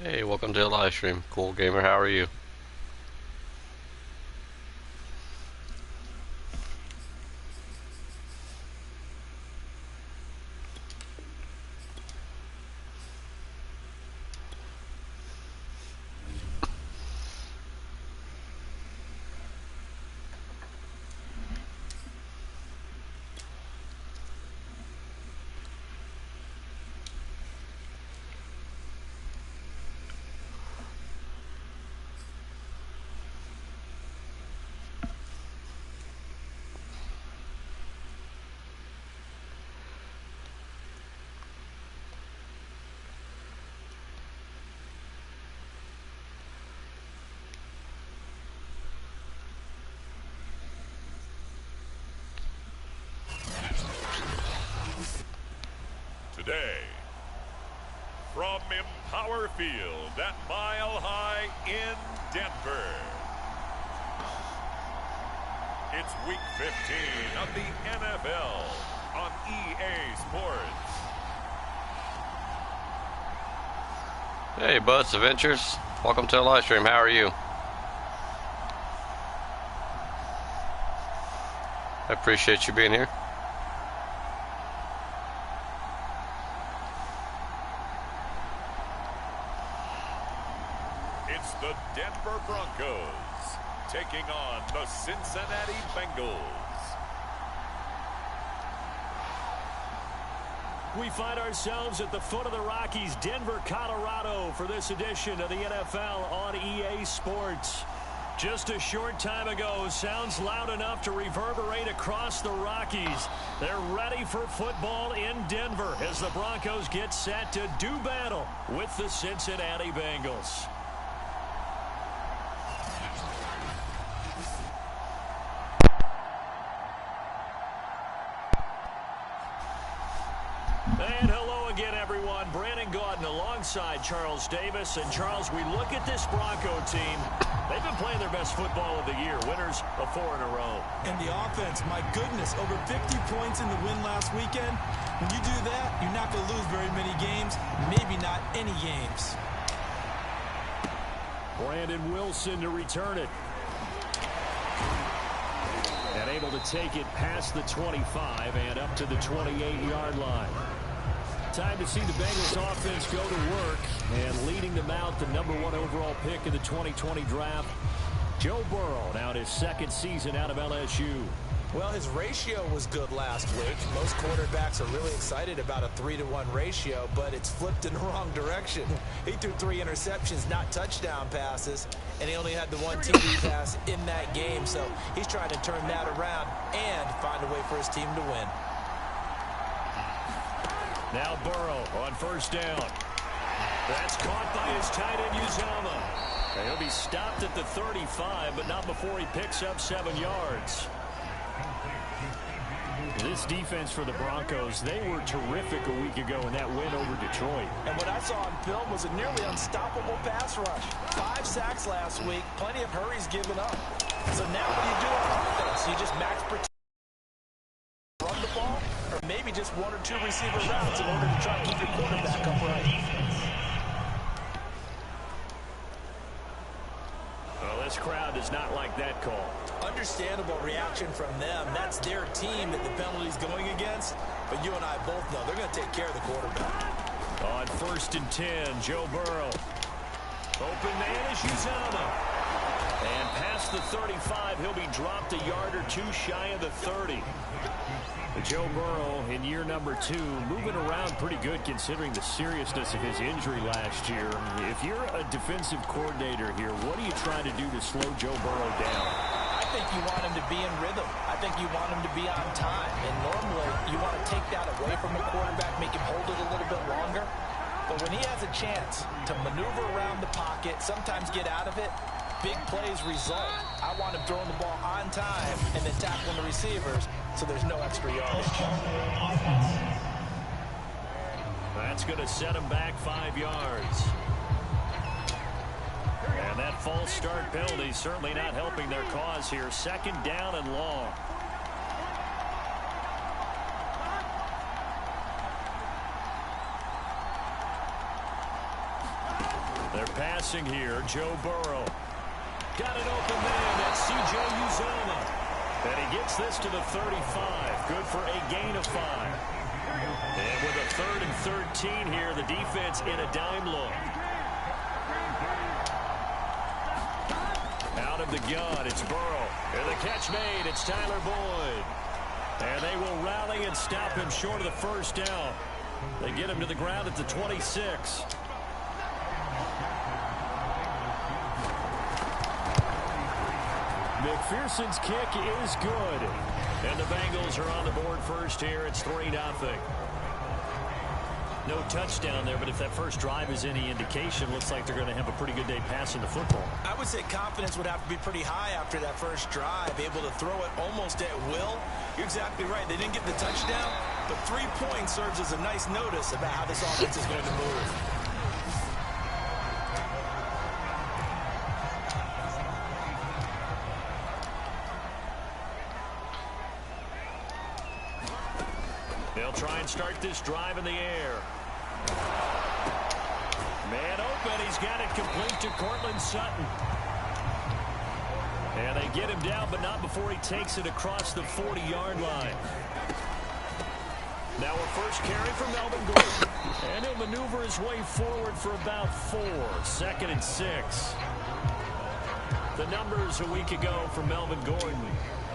Hey, welcome to the live stream. Cool Gamer, how are you? Today, from Empower Field at Mile High in Denver, it's Week 15 of the NFL on EA Sports. Hey, Buzz Adventures. Welcome to the live stream. How are you? I appreciate you being here. It's the Denver Broncos taking on the Cincinnati Bengals. We find ourselves at the foot of the Rockies, Denver, Colorado, for this edition of the NFL on EA Sports. Just a short time ago, sounds loud enough to reverberate across the Rockies. They're ready for football in Denver as the Broncos get set to do battle with the Cincinnati Bengals. And hello again, everyone. Brandon Gaudin alongside Charles Davis. And Charles, we look at this Bronco team. They've been playing their best football of the year. Winners of 4 in a row. And the offense, my goodness, over 50 points in the win last weekend. When you do that, you're not going to lose very many games, maybe not any games. Brandon Wilson to return it. And able to take it past the 25 and up to the 28-yard line. Time to see the Bengals offense go to work, and leading them out, the #1 overall pick in the 2020 draft, Joe Burrow, now in his second season out of LSU. Well, his ratio was good last week. Most quarterbacks are really excited about a 3-to-1 ratio, but it's flipped in the wrong direction. He threw 3 interceptions, not touchdown passes, and he only had the 1 TD pass in that game. So he's trying to turn that around and find a way for his team to win. Now Burrow on first down. That's caught by his tight end, Uzama. And he'll be stopped at the 35, but not before he picks up 7 yards. This defense for the Broncos, they were terrific a week ago in that win over Detroit. And what I saw on film was a nearly unstoppable pass rush. 5 sacks last week, plenty of hurries given up. So now what do you do on offense? You just max protect, run the ball, or maybe just 1 or 2 receiver routes in order to try to keep your quarterback upright. Well, this crowd does not like that call. Understandable reaction from them. That's their team that the penalty's going against. But you and I both know they're going to take care of the quarterback. On 1st and 10, Joe Burrow. Open man is Uzama. And past the 35, he'll be dropped a yard or 2 shy of the 30. Joe Burrow in year #2, moving around pretty good considering the seriousness of his injury last year. If you're a defensive coordinator here, what are you trying to do to slow Joe Burrow down? I think you want him to be in rhythm. I think you want him to be on time. And normally, you want to take that away from the quarterback, make him hold it a little bit longer. But when he has a chance to maneuver around the pocket, sometimes get out of it, big plays result. I want him throwing the ball on time and then tackling the receivers so there's no extra yardage. That's going to set him back 5 yards. And that false start penalty certainly not helping their cause here. 2nd down and long. passing here. Joe Burrow. Got an open man. That's C.J. Uzomah. And he gets this to the 35. Good for a gain of 5. And with a 3rd and 13 here, the defense in a dime look. Out of the gun, it's Burrow. And the catch made, it's Tyler Boyd. And they will rally and stop him short of the first down. They get him to the ground at the 26. McPherson's kick is good. And the Bengals are on the board first here. It's 3-0. No touchdown there, but if that first drive is any indication, looks like they're going to have a pretty good day passing the football. I would say confidence would have to be pretty high after that first drive, able to throw it almost at will. You're exactly right. They didn't get the touchdown, but 3 points serves as a nice notice about how this offense is going to move. They'll try and start this drive in the air. Man open. He's got it complete to Cortland Sutton. And they get him down, but not before he takes it across the 40-yard line. Now a first carry from Melvin Gordon. And he'll maneuver his way forward for about 4. 2nd and 6. The numbers a week ago from Melvin Gordon.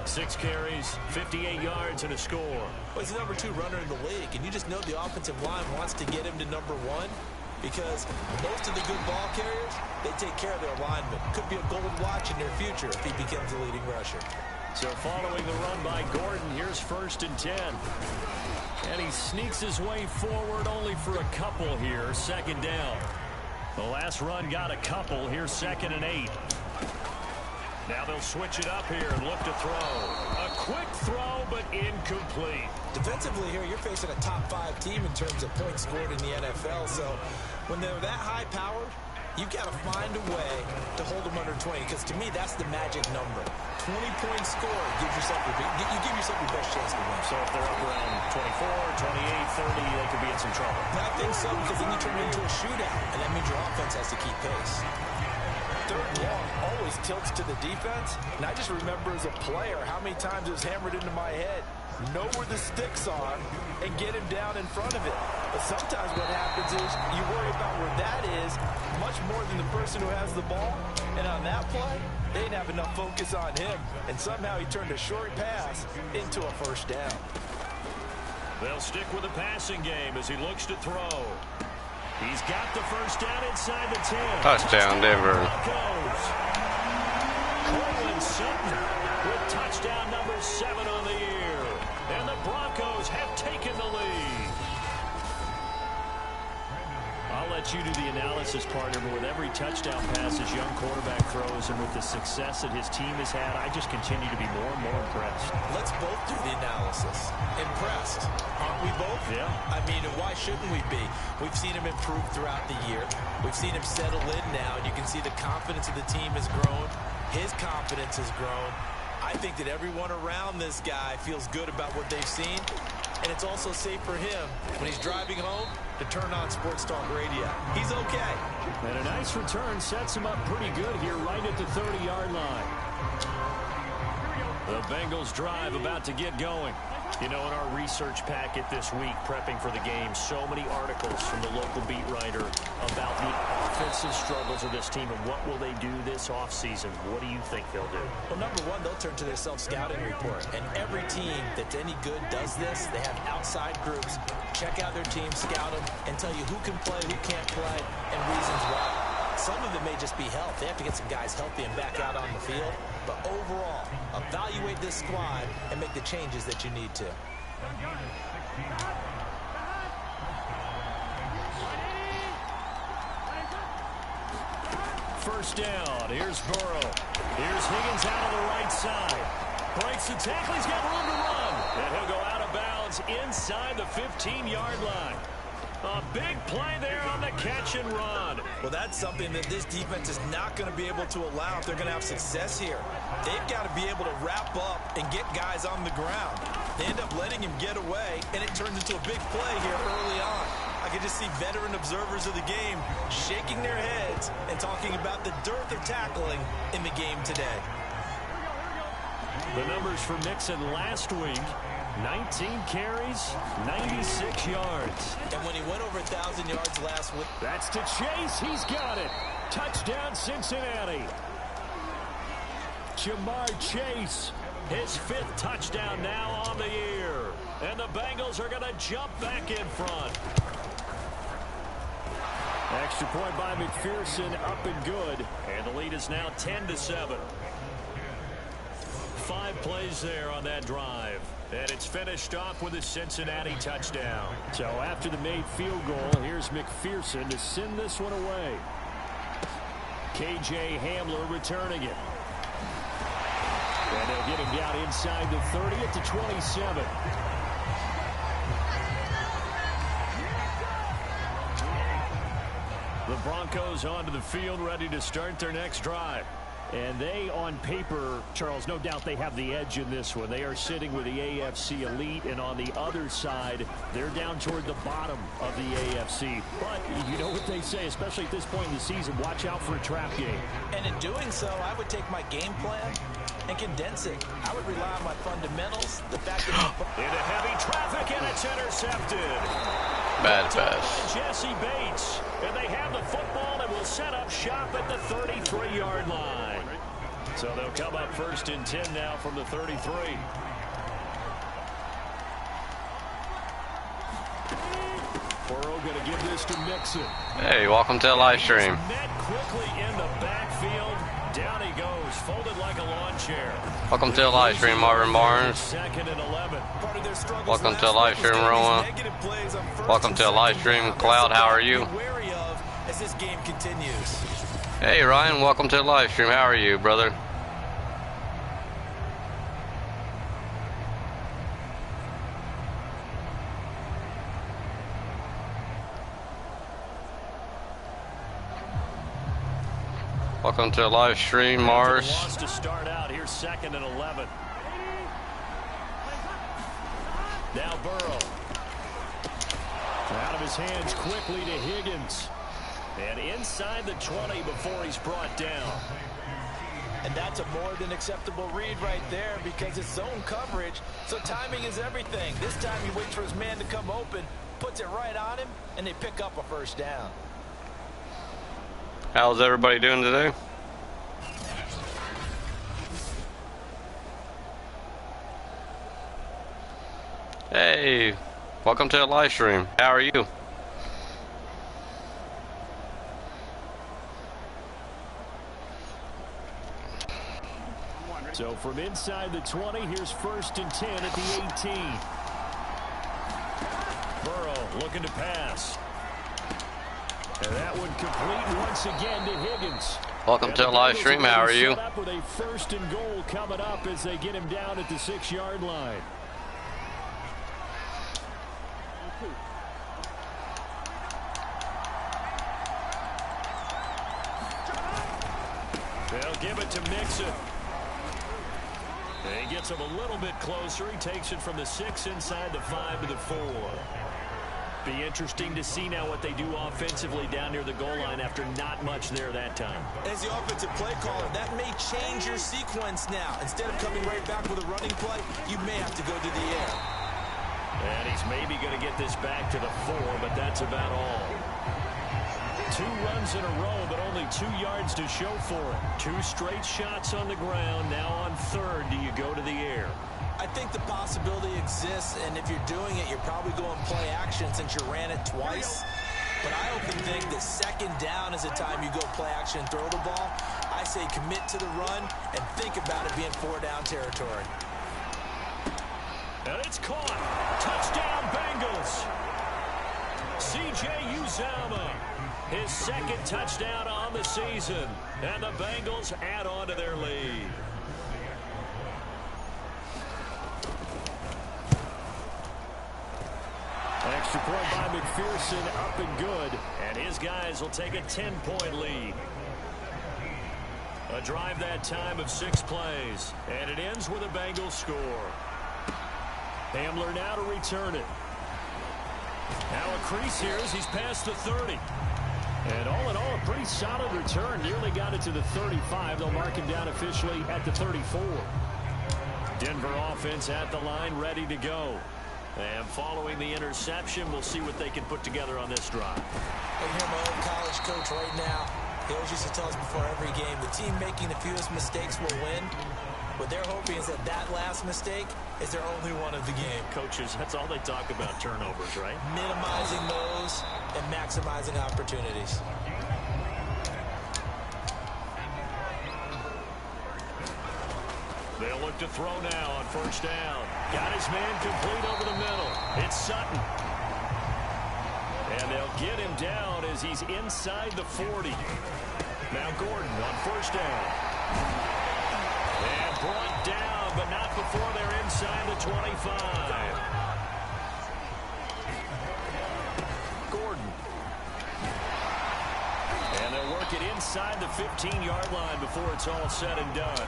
6 carries, 58 yards, and a score. Well, he's the number 2 runner in the league, and you just know the offensive line wants to get him to number 1 because most of the good ball carriers, they take care of their linemen. Could be a gold watch in their future if he becomes a leading rusher. So following the run by Gordon, here's 1st and 10. And he sneaks his way forward only for a couple here, 2nd down. The last run got a couple. Here's 2nd and 8. Now they'll switch it up here and look to throw. A quick throw, but incomplete. Defensively here, you're facing a top 5 team in terms of points scored in the NFL. So when they're that high-powered, you've got to find a way to hold them under 20. Because to me, that's the magic number. 20 points scored gives yourself you give yourself your best chance to win. So if they're up around 24, 28, 30, they could be in some trouble. I think so, because then you turn it into a shootout, and that means your offense has to keep pace. 3rd and long always tilts to the defense, and I just remember as a player how many times it was hammered into my head. Know where the sticks are and get him down in front of it. But sometimes what happens is you worry about where that is much more than the person who has the ball. And on that play, they didn't have enough focus on him, and somehow he turned a short pass into a first down. They'll stick with the passing game as he looks to throw. He's got the first down inside the 10. Touchdown, Denver. Cortland Sutton with touchdown number 7 on the year. And the Broncos have taken the lead. I'll let you do the analysis, partner, but with every touchdown pass this young quarterback throws and with the success that his team has had, I just continue to be more and more impressed. Let's both do the analysis. Impressed. Aren't we both? Yeah. I mean, why shouldn't we be? We've seen him improve throughout the year. We've seen him settle in now, and you can see the confidence of the team has grown. His confidence has grown. I think that everyone around this guy feels good about what they've seen, and it's also safe for him when he's driving home to turn on Sports Talk Radio. He's okay. And a nice return sets him up pretty good here right at the 30-yard line. The Bengals drive about to get going. You know, in our research packet this week, prepping for the game, so many articles from the local beat writer about the offensive struggles of this team and what will they do this offseason. What do you think they'll do? Well, number 1, they'll turn to their self-scouting report. And every team that's any good does this. They have outside groups. Check out their team, scout them, and tell you who can play, who can't play, and reasons why. Some of it may just be health. They have to get some guys healthy and back out on the field. But overall, evaluate this squad and make the changes that you need to. First down. Here's Burrow. Here's Higgins out on the right side. Breaks the tackle. He's got room to run. And he'll go out of bounds inside the 15-yard line. A big play there on the catch and run. Well, that's something that this defense is not going to be able to allow if they're going to have success here. They've got to be able to wrap up and get guys on the ground. They end up letting him get away, and it turns into a big play here early on. I could just see veteran observers of the game shaking their heads and talking about the dearth of tackling in the game today. The numbers for Mixon last week: 19 carries, 96 yards. And when he went over 1,000 yards last week. That's to Chase. He's got it. Touchdown, Cincinnati. Jamar Chase, his 5th touchdown now on the year. And the Bengals are going to jump back in front. Extra point by McPherson, up and good. And the lead is now 10-7. 5 plays there on that drive. And it's finished off with a Cincinnati touchdown. So after the made field goal, here's McPherson to send this one away. KJ Hamler returning it. And they'll get him down inside the 30 at the 27. The Broncos onto the field, ready to start their next drive. And they, on paper, Charles, no doubt they have the edge in this one. They are sitting with the AFC elite, and on the other side, they're down toward the bottom of the AFC. But you know what they say, especially at this point in the season, watch out for a trap game. And in doing so, I would take my game plan and condense it. I would rely on my fundamentals, the fact that into heavy traffic, and it's intercepted. Bad pass. Jesse Bates, and they have the football and will set up shop at the 33-yard line. So they'll come up 1st and 10 now from the 33. Burrow going to give this to Mixon. Hey, welcome to the live stream. Met quickly in the backfield. Down he goes, folded like a lawn chair. Welcome to the live stream, Marvin Barnes. 2nd and 11. Welcome to the live stream, Rowan. Welcome to the live stream, Cloud. How are you? As this game continues. Hey, Ryan. Welcome to the live stream. How are you, brother? Welcome to the live stream, Mars. Wants to start out here, 2nd and 11. Now Burrow. Out of his hands quickly to Higgins. And inside the 20 before he's brought down. And that's a more than acceptable read right there because it's zone coverage, so timing is everything. This time he waits for his man to come open, puts it right on him, and they pick up a 1st down. How's everybody doing today? Hey, welcome to the live stream. How are you? So from inside the 20, here's 1st and 10 at the 18. Burrow looking to pass. And that one complete once again to Higgins. Welcome to the live stream. How are you? Up with a 1st and goal coming up as they get him down at the 6-yard line. They'll give it to Mixon. And he gets him a little bit closer. He takes it from the 6 inside the 5 to the 4. Be interesting to see now what they do offensively down near the goal line after not much there that time. As the offensive play caller, that may change your sequence now. Instead of coming right back with a running play, you may have to go to the air. And he's maybe going to get this back to the 4, but that's about all. 2 runs in a row, but only 2 yards to show for it. 2 straight shots on the ground. Now on 3rd, do you go to the air? I think the possibility exists, and if you're doing it, you're probably going play action since you ran it twice. But I often think that 2nd down is the time you go play action and throw the ball. I say commit to the run and think about it being 4-down territory. And it's caught. Touchdown, Bengals. C.J. Uzomah, his 2nd touchdown on the season. And the Bengals add on to their lead. Extra point by McPherson, up and good. And his guys will take a 10-point lead. A drive that time of 6 plays. And it ends with a Bengals score. Hamler now to return it. Now crease here as he's past the 30. And all in all, a pretty solid return. Nearly got it to the 35. They'll mark him down officially at the 34. Denver offense at the line, ready to go. And following the interception, we'll see what they can put together on this drive. I hear my old college coach right now. He always used to tell us before every game, the team making the fewest mistakes will win. What they're hoping is that that last mistake is their only one of the game. Coaches, that's all they talk about, turnovers, right? Minimizing those and maximizing opportunities. They'll look to throw now on first down. Got his man complete over the middle. It's Sutton. And they'll get him down as he's inside the 40. Now Gordon on first down. And brought down, but not before they're inside the 25. Gordon. And they'll work it inside the 15-yard line before it's all said and done.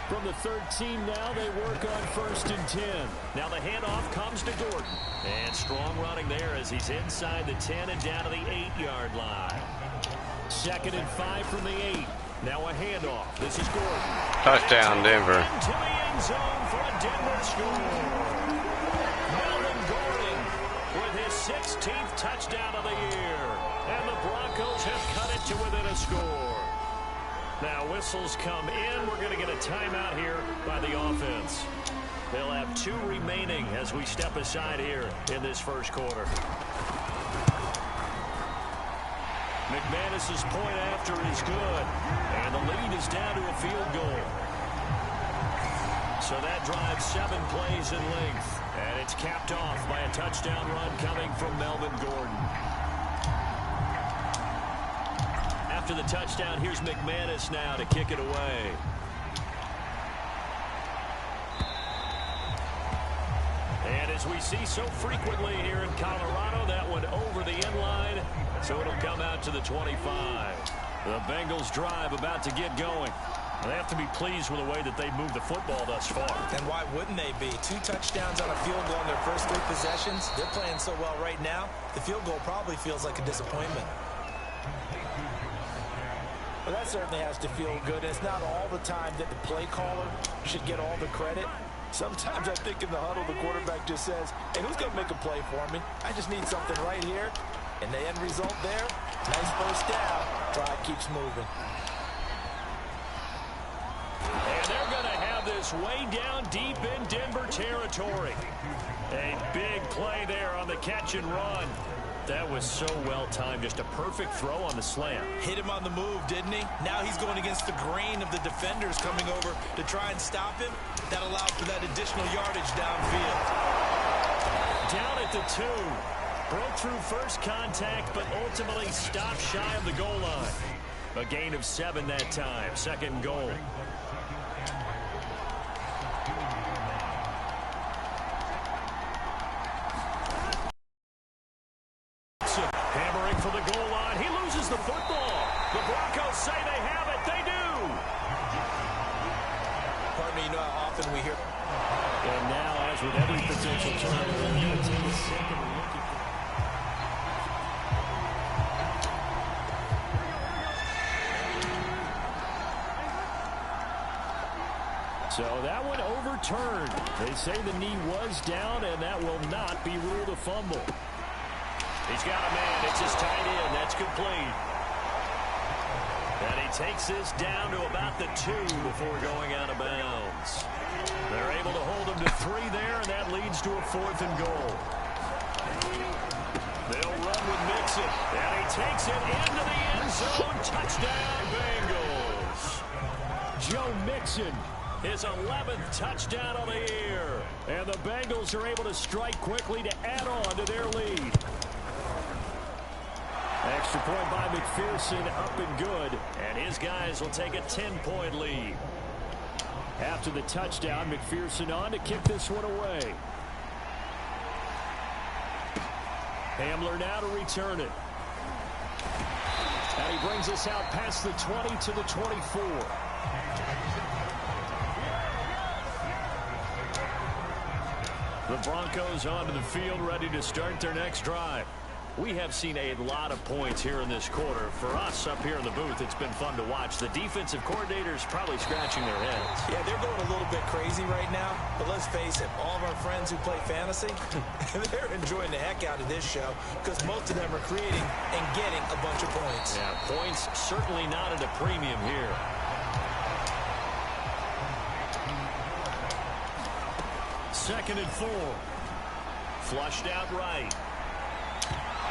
From the 13 now, they work on first and 10. Now the handoff comes to Gordon. And strong running there as he's inside the 10 and down to the 8-yard line. 2nd and 5 from the 8. Now a handoff. This is Gordon. Touchdown, Denver. Into the end zone for a Denver score. Melvin Gordon with his 16th touchdown of the year. And the Broncos have cut it to within a score. Now whistles come in. We're going to get a timeout here by the offense. They'll have 2 remaining as we step aside here in this first quarter. McManus's point after is good. And the lead is down to a field goal. So that drives 7 plays in length. And it's capped off by a touchdown run coming from Melvin Gordon. After the touchdown, here's McManus now to kick it away. And as we see so frequently here in Colorado, that one over the end line, so it'll come out to the 25. The Bengals drive about to get going. They have to be pleased with the way that they moved the football thus far. And why wouldn't they be? 2 touchdowns on a field goal in their first 3 possessions. They're playing so well right now, the field goal probably feels like a disappointment. Well, that certainly has to feel good. It's not all the time that the play caller should get all the credit. Sometimes I think in the huddle, the quarterback just says, hey, who's going to make a play for me? I just need something right here. And the end result there, nice first down. Drive keeps moving. And they're going to have this way down deep in Denver territory. A big play there on the catch and run. That was so well timed. Just a perfect throw on the slant. Hit him on the move, didn't he? Now he's going against the grain of the defenders coming over to try and stop him. That allowed for that additional yardage downfield. Down at the 2. Broke through first contact, but ultimately stopped shy of the goal line. A gain of 7 that time. 2nd goal. Hammering for the goal line. He loses the football. The Broncos say they have it. They do. Pardon me, you know how often we hear. And now, as with every potential turnover, they're going to take a second look at So that one overturned. They say the knee was down, and that will not be ruled a fumble. He's got a man. It's just tight in. That's complete. And he takes this down to about the 2 before going out of bounds. They're able to hold him to 3 there, and that leads to a 4th and goal. They'll run with Mixon. And he takes it into the end zone. Touchdown, Bengals. Joe Mixon. His 11th touchdown of the year. And the Bengals are able to strike quickly to add on to their lead. Extra point by McPherson, up and good. And his guys will take a 10-point lead. After the touchdown, McPherson on to kick this one away. Hamler now to return it. And he brings us out past the 20 to the 24. The Broncos onto the field, ready to start their next drive. We have seen a lot of points here in this quarter. For us up here in the booth, it's been fun to watch. The defensive coordinators probably scratching their heads. Yeah, they're going a little bit crazy right now. But let's face it, all of our friends who play fantasy, they're enjoying the heck out of this show because most of them are creating and getting a bunch of points. Yeah, points certainly not at a premium here. Second and 4. Flushed out right.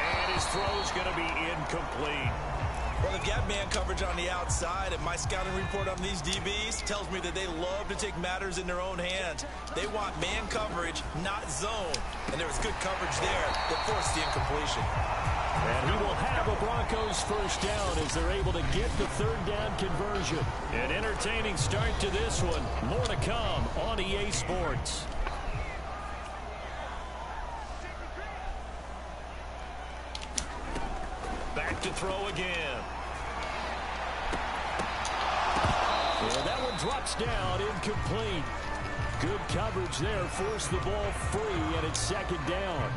And his throw's going to be incomplete. Well, they've got man coverage on the outside, and my scouting report on these DBs tells me that they love to take matters in their own hands. They want man coverage, not zone. And there was good coverage there that forced the incompletion. And he will have a Broncos first down as they're able to get the third down conversion. An entertaining start to this one. More to come on EA Sports. Back to throw again. And that one drops down, incomplete. Good coverage there, forced the ball free, and it's second down.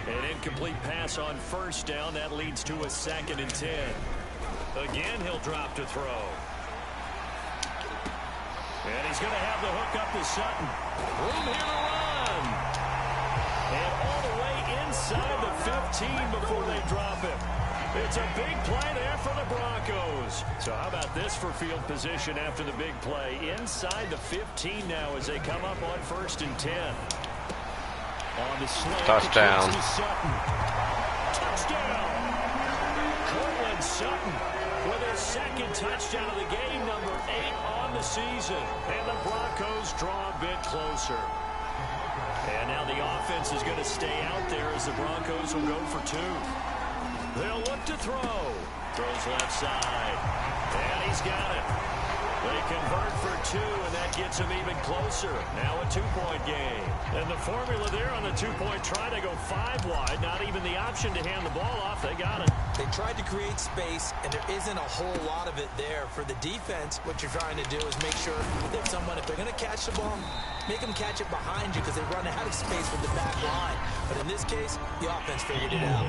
An incomplete pass on first down. That leads to a 2nd and 10. Again, he'll drop to throw. And he's going to have the hook up to Sutton. Room here to run. And all the way inside the 15 before they drop him. It's a big play there for the Broncos. So how about this for field position after the big play? Inside the 15 now as they come up on 1st and 10. On the slant. Touchdown. Touchdown. Cortland Sutton with his 2nd touchdown of the game, number 8 on the season. And the Broncos draw a bit closer. And now the offense is going to stay out there as the Broncos will go for 2. They'll look to throw. Throws left side. And he's got it. They convert for 2, and that gets them even closer. Now a 2-point game. And the formula there on the 2-point try to go 5 wide. Not even the option to hand the ball off. They got it. They tried to create space, and there isn't a whole lot of it there. For the defense, what you're trying to do is make sure that someone, if they're going to catch the ball, make them catch it behind you because they run out of space with the back line. But in this case, the offense figured it out.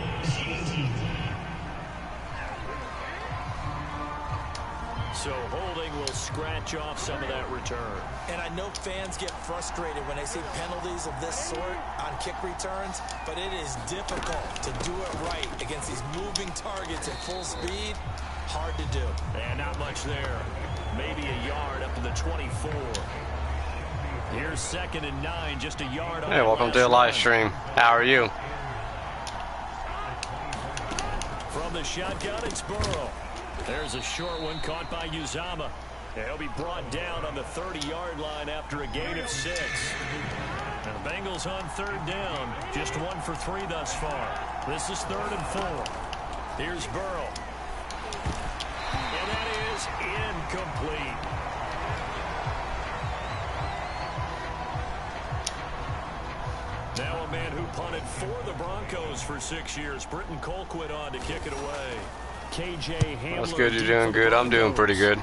So holding will scratch off some of that return. And I know fans get frustrated when they see penalties of this sort on kick returns, but it is difficult to do it right against these moving targets at full speed. Hard to do. And not much there. Maybe a yard up to the 24. Here's 2nd and 9, just a yard on. Hey, welcome to the live stream. How are you? From the shotgun, it's Burrow. There's a short one caught by Uzama. He'll be brought down on the 30-yard line after a gain of 6. Now the Bengals on 3rd down. Just 1 for 3 thus far. This is 3rd and 4. Here's Burrow. And that is incomplete. Now a man who punted for the Broncos for 6 years. Britton Colquitt on to kick it away. KJ Hamler. That's good. You're doing good. I'm doing pretty good.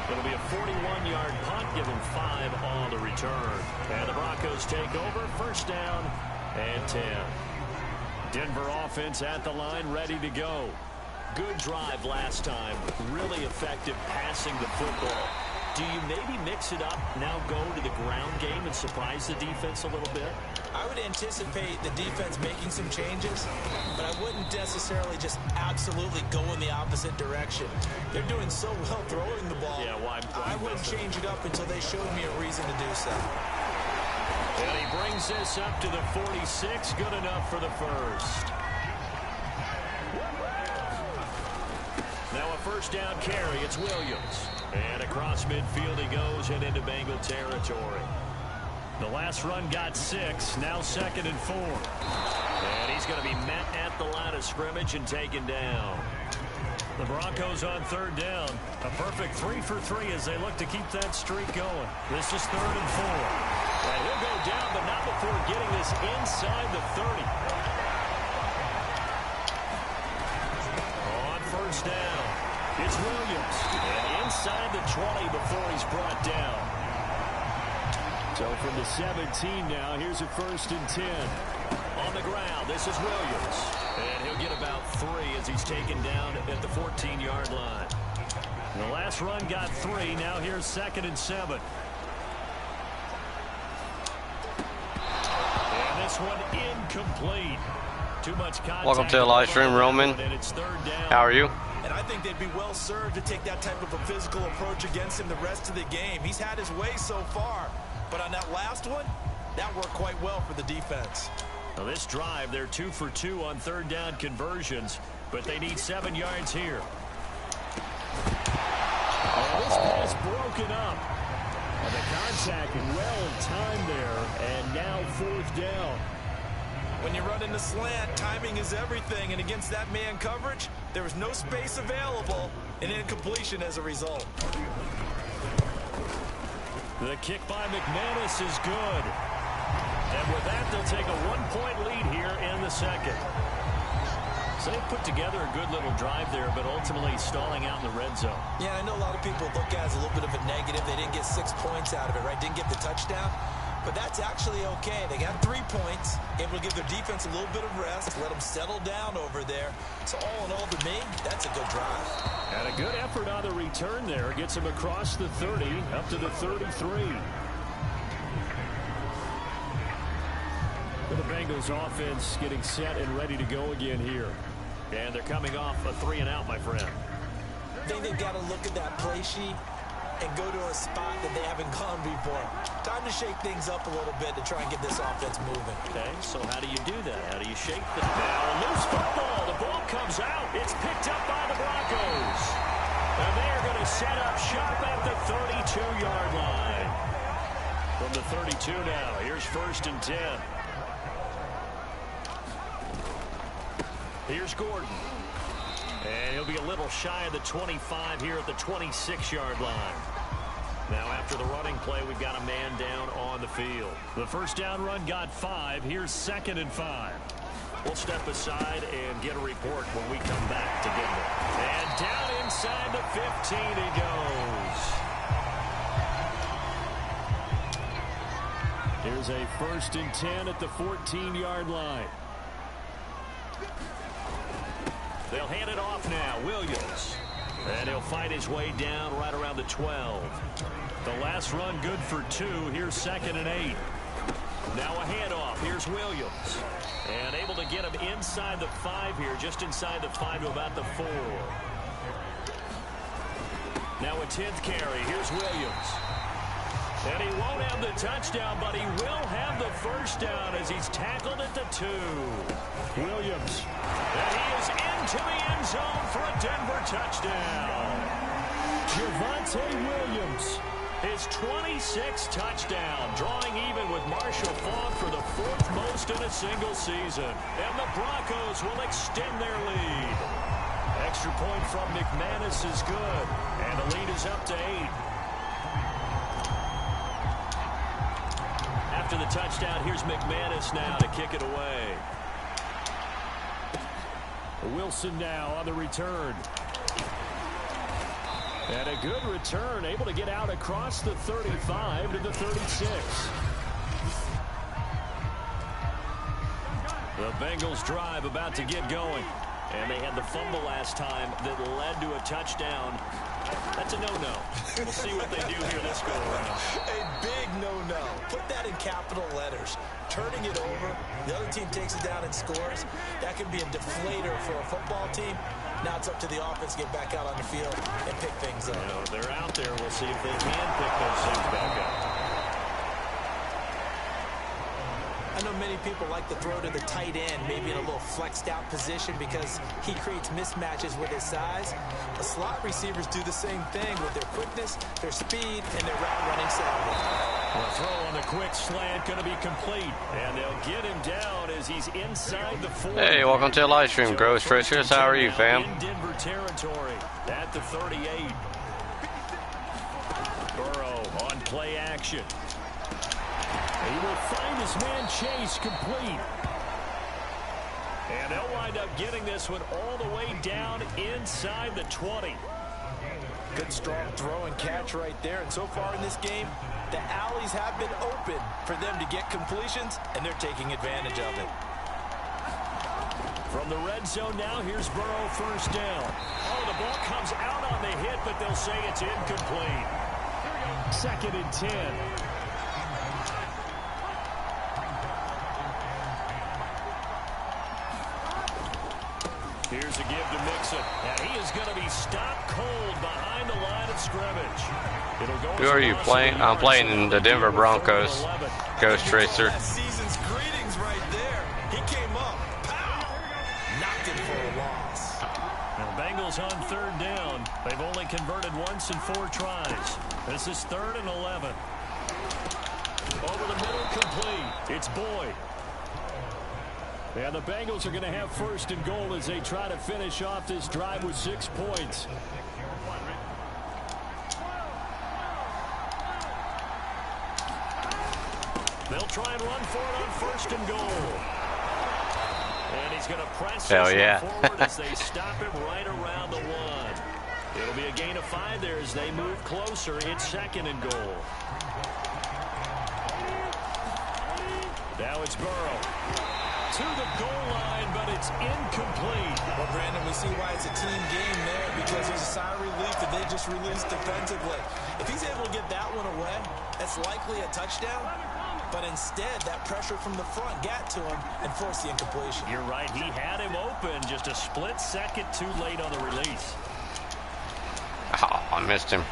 It'll be a 41-yard punt, give them 5 on the return. And the Broncos take over, 1st down and 10. Denver offense at the line, ready to go. Good drive last time. Really effective passing the football. Do you maybe mix it up, now go to the ground game and surprise the defense a little bit? I would anticipate the defense making some changes, but I wouldn't necessarily just absolutely go in the opposite direction. They're doing so well throwing the ball. Yeah, why I wouldn't change it up until they showed me a reason to do so. And he brings this up to the 46. Good enough for the 1st. Now a 1st down carry. It's Williams. And across midfield he goes and into Bengal territory. The last run got 6. Now 2nd and 4. And he's going to be met at the line of scrimmage and taken down. The Broncos on 3rd down. A perfect 3 for 3 as they look to keep that streak going. This is 3rd and 4. And he'll go down, but not before getting this inside the 30. On 1st down. It's Williams. And inside the 20 before he's brought down. So from the 17 now, here's a 1st and 10. On the ground, this is Williams. And he'll get about 3 as he's taken down at the 14-yard line. The last run got 3. Now here's 2nd and 7. And this one incomplete. Too much contact. Welcome to the live stream, Roman. And it's 3rd down. How are you? And I think they'd be well served to take that type of a physical approach against him the rest of the game. He's had his way so far. But on that last one, that worked quite well for the defense. Now this drive, they're 2 for 2 on 3rd down conversions, but they need 7 yards here. Oh, this pass broken up. And the contact well timed there, and now 4th down. When you run in the slant, timing is everything, and against that man coverage, there was no space available, and incompletion as a result. The kick by McManus is good. And with that, they'll take a 1-point lead here in the 2nd. So they put together a good little drive there, but ultimately stalling out in the red zone. Yeah, I know a lot of people look at it as a little bit of a negative. They didn't get 6 points out of it, right? Didn't get the touchdown. But that's actually okay. They got 3 points, able to give their defense a little bit of rest, let them settle down over there. So all in all, to me, that's a good drive. And a good effort on the return there. Gets him across the 30, up to the 33. The Bengals offense getting set and ready to go again here. And they're coming off a 3-and-out, my friend. I think they've got to look at that play sheet and go to a spot that they haven't gone before. Time to shake things up a little bit to try and get this offense moving. Okay, so how do you do that? How do you shake them? Now, loose football. The ball comes out. It's picked up by the Broncos. And they are going to set up shop at the 32-yard line. From the 32 now, here's 1st and 10. Here's Gordon. And he'll be a little shy of the 25 here at the 26-yard line. Now after the running play, we've got a man down on the field. The 1st down run got 5. Here's 2nd and 5. We'll step aside and get a report when we come back to get it. And down inside the 15 he goes. Here's a 1st and 10 at the 14-yard line. They'll hand it off now. Williams. And he'll fight his way down right around the 12. The last run good for 2. Here's 2nd and 8. Now a handoff. Here's Williams. And able to get him inside the 5 here. Just inside the 5 to about the 4. Now a 10th carry. Here's Williams. And he won't have the touchdown, but he will have the 1st down as he's tackled at the 2. Williams. And he is into the end zone for a Denver touchdown. Javonte Williams. His 26th touchdown, drawing even with Marshall Faulk for the 4th most in a single season. And the Broncos will extend their lead. Extra point from McManus is good. And the lead is up to 8. After the touchdown, here's McManus now to kick it away. Wilson now on the return. And a good return, able to get out across the 35 to the 36. The Bengals drive about to get going. And they had the fumble last time that led to a touchdown. That's a no-no. We'll see what they do here this go-around. A big no-no. Put that in capital letters. Turning it over, the other team takes it down and scores. That could be a deflator for a football team. Now it's up to the offense to get back out on the field and pick things up. You know, they're out there. We'll see if they can pick those things back up. I know many people like to throw to the tight end, maybe in a little flexed out position because he creates mismatches with his size. The slot receivers do the same thing with their quickness, their speed, and their route running savvy. The throw on the quick slant going to be complete, and they'll get him down as he's inside the 40. Hey, welcome to the live stream, Gross Trishers. How are you, fam? In Denver territory at the 38. Burrow on play action. He will find his man Chase complete. And they'll wind up getting this one all the way down inside the 20. Good, strong throw and catch right there. And so far in this game, the alleys have been open for them to get completions, and they're taking advantage of it. From the red zone now, here's Burrow, first down. Oh, the ball comes out on the hit, but they'll say it's incomplete. 2nd and 10. Here's a give to Mixon, and he is going to be stopped cold behind the line of scrimmage. It'll go. Who are you playing? I'm playing in the Denver Broncos. Ghost Tracer. Season's greetings right there. He came up, pow, knocked him for a loss. Now Bengals on 3rd down. They've only converted once in 4 tries. This is 3rd and 11. Over the middle, complete. It's Boyd. And the Bengals are going to have 1st and goal as they try to finish off this drive with 6 points. They'll try and run for it on 1st and goal. And he's going to press forward as they stop him right around the 1. It'll be a gain of 5 there as they move closer. It's 2nd and goal. Now it's Burrow. To the goal line, but it's incomplete. Well, Brandon, we see why it's a team game there, because there's a sigh of relief that they just released defensively. If he's able to get that one away, that's likely a touchdown. But instead, that pressure from the front got to him and forced the incompletion. You're right. He had him open, just a split second too late on the release. Oh, I missed him.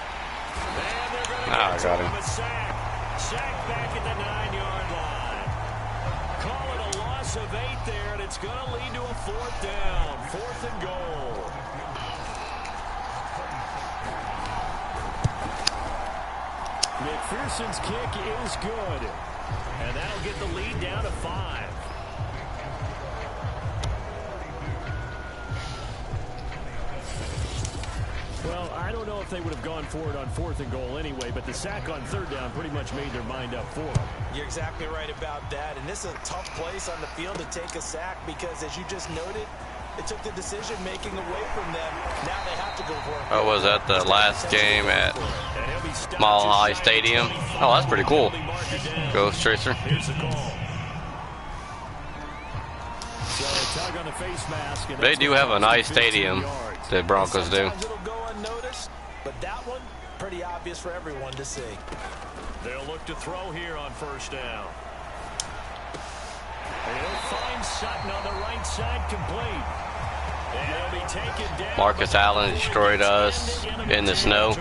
I got him. Sack back at the 9-yard line. Call it a loss of 8 there, and it's going to lead to a 4th down. 4th and goal. McPherson's kick is good. And that'll get the lead down to 5. Well, I don't know if they would have gone for it on 4th and goal anyway, but the sack on 3rd down pretty much made their mind up for them. You're exactly right about that. And this is a tough place on the field to take a sack because, as you just noted, it took the decision-making away from them. Now they have to go for it. Oh, was that the last game at Mile High Stadium? Oh, that's pretty cool. Ghost Tracer. Here's the call. So, tug on the face mask, and They do have a nice stadium, the Broncos do. Sometimes it'll go unnoticed, but that one, pretty obvious for everyone to see. They'll look to throw here on 1st down. And he'll find Sutton on the right side, complete. And he'll be taken down. Marcus Allen destroyed us in the snow.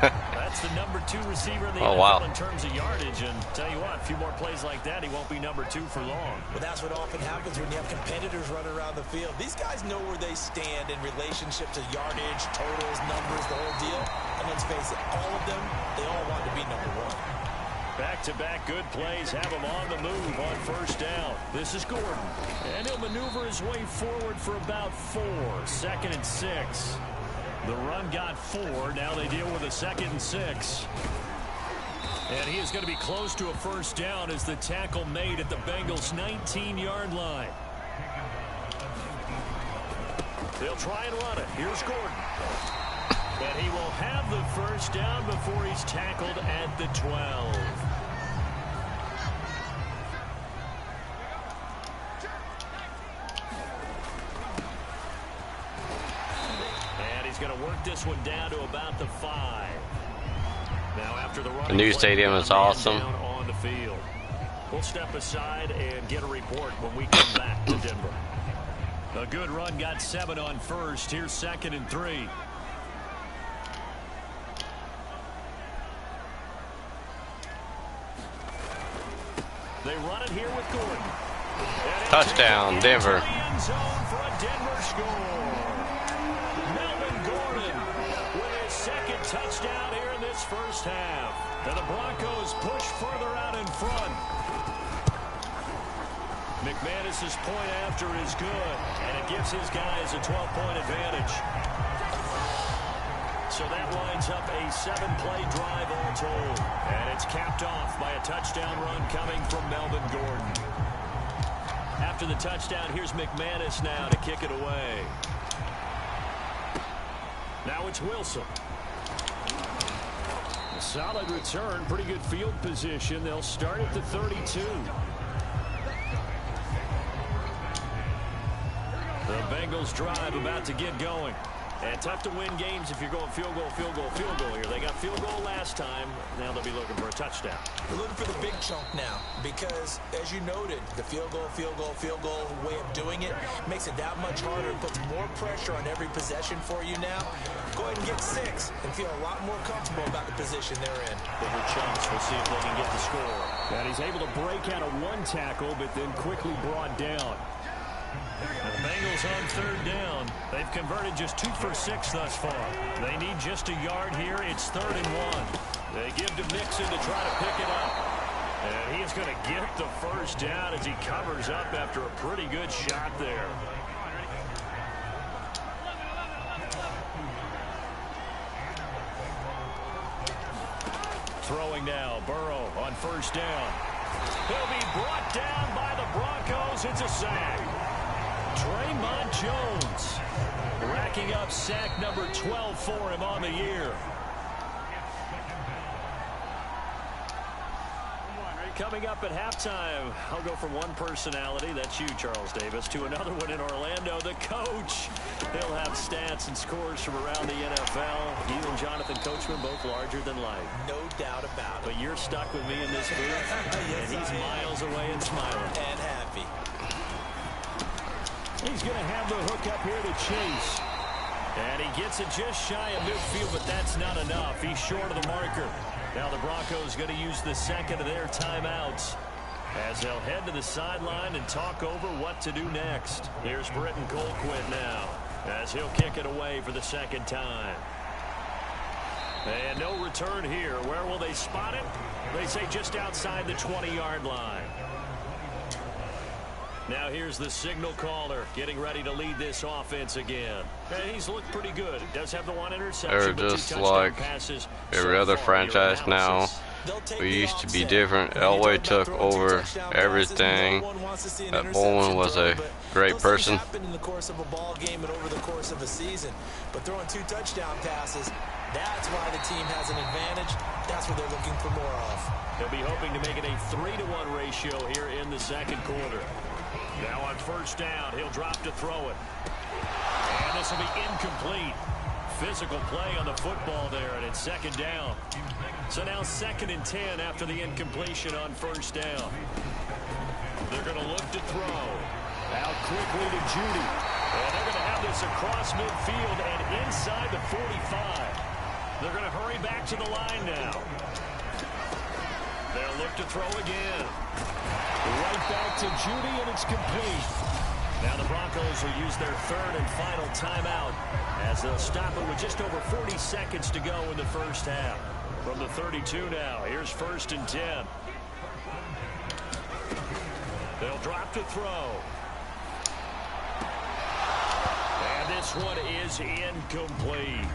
That's the number 2 receiver in the NFL in terms of yardage. And tell you what, a few more plays like that, he won't be number 2 for long. Well, that's what often happens when you have competitors running around the field. These guys know where they stand in relationship to yardage, totals, numbers, the whole deal. And let's face it, all of them, they all want to be number 1. Back-to-back good plays have him on the move on 1st down. This is Gordon. And he'll maneuver his way forward for about 4. 2nd and 6. The run got 4. Now they deal with a 2nd and 6. And he is going to be close to a 1st down as the tackle made at the Bengals' 19-yard line. They'll try and run it. Here's Gordon. And he will have the 1st down before he's tackled at the 12. And he's going to work this one down to about the 5. Now after the new stadium is awesome. On the field. We'll step aside and get a report when we come back to Denver. A good run got 7 on 1st. Here's 2nd and 3. They run it here with Gordon. Touchdown, Denver. For a Denver score. Melvin Gordon with his 2nd touchdown here in this 1st half. And the Broncos push further out in front. McManus's point after is good, and it gives his guys a 12-point advantage. So that lines up a 7-play drive all told. And it's capped off by a touchdown run coming from Melvin Gordon. After the touchdown, here's McManus now to kick it away. Now it's Wilson. A solid return, pretty good field position. They'll start at the 32. The Bengals drive about to get going. And tough to win games if you're going field goal, field goal, field goal here. They got field goal last time. Now they'll be looking for a touchdown. They're looking for the big chunk now because, as you noted, the field goal way of doing it makes it that much harder and puts more pressure on every possession for you now. Go ahead and get 6 and feel a lot more comfortable about the position they're in. Bigger chunks. We'll see if they can get the score. And he's able to break out of one tackle, but then quickly brought down. The Bengals on 3rd down. They've converted just 2 for 6 thus far. They need just a yard here. It's 3rd and 1. They give to Mixon to try to pick it up. And he's going to get the first down as he covers up after a pretty good shot there. Throwing now, Burrow on 1st down. He'll be brought down by the Broncos. It's a sack. Draymond Jones racking up sack number 12 for him on the year. Coming up at halftime, I'll go from one personality, that's you, Charles Davis, to another one in Orlando, the coach. He'll have stats and scores from around the NFL. You and Jonathan Coachman both larger than life. No doubt about it. But you're stuck with me in this booth, yes, and he's miles away and smiling. And happy. He's going to have the hook up here to Chase. And he gets it just shy of midfield, but that's not enough. He's short of the marker. Now the Broncos going to use the second of their timeouts as they'll head to the sideline and talk over what to do next. Here's Britton Colquitt now as he'll kick it away for the 2nd time. And no return here. Where will they spot it? They say just outside the 20-yard line. Now here's the signal caller getting ready to lead this offense again. And he's looked pretty good. Does have the one interception. They're just like every other franchise now. We used to be different. Elway took over everything. That Bowman was a great person. In the course of a ball game and over the course of a season, but throwing 2 touchdown passes, that's why the team has an advantage. That's what they're looking for more of. They'll be hoping to make it a 3-to-1 ratio here in the 2nd quarter. Now on 1st down, he'll drop to throw it. And this will be incomplete. Physical play on the football there, and it's 2nd down. So now 2nd and 10 after the incompletion on 1st down. They're going to look to throw. Out quickly to Judy. And they're going to have this across midfield and inside the 45. They're going to hurry back to the line now. They'll look to throw again. Right back to Judy, and it's complete. Now the Broncos will use their 3rd and final timeout as they'll stop it with just over 40 seconds to go in the 1st half. From the 32 now, here's 1st and 10. They'll drop to throw. And this one is incomplete.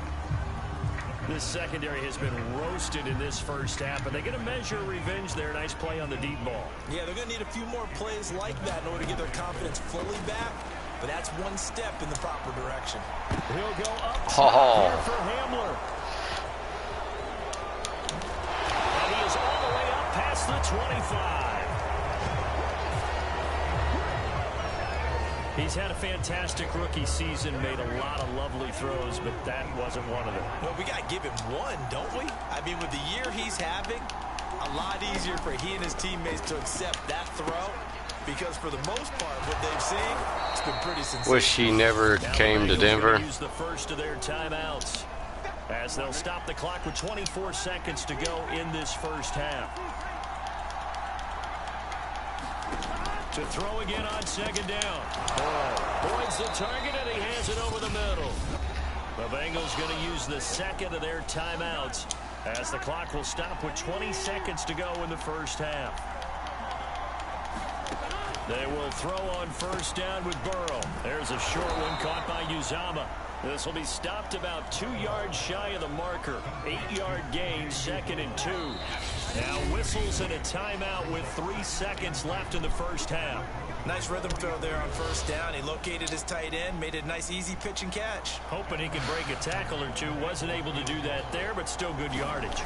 This secondary has been roasted in this 1st half, but they're going to measure revenge there. Nice play on the deep ball. Yeah, they're going to need a few more plays like that in order to get their confidence fully back, but that's one step in the proper direction. He'll go up here for Hamler. And he is all the way up past the 25. He's had a fantastic rookie season, made a lot of lovely throws, but that wasn't one of them. Well, we got to give him one, don't we? I mean, with the year he's having, a lot easier for he and his teammates to accept that throw, because for the most part, what they've seen, it's been pretty sensational. Wish he never came to Denver. Use the first of their timeouts as they'll stop the clock with 24 seconds to go in this 1st half. To throw again on 2nd down. Boyd's the target, and he hands it over the middle. The Bengals going to use the 2nd of their timeouts as the clock will stop with 20 seconds to go in the 1st half. They will throw on 1st down with Burrow. There's a short one caught by Uzama. This will be stopped about 2 yards shy of the marker. 8-yard gain, 2nd and 2. Now whistles and a timeout with 3 seconds left in the first half. Nice rhythm throw there on first down. He located his tight end, made a nice easy pitch and catch. Hoping he can break a tackle or two. Wasn't able to do that there, but still good yardage.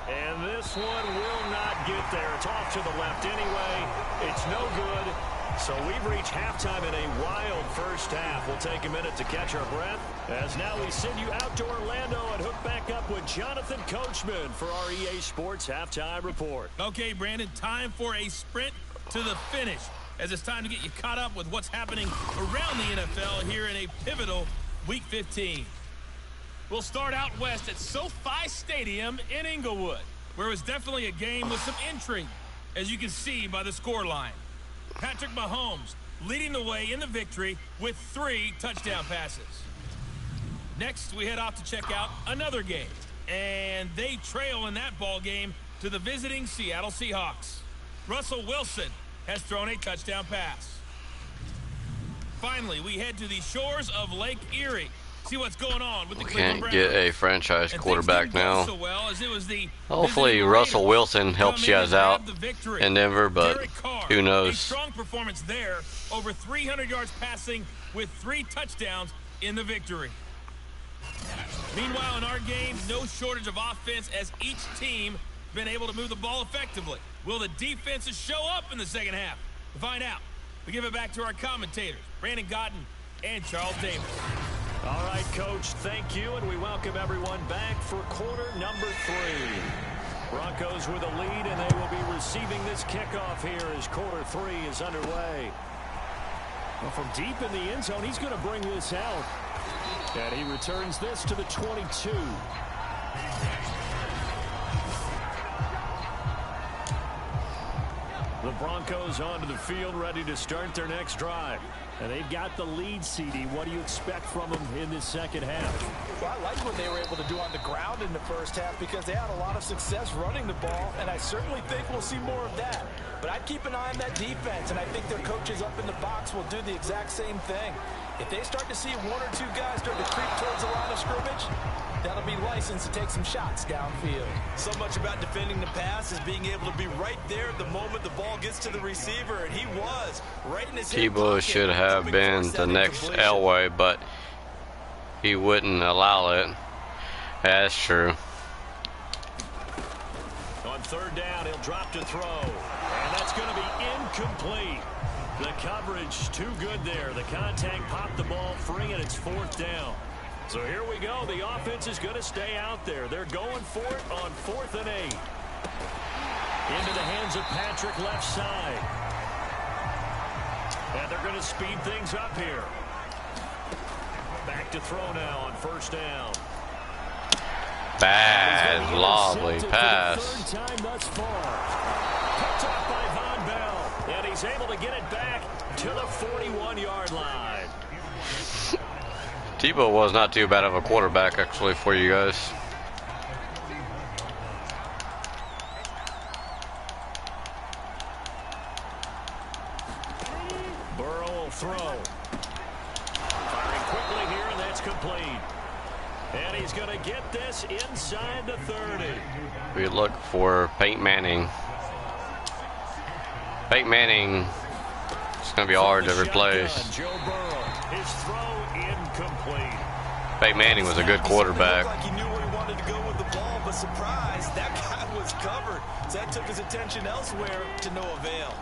And this one will not get there. It's off to the left anyway. It's no good. So we've reached halftime in a wild first half. We'll take a minute to catch our breath, as now we send you out to Orlando and hook back up with Jonathan Coachman for our EA Sports Halftime Report. Okay, Brandon, time for a sprint to the finish, as it's time to get you caught up with what's happening around the NFL here in a pivotal Week 15. We'll start out west at SoFi Stadium in Inglewood, where it was definitely a game with some intrigue, as you can see by the scoreline. Patrick Mahomes leading the way in the victory with 3 touchdown passes. Next, we head off to check out another game, and they trail in that ball game to the visiting Seattle Seahawks. Russell Wilson has thrown a touchdown pass. Finally, we head to the shores of Lake Erie. See what's going on with the Cleveland Browns. Can't get a franchise quarterback now. So well, as it was the Hopefully Russell Wilson helps you guys out in Denver, but who A knows. strong performance there, over 300 yards passing with 3 touchdowns in the victory. Meanwhile, in our game, no shortage of offense as each team been able to move the ball effectively. Will the defenses show up in the second half? To find out, we give it back to our commentators, Brandon Gotten and Charles Davis. All right, Coach, thank you, and we welcome everyone back for quarter number 3. Broncos with a lead, and they will be receiving this kickoff here as quarter 3 is underway. Well, from deep in the end zone, he's going to bring this out. And he returns this to the 22. The Broncos onto the field, ready to start their next drive. And they've got the lead, CD. What do you expect from them in this second half? Well, I like what they were able to do on the ground in the first half because they had a lot of success running the ball, and I certainly think we'll see more of that. But I'd keep an eye on that defense, and I think their coaches up in the box will do the exact same thing. If they start to see 1 or 2 guys start to creep towards the line of scrimmage, that'll be licensed to take some shots downfield. So much about defending the pass is being able to be right there at the moment the ball gets to the receiver, and he was right in his hip Tebow pocket, should have been the next Elway, but he wouldn't allow it. That's true. On third down, he'll drop to throw. And that's going to be incomplete. The coverage too good there. The contact popped the ball free, and it's 4th down. So here we go. The offense is going to stay out there. They're going for it on 4th and 8. Into the hands of Patrick left side. And they're going to speed things up here. Back to throw now on first down. Bad, lovely pass. Third time thus far. Picked off by Von Bell. And he's able to get it back to the 41-yard line. Tebow was not too bad of a quarterback, actually, for you guys. Burrow will throw. Firing quickly here, and that's complete. And he's going to get this inside the 30. We look for Peyton Manning. Peyton Manning, it's going to be hard to replace. Joe Burrow, his throw incomplete. Peyton Manning was a good quarterback. Like he knew where he wanted to go with the ball, but surprise, that guy was covered. So that took his attention elsewhere to no avail.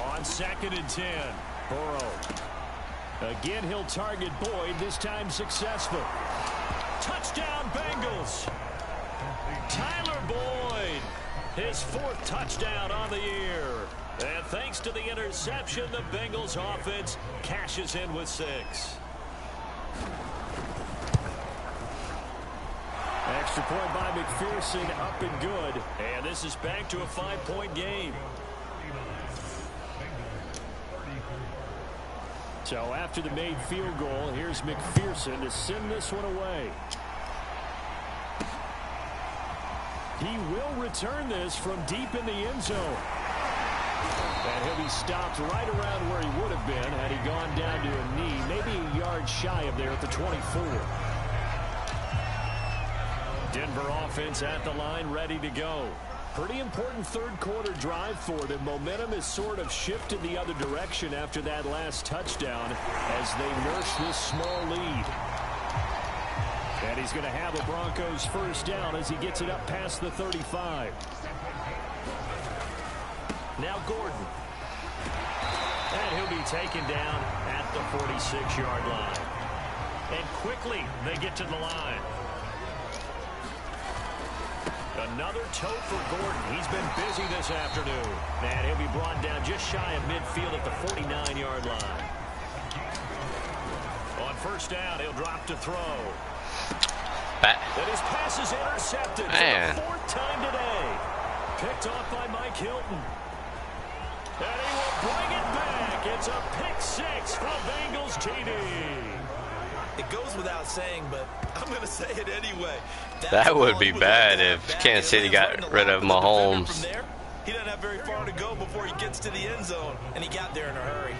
On 2nd and 10, Burrow. Again, he'll target Boyd, this time successful. Touchdown, Bengals. Tyler Boyd, his 4th touchdown on the year. And thanks to the interception, the Bengals offense cashes in with 6. Extra point by McPherson, up and good. And this is back to a 5-point game. So after the made field goal, here's McPherson to send this one away. He will return this from deep in the end zone. And he'll be stopped right around where he would have been had he gone down to a knee, maybe a yard shy of there at the 24. Denver offense at the line, ready to go. Pretty important third quarter drive for them. Momentum has sort of shifted the other direction after that last touchdown as they nurse this small lead. And he's going to have a Broncos first down as he gets it up past the 35. Now Gordon. And he'll be taken down at the 46-yard line. And quickly they get to the line. Another tote for Gordon. He's been busy this afternoon. And he'll be brought down just shy of midfield at the 49-yard line. On first down, he'll drop to throw. And his pass is intercepted for the fourth time today. Picked off by Mike Hilton. And he will bring it back. It's a pick six for Bengals TD. It goes without saying, but I'm going to say it anyway. That would be bad if Kansas City got rid of Mahomes. He doesn't have very far to go before he gets to the end zone, and he got there in a hurry.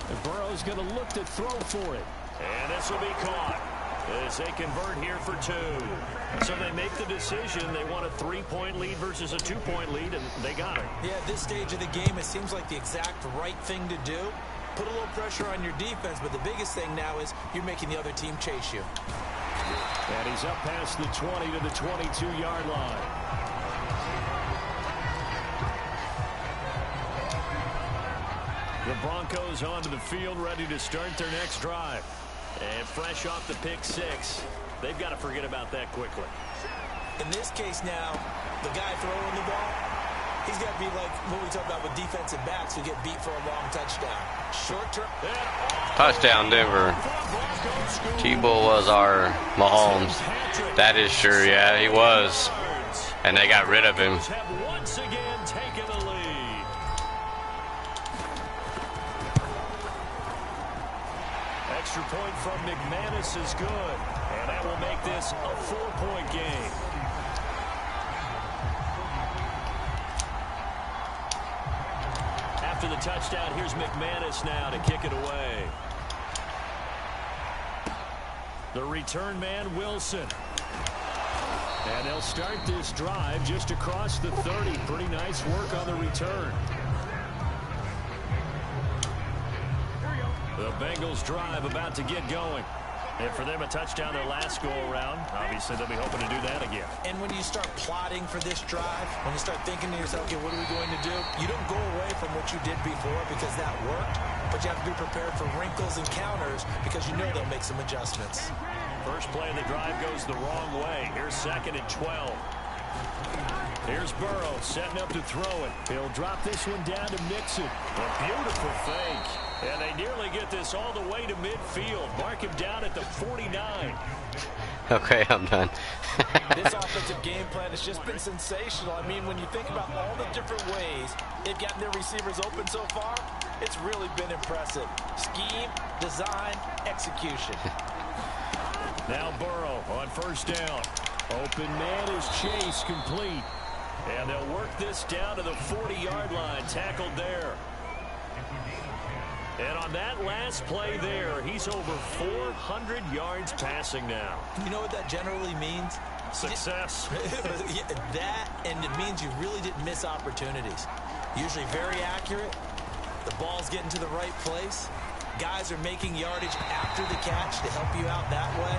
And Burrow's going to look to throw for it. And this will be caught as they convert here for two. So they make the decision. They want a 3-point lead versus a 2-point lead, and they got it. Yeah, at this stage of the game, it seems like the exact right thing to do. Put a little pressure on your defense, but the biggest thing now is you're making the other team chase you. And he's up past the 20 to the 22-yard line. The Broncos onto the field, ready to start their next drive. And fresh off the pick six, they've got to forget about that quickly. In this case now, the guy throwing the ball, he's got to be like what we talk about with defensive backs who get beat for a long touchdown. Short term. Touchdown, Denver. Tebow was our Mahomes. That is true, yeah, he was. And they got rid of him. Once again taken the lead. Extra point from McManus is good. And that will make this a 4-point game. After the touchdown, here's McManus now to kick it away. The return man, Wilson. And they'll start this drive just across the 30. Pretty nice work on the return. The Bengals drive about to get going. And for them, a touchdown their last go-around. Obviously, they'll be hoping to do that again. And when you start plotting for this drive, when you start thinking to yourself, okay, what are we going to do? You don't go away from what you did before because that worked, but you have to be prepared for wrinkles and counters because you know they'll make some adjustments. First play of the drive goes the wrong way. Here's 2nd and 12. Here's Burrow setting up to throw it. He'll drop this one down to Mixon. A beautiful fake. And they nearly get this all the way to midfield. Mark him down at the 49. Okay, I'm done. This offensive game plan has just been sensational. I mean, when you think about all the different ways they've gotten their receivers open so far, it's really been impressive. Scheme, design, execution. Now Burrow on first down. Open man is Chase, complete. And they'll work this down to the 40-yard line. Tackled there. And on that last play there, he's over 400 yards passing now. You know what that generally means? Success. That, and it means you really didn't miss opportunities. Usually very accurate. The ball's getting to the right place. Guys are making yardage after the catch to help you out that way.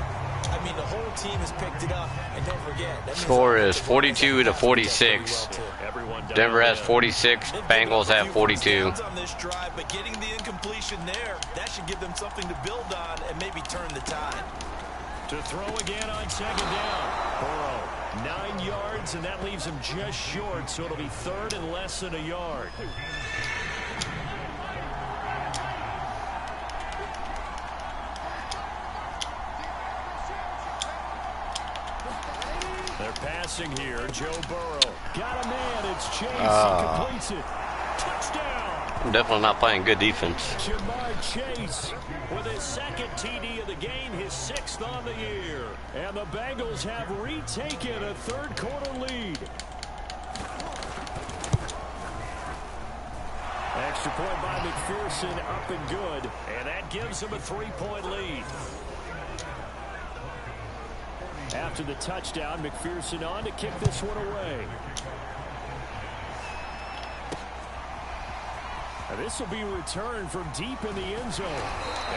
I mean, the whole team has picked it up. And don't forget, Score is 42 to 46. Denver has 46. Bengals have 42. On this drive, but getting the incompletion there, that should give them something to build on and maybe turn the tide. To throw again on 2nd down. Burrow, 9 yards, and that leaves him just short, so it'll be 3rd and less than a yard. They're passing here. Joe Burrow. Got a man. It's Chase. He completes it. Touchdown. Definitely not playing good defense. Jamar Chase with his second TD of the game, his 6th on the year. And the Bengals have retaken a third-quarter lead. Extra point by McPherson, up and good. And that gives him a 3-point lead. After the touchdown, McPherson on to kick this one away. And this will be returned from deep in the end zone.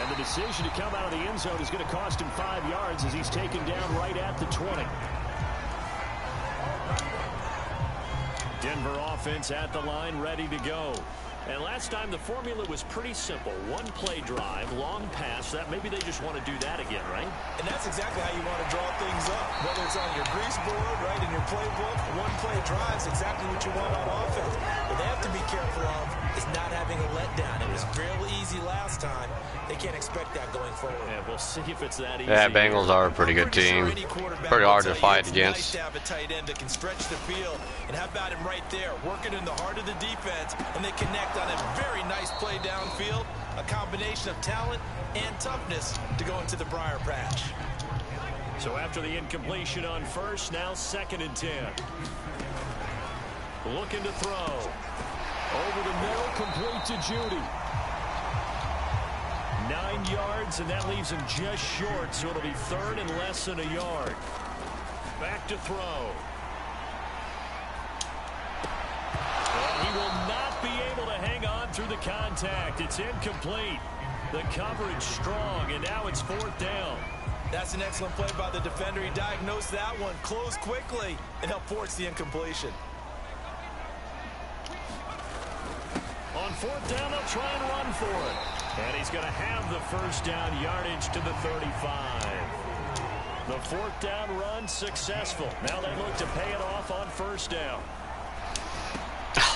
And the decision to come out of the end zone is going to cost him 5 yards as he's taken down right at the 20. Denver offense at the line, ready to go. And last time the formula was pretty simple. One play drive, long pass. That maybe they just want to do that again, right? And that's exactly how you want to draw things up. Whether it's on your grease board, right, in your playbook, one play drive is exactly what you want on offense. What they have to be careful of is not having a letdown. It was real easy last time. They can't expect that going forward. Yeah, we'll see if it's that easy. Yeah, Bengals are a pretty good team. Pretty hard to fight against. Nice to have a tight end that can stretch the field. And how about him right there, working in the heart of the defense, and they connect on a very nice play downfield. A combination of talent and toughness to go into the briar patch. So after the incompletion on first, now 2nd and 10. Looking to throw. Over the middle, complete to Judy. 9 yards, and that leaves him just short, so it'll be 3rd and less than a yard. Back to throw. And he will not be able to hang on through the contact. It's incomplete. The coverage strong, and now it's 4th down. That's an excellent play by the defender. He diagnosed that one, closed quickly, and helped force the incompletion. On 4th down, they'll try and run for it. And he's going to have the 1st down, yardage to the 35. The 4th down run successful. Now they look to pay it off on 1st down.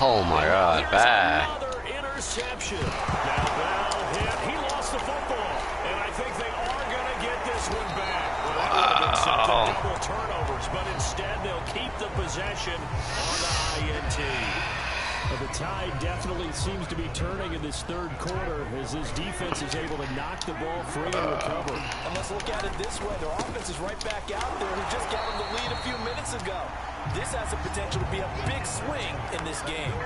Oh my God, bad. Another interception. Now Bell hit. He lost the football. And I think they are going to get this one back. Well, that would have been some double turnovers, but instead they'll keep the possession on the INT. The tide definitely seems to be turning in this 3rd quarter as his defense is able to knock the ball free and recover. And let's look at it this way. Their offense is right back out there. We just got them the lead a few minutes ago. This has the potential to be a big swing in this game.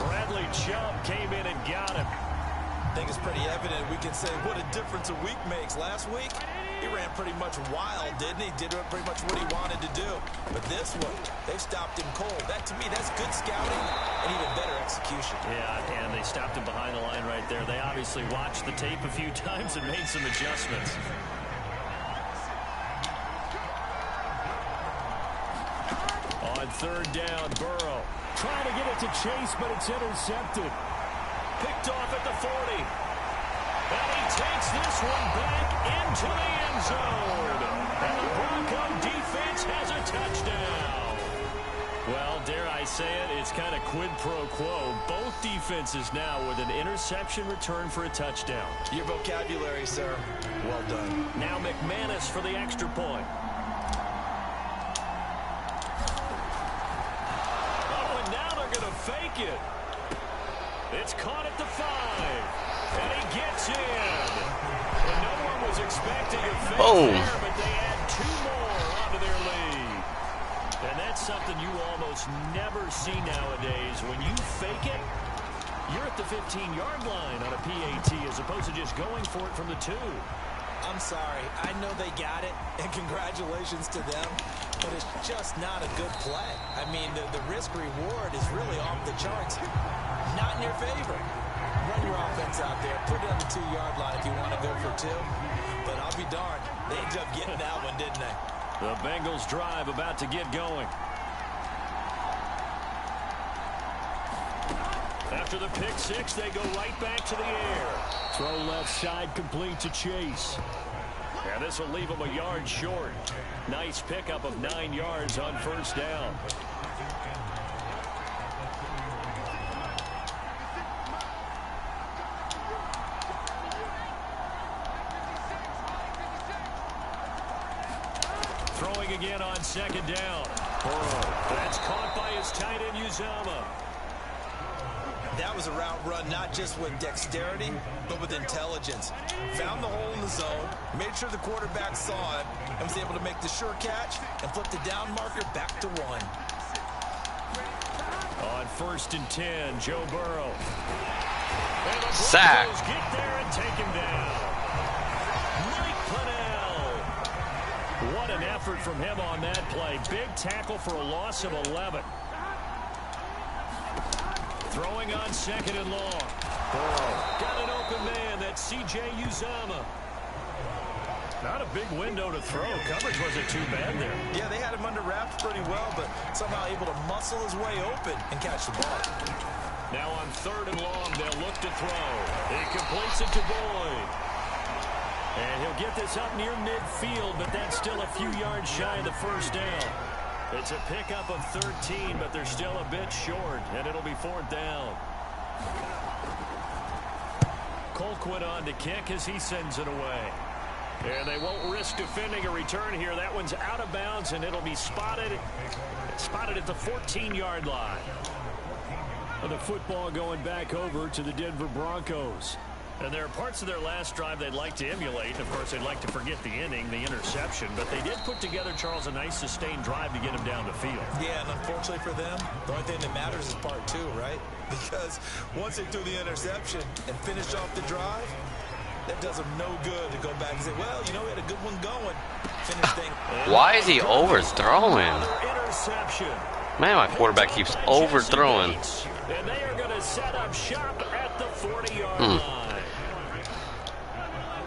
Bradley Chubb came in and got him. I think it's pretty evident. We can say what a difference a week makes. Last week, he ran pretty much wild, didn't he? Did pretty much what he wanted to do. But this one, they stopped him cold. That, to me, that's good scouting and even better execution. Yeah, and they stopped him behind the line right there. They obviously watched the tape a few times and made some adjustments. On 3rd down, Burrow trying to get it to Chase, but it's intercepted. Picked off at the 40. And he takes this one back into the end zone. And the Bronco defense has a touchdown. Well, dare I say it, it's kind of quid pro quo. Both defenses now with an interception return for a touchdown. Your vocabulary, sir. Well done. Now McManus for the extra point. Oh, and now they're going to fake it. It's caught at the 5. And he gets in. And no one was expecting a fake there, but they add 2 more onto their lead. And that's something you almost never see nowadays. When you fake it, you're at the 15-yard line on a PAT as opposed to just going for it from the 2. I'm sorry. I know they got it, and congratulations to them, but it's just not a good play. I mean, the risk-reward is really off the charts. Not in your favor. Run your offense out there. Put it on the 2-yard line if you want to go for 2. But I'll be darned. They ended up getting that one, didn't they? The Bengals drive about to get going. After the pick 6, they go right back to the air. Throw left side complete to Chase. And this will leave him a yard short. Nice pickup of 9 yards on 1st down. Throwing again on 2nd down. That's caught by his tight end, Uzama. That was a route run not just with dexterity, but with intelligence. Found the hole in the zone, made sure the quarterback saw it, and was able to make the sure catch and flip the down marker back to 1. On 1st and 10, Joe Burrow. Sack. Get there and take him down. Mike Pennell. What an effort from him on that play. Big tackle for a loss of 11. Throwing on 2nd and long. Burrow got an open man. That's C.J. Uzomah. Not a big window to throw. Coverage wasn't too bad there. Yeah, they had him under wraps pretty well, but somehow able to muscle his way open and catch the ball. Now on 3rd and long, they'll look to throw. He completes it to Boyd. And he'll get this up near midfield, but that's still a few yards shy of the first down. It's a pickup of 13, but they're still a bit short, and it'll be 4th down. Colquitt on to kick as he sends it away. And they won't risk defending a return here. That one's out of bounds, and it'll be spotted at the 14-yard line. Well, the football going back over to the Denver Broncos. And there are parts of their last drive they'd like to emulate. Of course, they'd like to forget the inning, the interception. But they did put together, Charles, a nice sustained drive to get them down the field. Yeah, and unfortunately for them, the only thing that matters is part 2, right? Because once they threw the interception and finished off the drive, that does them no good to go back and say, well, you know, we had a good one going. Finish thing. Why is he overthrowing? Interception. Man, my quarterback keeps overthrowing. And they are going to set up shop at the 40-yard line.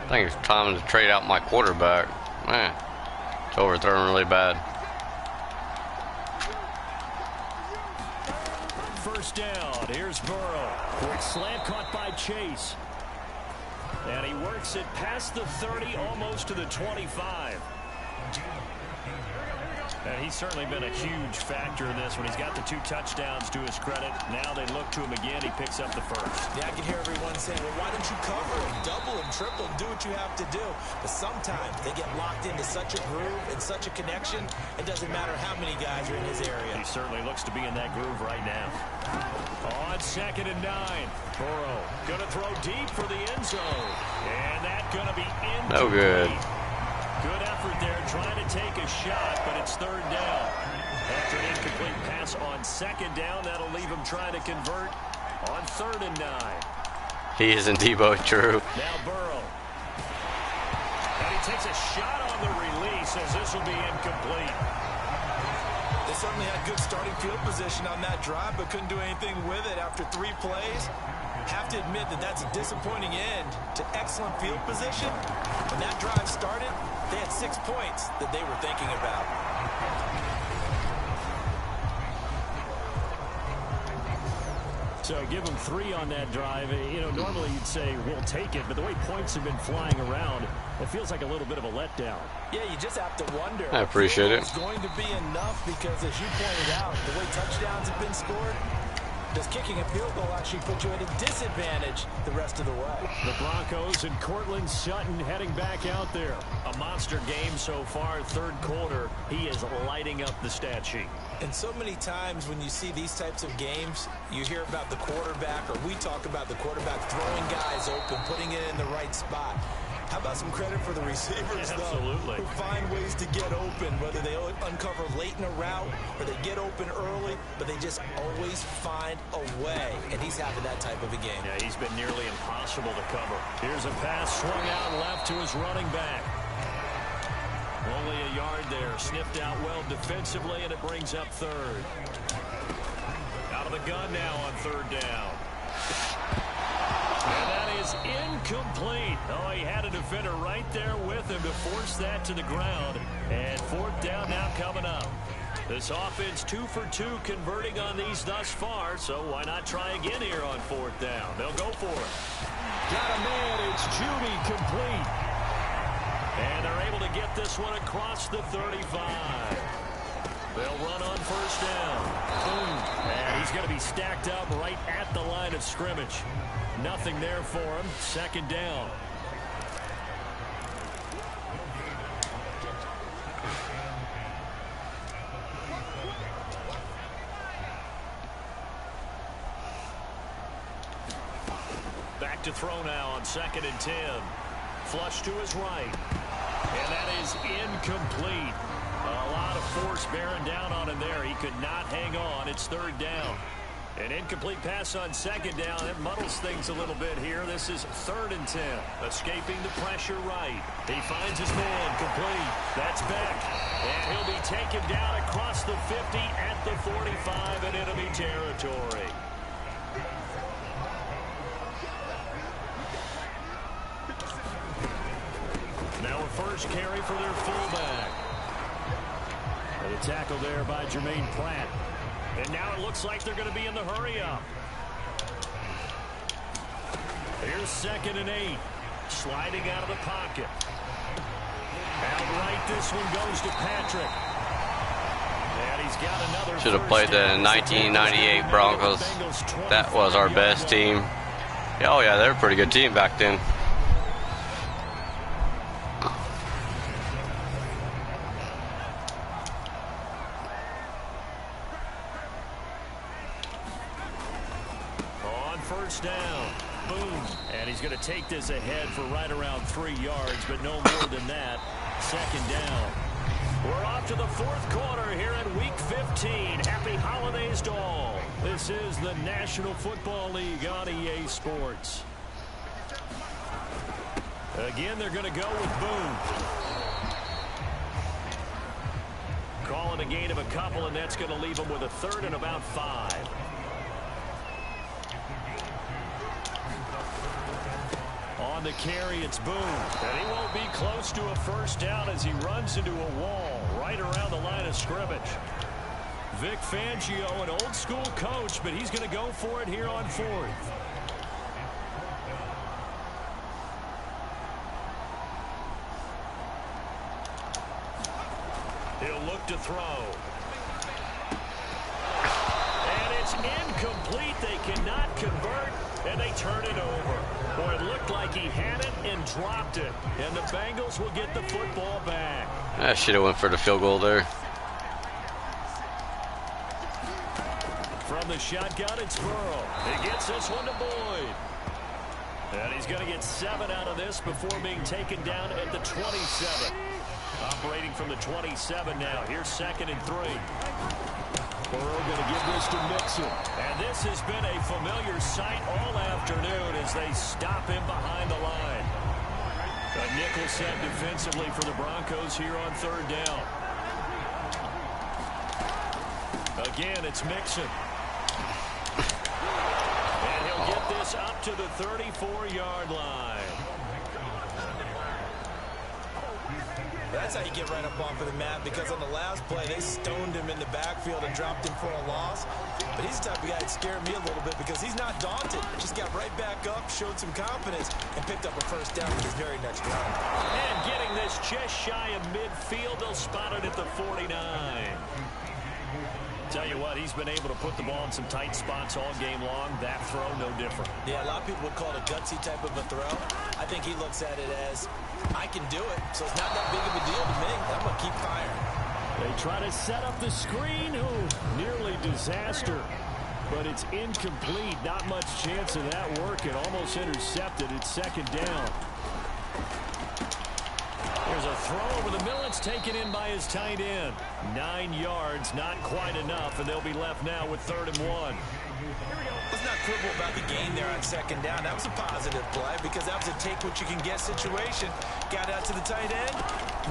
I think it's time to trade out my quarterback. Man, it's overthrowing really bad. 1st down. Here's Burrow. Quick slant caught by Chase. And he works it past the 30, almost to the 25. And he's certainly been a huge factor in this when he's got the 2 touchdowns to his credit. Now they look to him again. He picks up the 1st. Yeah, I can hear everyone saying, well, why don't you cover him, double him, triple him, do what you have to do. But sometimes they get locked into such a groove and such a connection, it doesn't matter how many guys are in his area. He certainly looks to be in that groove right now. On 2nd and 9, Burrow going to throw deep for the end zone. And that's going to be incomplete. No good. Good effort there, trying to take a shot, but it's 3rd down. After an incomplete pass on 2nd down, that'll leave him trying to convert on 3rd and 9. He isn't Debo, true. Now Burrow. And he takes a shot on the release as this will be incomplete. They certainly had good starting field position on that drive, but couldn't do anything with it after 3 plays. Have to admit that that's a disappointing end to excellent field position. When that drive started, they had 6 points that they were thinking about. So give them 3 on that drive. You know, normally you'd say, we'll take it, but the way points have been flying around, it feels like a little bit of a letdown. Yeah, you just have to wonder. I appreciate it. It's going to be enough because, as you pointed out, the way touchdowns have been scored, does kicking a field goal actually put you at a disadvantage the rest of the way? The Broncos and Cortland Sutton heading back out there. A monster game so far, 3rd quarter. He is lighting up the stat sheet. And so many times when you see these types of games, you hear about the quarterback, or we talk about the quarterback throwing guys open, putting it in the right spot. How about some credit for the receivers, Absolutely. though, who find ways to get open, whether they uncover late in a route or they get open early, but they just always find a way. And he's having that type of a game. Yeah, he's been nearly impossible to cover. Here's a pass swung out left to his running back. Only a yard there. Sniffed out well defensively, and it brings up 3rd. Out of the gun now on 3rd down. And that is incomplete. Oh, he had a defender right there with him to force that to the ground. And 4th down now coming up. This offense 2 for 2 converting on these thus far, so why not try again here on 4th down? They'll go for it. Got a man. It's Judy complete. And they're able to get this one across the 35. They'll run on 1st down. Boom. And he's going to be stacked up right at the line of scrimmage. Nothing there for him. 2nd down. to throw now on 2nd and 10. Flush to his right. And that is incomplete. A lot of force bearing down on him there. He could not hang on. It's 3rd down. An incomplete pass on 2nd down. It muddles things a little bit here. This is 3rd and 10. Escaping the pressure right. He finds his man complete. That's Beck. And he'll be taken down across the 50 at the 45 in enemy territory. Now a first carry for their fullback. And a tackle there by Jermaine Pratt. And now it looks like they're going to be in the hurry-up. Here's 2nd and 8. Sliding out of the pocket. Outright, this one goes to Patrick. And he's got another. Should have played that in 1998 Broncos. That was our best team. Oh yeah, they were a pretty good team back then. Down. Boom. And he's going to take this ahead for right around 3 yards, but no more than that. 2nd down. We're off to the 4th quarter here in Week 15. Happy holidays to all. This is the National Football League on EA Sports. Again, they're going to go with Boom. Calling a gain of a couple, and that's going to leave them with a 3rd and about 5. On the carry, it's Boone. And he won't be close to a first down as he runs into a wall right around the line of scrimmage. Vic Fangio, an old school coach, but he's going to go for it here on 4th. He'll look to throw. And it's incomplete. They cannot convert, and they turn it over. Boy, it looked like he had it and dropped it. And the Bengals will get the football back. I should have went for the field goal there. From the shotgun, it's Burrow. He gets this one to Boyd. And he's going to get 7 out of this before being taken down at the 27. Operating from the 27 now. Here's 2nd and 3. Burrow going to give this to Mixon. And this has been a familiar sight all afternoon as they stop him behind the line. A nickel set defensively for the Broncos here on 3rd down. Again, it's Mixon. And he'll get this up to the 34-yard line. That's how you get right up off of the mat, because on the last play, they stoned him in the backfield and dropped him for a loss. But he's the type of guy that scared me a little bit because he's not daunted. Just got right back up, showed some confidence, and picked up a first down with his very next run. And getting this just shy of midfield, they'll spot it at the 49. Tell you what, he's been able to put the ball in some tight spots all game long. That throw, no different. Yeah, a lot of people would call it a gutsy type of a throw. I think he looks at it as, I can do it, so it's not that big of a deal to me. I'm going to keep firing. They try to set up the screen. Oh, nearly disaster. But it's incomplete. Not much chance of that working. Almost intercepted. It's 2nd down. There's a throw over the middle. It's taken in by his tight end. 9 yards, not quite enough, and they'll be left now with 3rd and 1. Let's not quibble about the gain there on 2nd down. That was a positive play because that was a take-what-you-can-get situation. Got out to the tight end.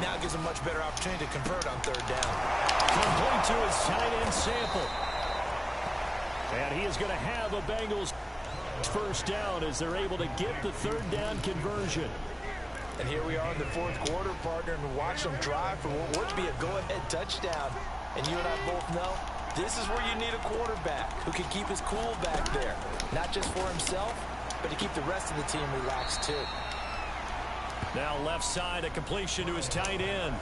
Now gives a much better opportunity to convert on 3rd down. Complete to his tight end Sample. And he is going to have a Bengals first down as they're able to get the 3rd down conversion. And here we are in the 4th quarter, partner, and watch them drive for what would be a go-ahead touchdown. And you and I both know this is where you need a quarterback who can keep his cool back there. Not just for himself, but to keep the rest of the team relaxed too. Now left side, a completion to his tight end.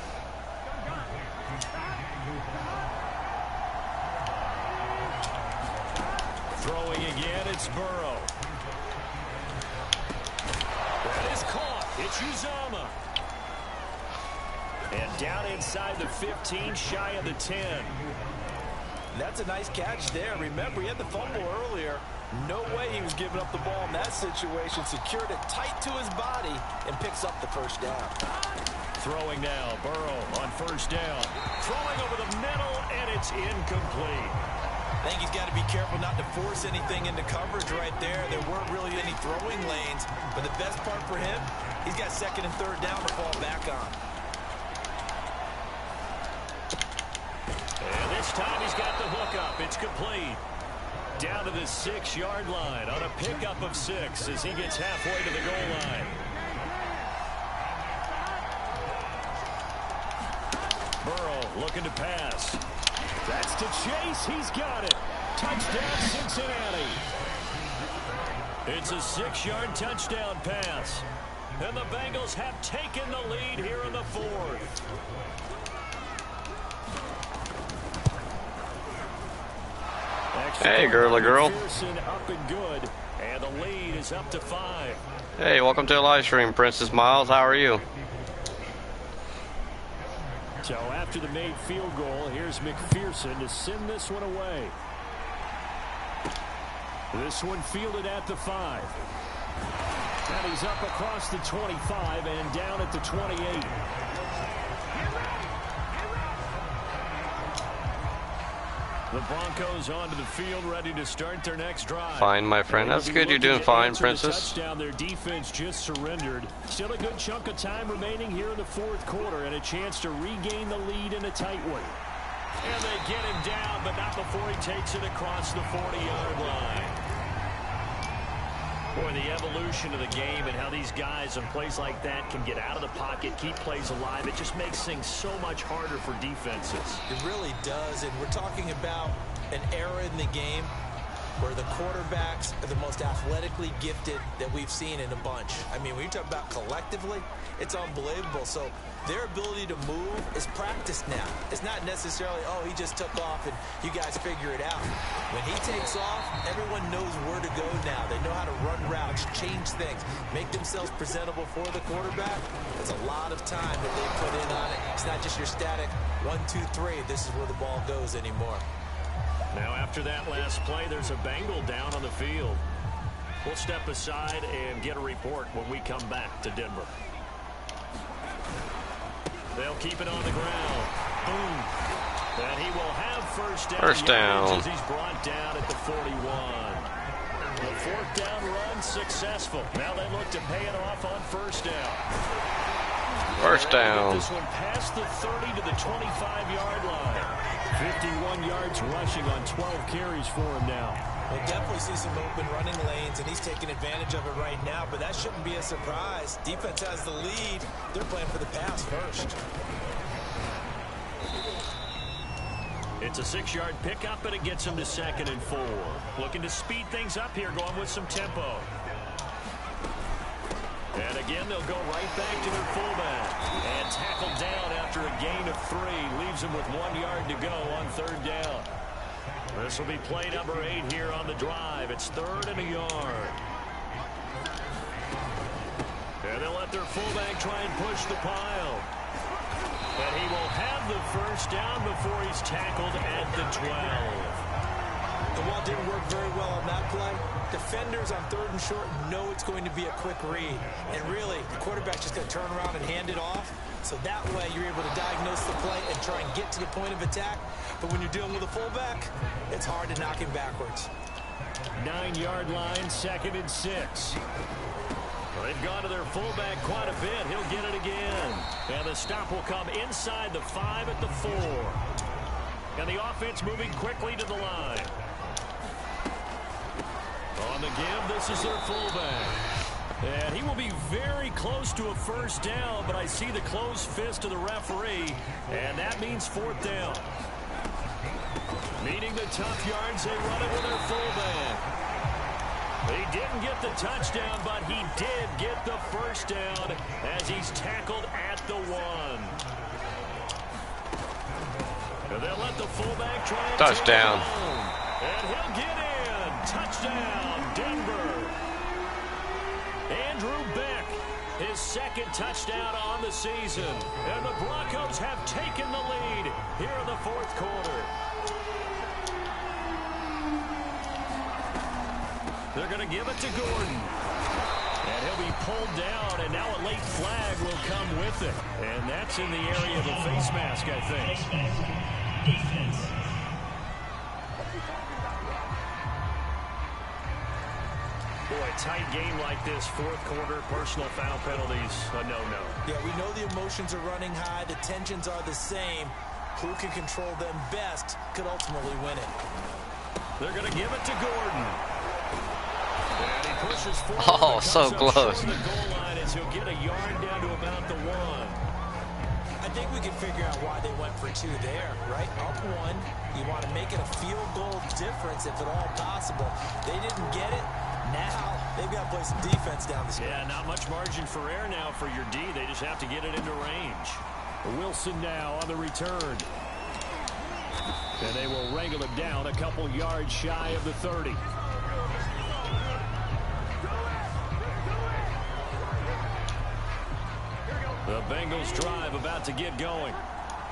Throwing again, it's Burrow. That is caught. It's Uzama. And down inside the 15, shy of the 10. That's a nice catch there. Remember, he had the fumble earlier. No way he was giving up the ball in that situation. Secured it tight to his body and picks up the first down. Throwing now, Burrow on first down. Throwing over the middle, and it's incomplete. I think he's got to be careful not to force anything into coverage right there. There weren't really any throwing lanes, but the best part for him, he's got second and third down to fall back on. And this time he's got the hook up. It's complete. Down to the 6-yard line on a pickup of 6 as he gets halfway to the goal line. Burrow looking to pass. That's to Chase. He's got it. Touchdown, Cincinnati. It's a 6-yard touchdown pass. And the Bengals have taken the lead here in the 4th. Hey, girly girl. Up and good, and the lead is up to 5. Hey, welcome to the live stream, Princess Miles. How are you? So after the made field goal, here's McPherson to send this one away. This one fielded at the 5. And he's up across the 25 and down at the 28. The Broncos onto the field, ready to start their next drive. Fine, my friend. That's good. You're doing fine, Princess. Touchdown. Their defense just surrendered. Still a good chunk of time remaining here in the 4th quarter, and a chance to regain the lead in a tight one. And they get him down, but not before he takes it across the 40-yard line. Boy, the evolution of the game and how these guys in plays like that can get out of the pocket, keep plays alive, it just makes things so much harder for defenses. It really does, and we're talking about an era in the game where the quarterbacks are the most athletically gifted that we've seen in a bunch. I mean, when you talk about collectively, it's unbelievable. So their ability to move is practiced now. It's not necessarily, oh, he just took off and you guys figure it out. When he takes off, everyone knows where to go now. They know how to run routes, change things, make themselves presentable for the quarterback. There's a lot of time that they put in on it. It's not just your static 1, 2, 3. This is where the ball goes anymore. Now after that last play, there's a Bengal down on the field. We'll step aside and get a report when we come back to Denver. They'll keep it on the ground. Boom. And he will have first down. First down. As he's brought down at the 41. The 4th down run successful. Now they look to pay it off on first down. First down. This one past the 30 to the 25-yard line. 51 yards rushing on 12 carries for him now. We'll definitely see some open running lanes, and he's taking advantage of it right now, but that shouldn't be a surprise. Defense has the lead. They're playing for the pass first. It's a 6-yard pickup, but it gets him to 2nd and 4. Looking to speed things up here, going with some tempo. And again, they'll go right back to their fullback. And tackled down after a gain of 3. Leaves him with 1 yard to go on 3rd down. This will be play number 8 here on the drive. It's 3rd and a yard. And they'll let their fullback try and push the pile. But he will have the first down before he's tackled at the 12. The ball didn't work very well on that play. Defenders on 3rd and short know it's going to be a quick read. And really, the quarterback's just going to turn around and hand it off. So that way, you're able to diagnose the play and try and get to the point of attack. But when you're dealing with a fullback, it's hard to knock him backwards. 9-yard line, 2nd and 6. They've gone to their fullback quite a bit. He'll get it again. And the stop will come inside the 5 at the 4. And the offense moving quickly to the line. On the give, this is their fullback. And he will be very close to a first down, but I see the closed fist of the referee, and that means 4th down. Needing the tough yards, they run it with their fullback. He didn't get the touchdown, but he did get the first down as he's tackled at the 1. And they'll let the fullback try and touchdown. And he'll get in. Touchdown, Denver. Andrew Beck, his 2nd touchdown on the season. And the Broncos have taken the lead here in the 4th quarter. They're going to give it to Gordon. And he'll be pulled down, and now a late flag will come with it. And that's in the area of the face mask, I think. Boy, a tight game like this, fourth quarter, personal foul penalties, a no-no. Yeah, we know the emotions are running high. The tensions are the same. Who can control them best could ultimately win it. They're going to give it to Gordon. And he pushes forward. Oh, so close. The goal line as he'll get a yard down to about the 1. I think we can figure out why they went for 2 there, right? Up 1, you want to make it a field goal difference if at all possible. They didn't get it. Now they've got to play some defense down the stretch. Yeah, not much margin for error now for your D. They just have to get it into range. Wilson now on the return. And they will wrangle it down a couple yards shy of the 30. The Bengals drive about to get going.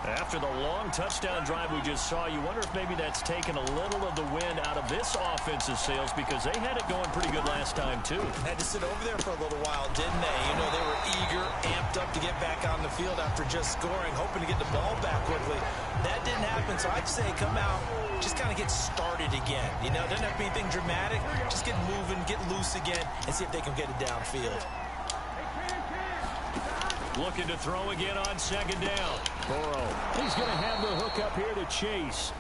After the long touchdown drive we just saw, you wonder if maybe that's taken a little of the wind out of this offensive sails, because they had it going pretty good last time, too. Had to sit over there for a little while, didn't they? You know, they were eager, amped up to get back on the field after just scoring, hoping to get the ball back quickly. That didn't happen, so I'd say come out, just kind of get started again. You know, doesn't have to be anything dramatic. Just get moving, get loose again, and see if they can get it downfield. Looking to throw again on second down. Burrow. He's going to have the hook up here to Chase.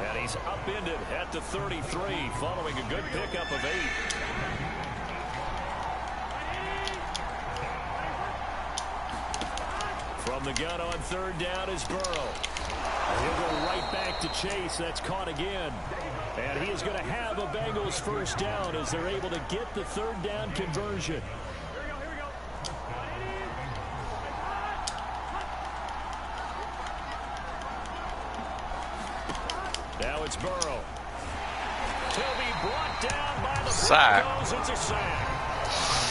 And he's upended at the 33 following a good pickup of 8. From the gun on third down is Burrow. And he'll go right back to Chase. That's caught again. And he is going to have a Bengals first down as they're able to get the third down conversion. Now it's Burrow. He'll be brought down by the Broncos. It's a sack.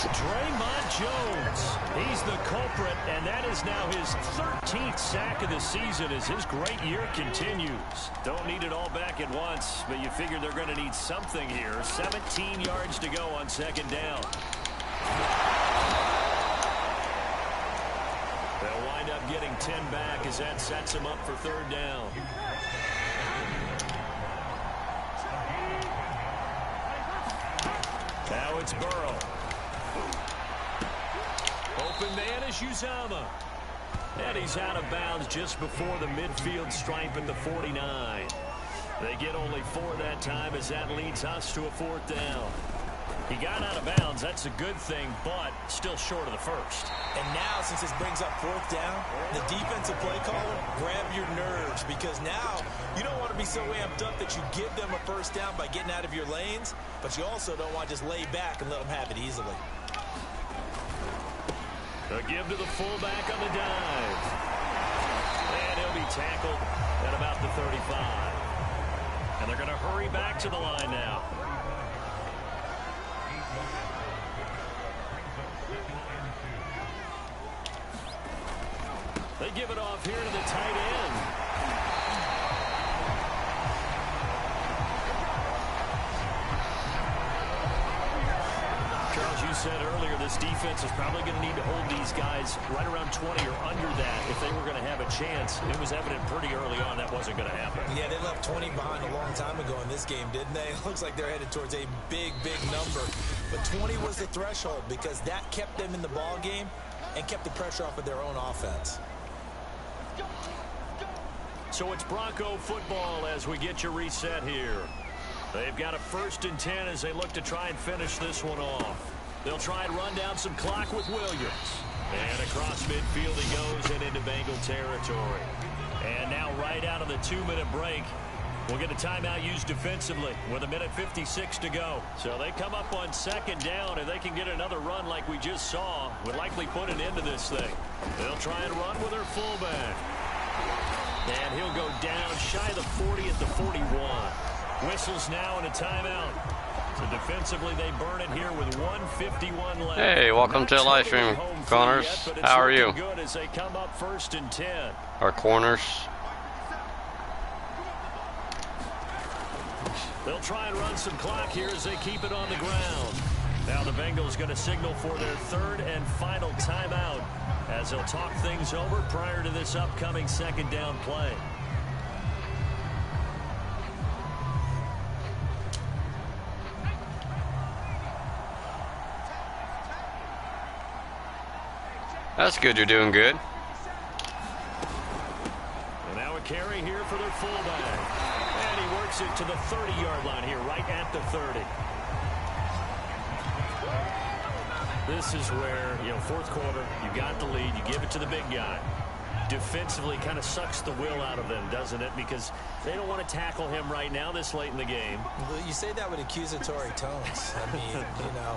Draymond Jones, he's the culprit, and that is now his 13th sack of the season as his great year continues. Don't need it all back at once, but you figure they're going to need something here. 17 yards to go on second down. They'll wind up getting 10 back as that sets them up for third down. Now it's Burrow. Open man is Uzama. And he's out of bounds just before the midfield stripe at the 49. They get only 4 that time as that leads us to a fourth down. He got out of bounds. That's a good thing, but still short of the first. And now, since this brings up fourth down, the defensive play caller, grab your nerves, because now you don't want to be so amped up that you give them a first down by getting out of your lanes, but you also don't want to just lay back and let them have it easily. A give to the fullback on the dive. And he'll be tackled at about the 35. And they're going to hurry back to the line now. They give it off here to the tight end. Charles, you said earlier this defense is probably going to need to hold these guys right around 20 or under that if they were going to have a chance. It was evident pretty early on that wasn't going to happen. Yeah, they left 20 behind a long time ago in this game, didn't they? It looks like they're headed towards a big, big number. But 20 was the threshold because that kept them in the ball game and kept the pressure off of their own offense. So it's Bronco football as we get your reset here. They've got a 1st and 10 as they look to try and finish this one off. They'll try and run down some clock with Williams. And across midfield he goes and into Bengal territory. And now right out of the 2-minute break, we'll get a timeout used defensively with 1:56 to go. So they come up on second down, and they can get another run like we just saw. Would likely put an end to this thing. They'll try and run with their fullback. And he'll go down shy of the 40 at the 41. Whistles now and a timeout. So defensively, they burn it here with 1:51 left. Hey, welcome to the live stream, Connors. How are you? Good as they come up 1st and 10. Our corners. They'll try and run some clock here as they keep it on the ground. Now the Bengals going to signal for their third and final timeout as they'll talk things over prior to this upcoming second down play. That's good. You're doing good. And now a carry here for their fullback. And he works it to the 30-yard line here, right at the 30. This is where, fourth quarter, you got the lead, you give it to the big guy. Defensively kind of sucks the will out of them, doesn't it? Because they don't want to tackle him right now this late in the game. Well, you say that with accusatory tones. I mean,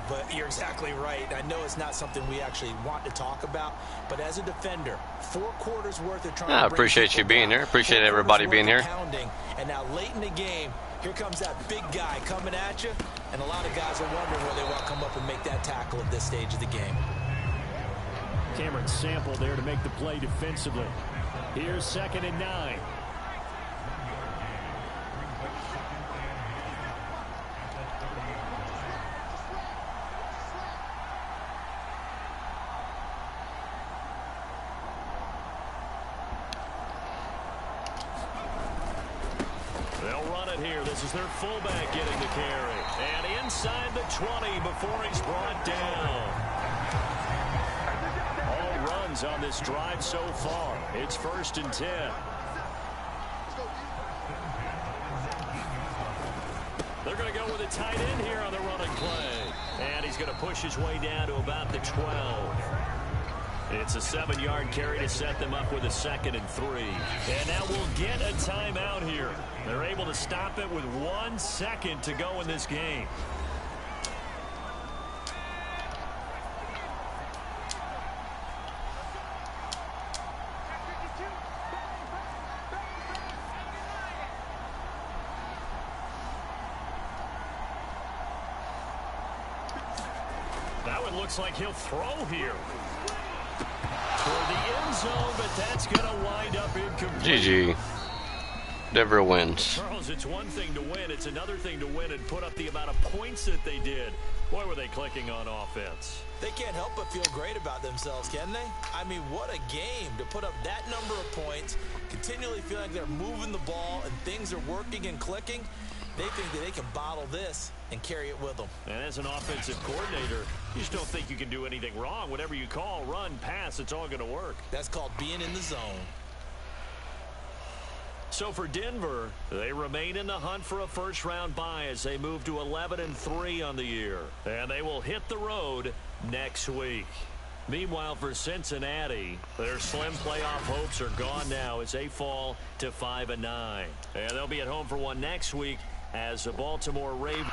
but you're exactly right. I know it's not something we actually want to talk about, but as a defender, 4 quarters worth of trying to appreciate you being here. Appreciate everybody being here. Pounding, and now late in the game, here comes that big guy coming at you, and a lot of guys are wondering where they want to come up and make that tackle at this stage of the game. Cameron Sample there to make the play defensively. Here's 2nd and 9. They'll run it here. This is their fullback getting the carry. And inside the 20 before he's brought down. On this drive so far. It's 1st and 10. They're going to go with a tight end here on the running play. And he's going to push his way down to about the 12. It's a 7-yard carry to set them up with a 2nd and 3. And now we'll get a timeout here. They're able to stop it with 1 second to go in this game. Looks like he'll throw here toward the end zone, but that's going to wind up incomplete. GG. Denver wins. Charles, it's one thing to win. It's another thing to win and put up the amount of points that they did. Boy, were they clicking on offense. They can't help but feel great about themselves, can they? I mean, what a game to put up that number of points, continually feeling like they're moving the ball and things are working and clicking. They think that they can bottle this and carry it with them. And as an offensive coordinator, you just don't think you can do anything wrong. Whatever you call, run, pass, it's all going to work. That's called being in the zone. So for Denver, they remain in the hunt for a first-round bye as they move to 11-3 on the year. And they will hit the road next week. Meanwhile, for Cincinnati, their slim playoff hopes are gone now as they fall to 5-9. And they'll be at home for one next week as the Baltimore Ravens.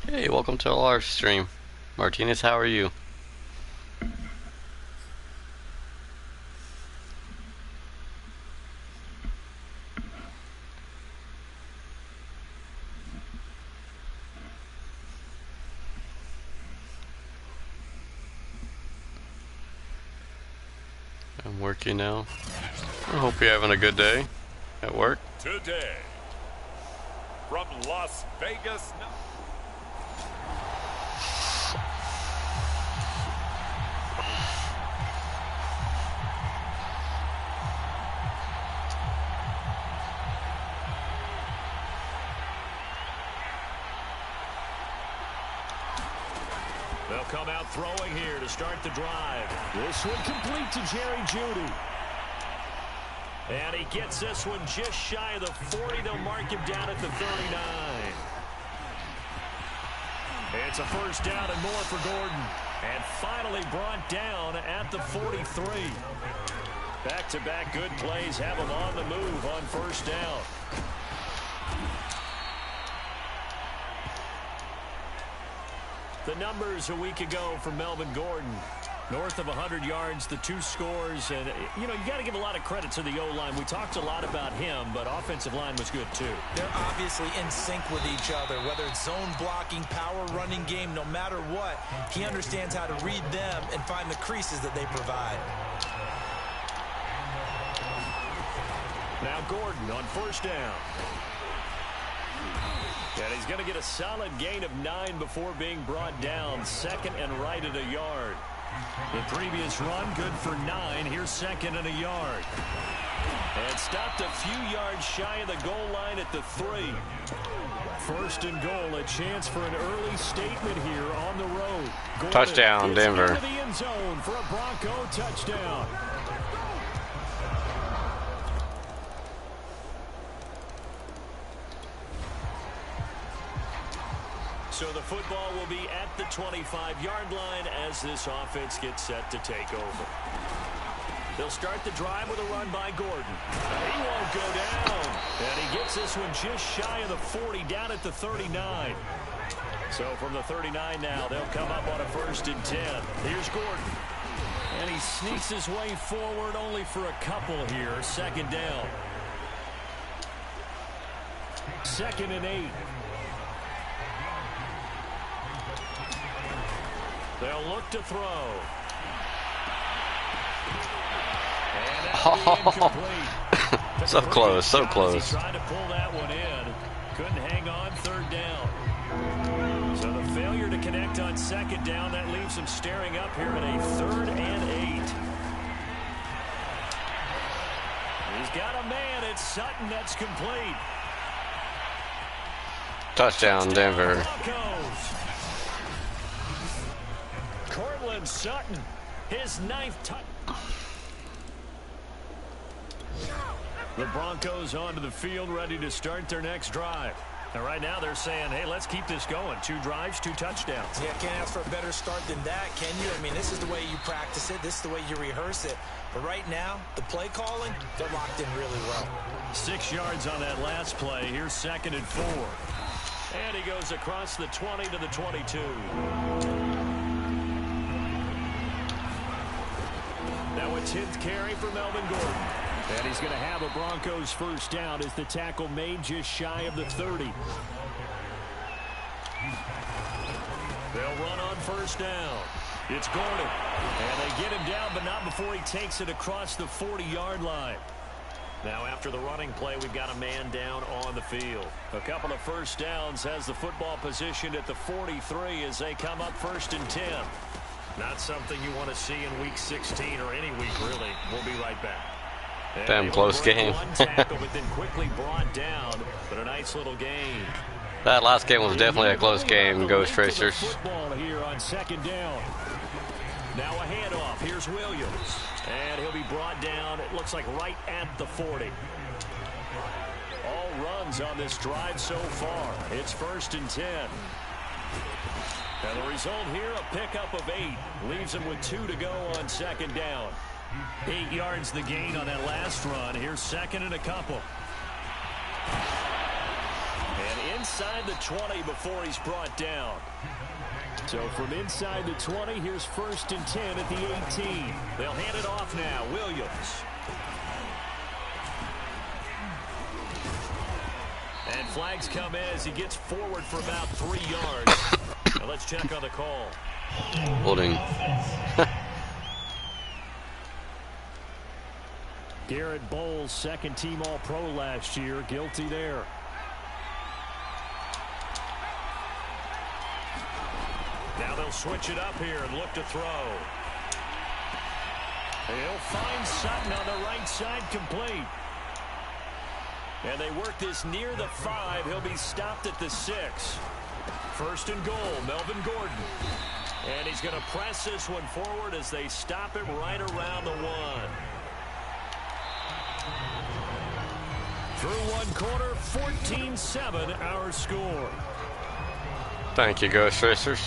Hey, welcome to our stream. Martinez, how are you? working now. I hope you're having a good day at work. Today, from Las Vegas. They'll come out throwing here to start the drive. This one complete to Jerry Jeudy. And he gets this one just shy of the 40. They'll mark him down at the 39. It's a first down and more for Gordon. And finally brought down at the 43. Back-to-back good plays have him on the move on first down. The numbers a week ago from Melvin Gordon. North of 100 yards, the 2 scores. And, you know, you got to give a lot of credit to the O-line. We talked a lot about him, but offensive line was good, too. They're obviously in sync with each other, whether it's zone blocking, power running game, no matter what. He understands how to read them and find the creases that they provide. Now Gordon on first down. And he's going to get a solid gain of 9 before being brought down. Second and right at a yard. The previous run good for 9. Here's second and a yard. And stopped a few yards shy of the goal line at the 3. First and goal, a chance for an early statement here on the road. Gordon Touchdown, Denver. into the end zone for a Bronco touchdown. So the football will be at the 25-yard line as this offense gets set to take over. They'll start the drive with a run by Gordon. He won't go down. And he gets this one just shy of the 40, down at the 39. So from the 39 now, they'll come up on a first and 10. Here's Gordon. And he sneaks his way forward only for a couple here. Second down. Second and 8. They'll look to throw. And that'll be incomplete. So close, so close. He tried to pull that one in. Couldn't hang on. Third down. So the failure to connect on second down, that leaves him staring up here at a 3rd and 8. He's got a man. It's Sutton. That's complete. Touchdown, Denver. Broncos. Cortland Sutton, his 9th touch. The Broncos onto the field, ready to start their next drive. And right now they're saying, hey, let's keep this going. 2 drives, 2 touchdowns. Yeah, can't ask for a better start than that, can you? I mean, this is the way you practice it. This is the way you rehearse it. But right now, the play calling, they're locked in really well. 6 yards on that last play. Here's second and 4. And he goes across the 20 to the 22. Now a 10th carry for Melvin Gordon. And he's going to have a Broncos first down as the tackle made just shy of the 30. They'll run on first down. It's Gordon. And they get him down, but not before he takes it across the 40-yard line. Now after the running play, we've got a man down on the field. A couple of first downs has the football positioned at the 43 as they come up first and 10. Not something you want to see in week 16 or any week, really. We'll be right back. Damn close game. One tackle, but then quickly brought down, but a nice little gain. That last game was definitely a close game, Ghost Tracers. Football here on second down. Now a handoff. Here's Williams. And he'll be brought down, it looks like right at the 40. All runs on this drive so far. It's first and 10. And the result here, a pickup of 8. Leaves him with 2 to go on second down. 8 yards the gain on that last run. Here's second and a couple. And inside the 20 before he's brought down. So from inside the 20, here's first and 10 at the 18. They'll hand it off now. Williams. And flags come in as he gets forward for about 3 yards. Now let's check on the call. Garrett Bowles, second-team All-Pro last year, guilty there. Now they'll switch it up here and look to throw. He'll find Sutton on the right side, complete. And they work this near the 5. He'll be stopped at the 6. First and goal, Melvin Gordon. And he's going to press this one forward as they stop him right around the 1. Through one quarter, 14-7 our score. Thank you, Ghost Racers.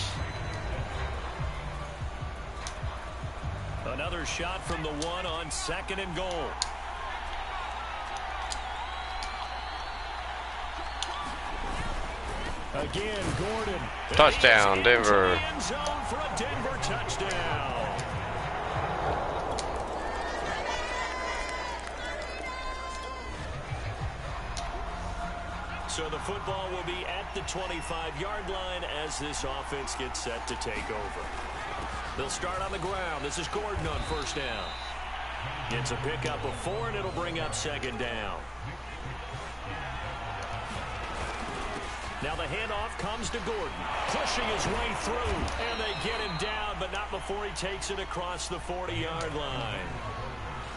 Another shot from the 1 on second and goal. Again, Gordon. Touchdown, Denver. End zone for a Denver touchdown. So the football will be at the 25-yard line as this offense gets set to take over. They'll start on the ground. This is Gordon on first down. Gets a pickup of 4, and it'll bring up second down. Now the handoff comes to Gordon, pushing his way through, and they get him down, but not before he takes it across the 40-yard line.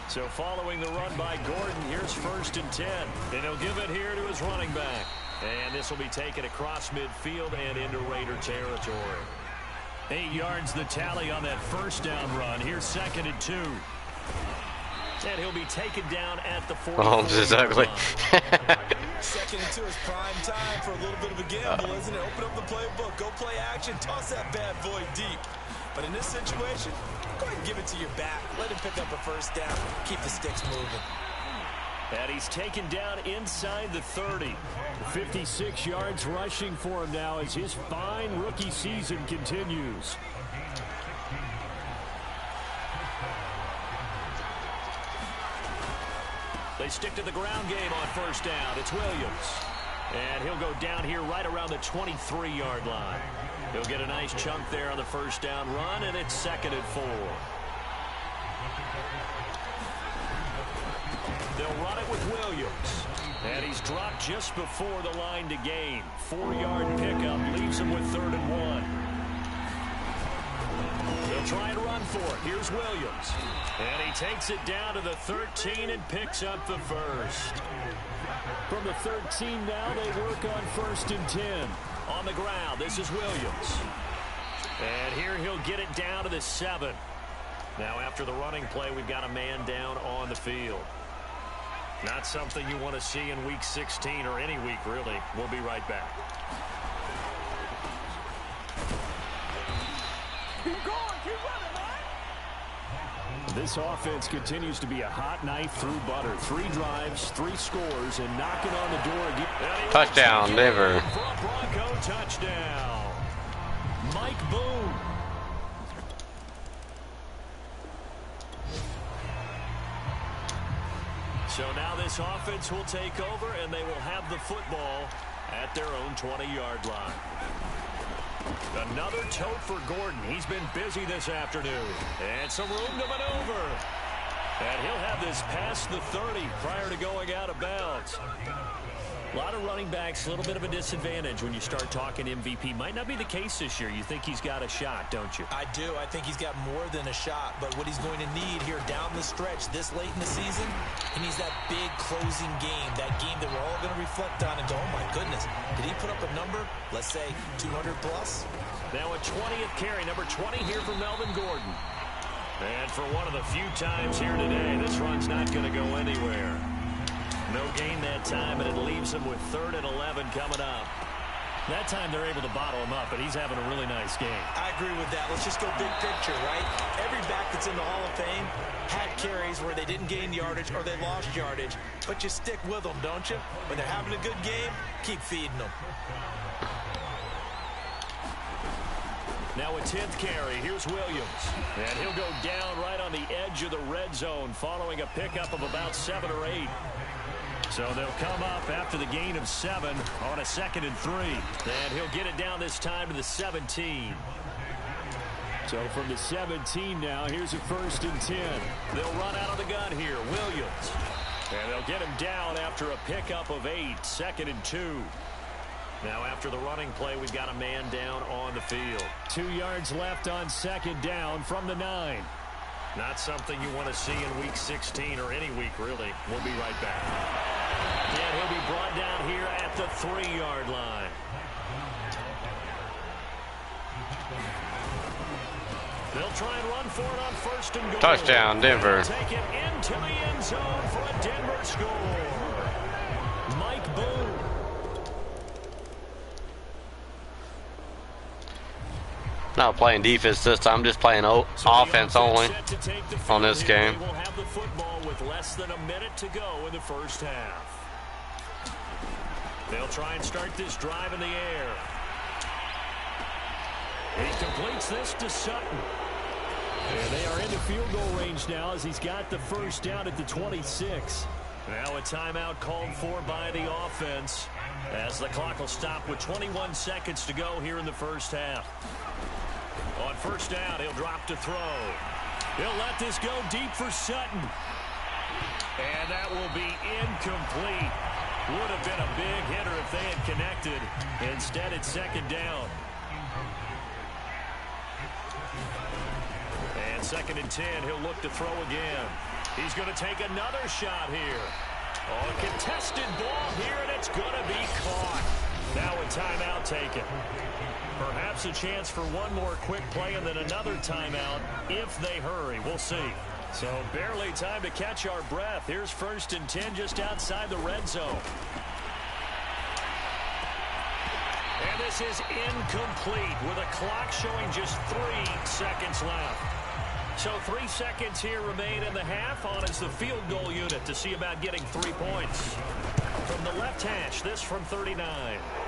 So following the run by Gordon, here's first and 10, and he'll give it here to his running back. And this will be taken across midfield and into Raider territory. 8 yards the tally on that first down run. Here's second and 2. And he'll be taken down at the 40. Mahomes is ugly. Second and 2 is prime time for a little bit of a gamble, isn't it? Open up the playbook, go play action, toss that bad boy deep. But in this situation, go ahead and give it to your back. Let him pick up a first down. Keep the sticks moving. And he's taken down inside the 30. 56 yards rushing for him now as his fine rookie season continues. They stick to the ground game on first down. It's Williams. And he'll go down here right around the 23-yard line. He'll get a nice chunk there on the first down run, and it's second and 4. They'll run it with Williams. And he's dropped just before the line to gain. 4-yard pickup leaves him with third and 1. They'll try and run for it. Here's Williams. And he takes it down to the 13 and picks up the first. From the 13 now, they work on first and 10. On the ground, this is Williams. And here he'll get it down to the 7. Now after the running play, we've got a man down on the field. Not something you want to see in week 16 or any week, really. We'll be right back. Keep going, keep running, man. This offense continues to be a hot knife through butter. 3 drives, 3 scores, and knocking on the door again. Touchdown, Denver. For a Bronco touchdown. Mike Boone. So now this offense will take over, and they will have the football at their own 20-yard line. Another tote for Gordon. He's been busy this afternoon. And some room to maneuver. And he'll have this past the 30 prior to going out of bounds. A lot of running backs, a little bit of a disadvantage when you start talking MVP. Might not be the case this year. You think he's got a shot, don't you? I do. I think he's got more than a shot. But what he's going to need here down the stretch this late in the season, he needs that big closing game, that game that we're all going to reflect on and go, oh, my goodness, did he put up a number, let's say, 200 plus? Now a 20th carry, number 20 here for Melvin Gordon. And for one of the few times here today, this run's not going to go anywhere. No gain that time, and it leaves him with 3rd and 11 coming up. That time they're able to bottle him up, but he's having a really nice game. I agree with that. Let's just go big picture, right? Every back that's in the Hall of Fame had carries where they didn't gain yardage or they lost yardage, but you stick with them, don't you? When they're having a good game, keep feeding them. Now a 10th carry. Here's Williams. And he'll go down right on the edge of the red zone following a pickup of about 7 or 8. So they'll come up after the gain of 7 on a 2nd and 3. And he'll get it down this time to the 17. So from the 17 now, here's a 1st and 10. They'll run out of the gun here. Williams. And they'll get him down after a pickup of 8. 2nd and 2. Now after the running play, we've got a man down on the field. 2 yards left on 2nd down from the 9. Not something you want to see in week 16 or any week, really. We'll be right back. And he'll be brought down here at the 3-yard line. They'll try and run for it on 1st and goal. Touchdown, Denver. Take it into the end zone for a Denver score. Mike Boone. Not playing defense this time, just playing offense only on this game. They will have the football with less than a minute to go in the 1st half. They'll try and start this drive in the air. He completes this to Sutton. And they are in the field goal range now as he's got the 1st down at the 26. Now a timeout called for by the offense as the clock will stop with 21 seconds to go here in the 1st half. On 1st down, he'll drop to throw. He'll let this go deep for Sutton. And that will be incomplete. Would have been a big hitter if they had connected. Instead, it's 2nd down. And 2nd and 10, he'll look to throw again. He's going to take another shot here. Oh, a contested ball here, and it's going to be caught. Now a timeout taken. Perhaps a chance for one more quick play and then another timeout if they hurry. We'll see. So barely time to catch our breath. Here's 1st and 10 just outside the red zone. And this is incomplete with a clock showing just 3 seconds left. So 3 seconds here remain in the half. On is the field goal unit to see about getting 3 points. From the left hash, this from 39.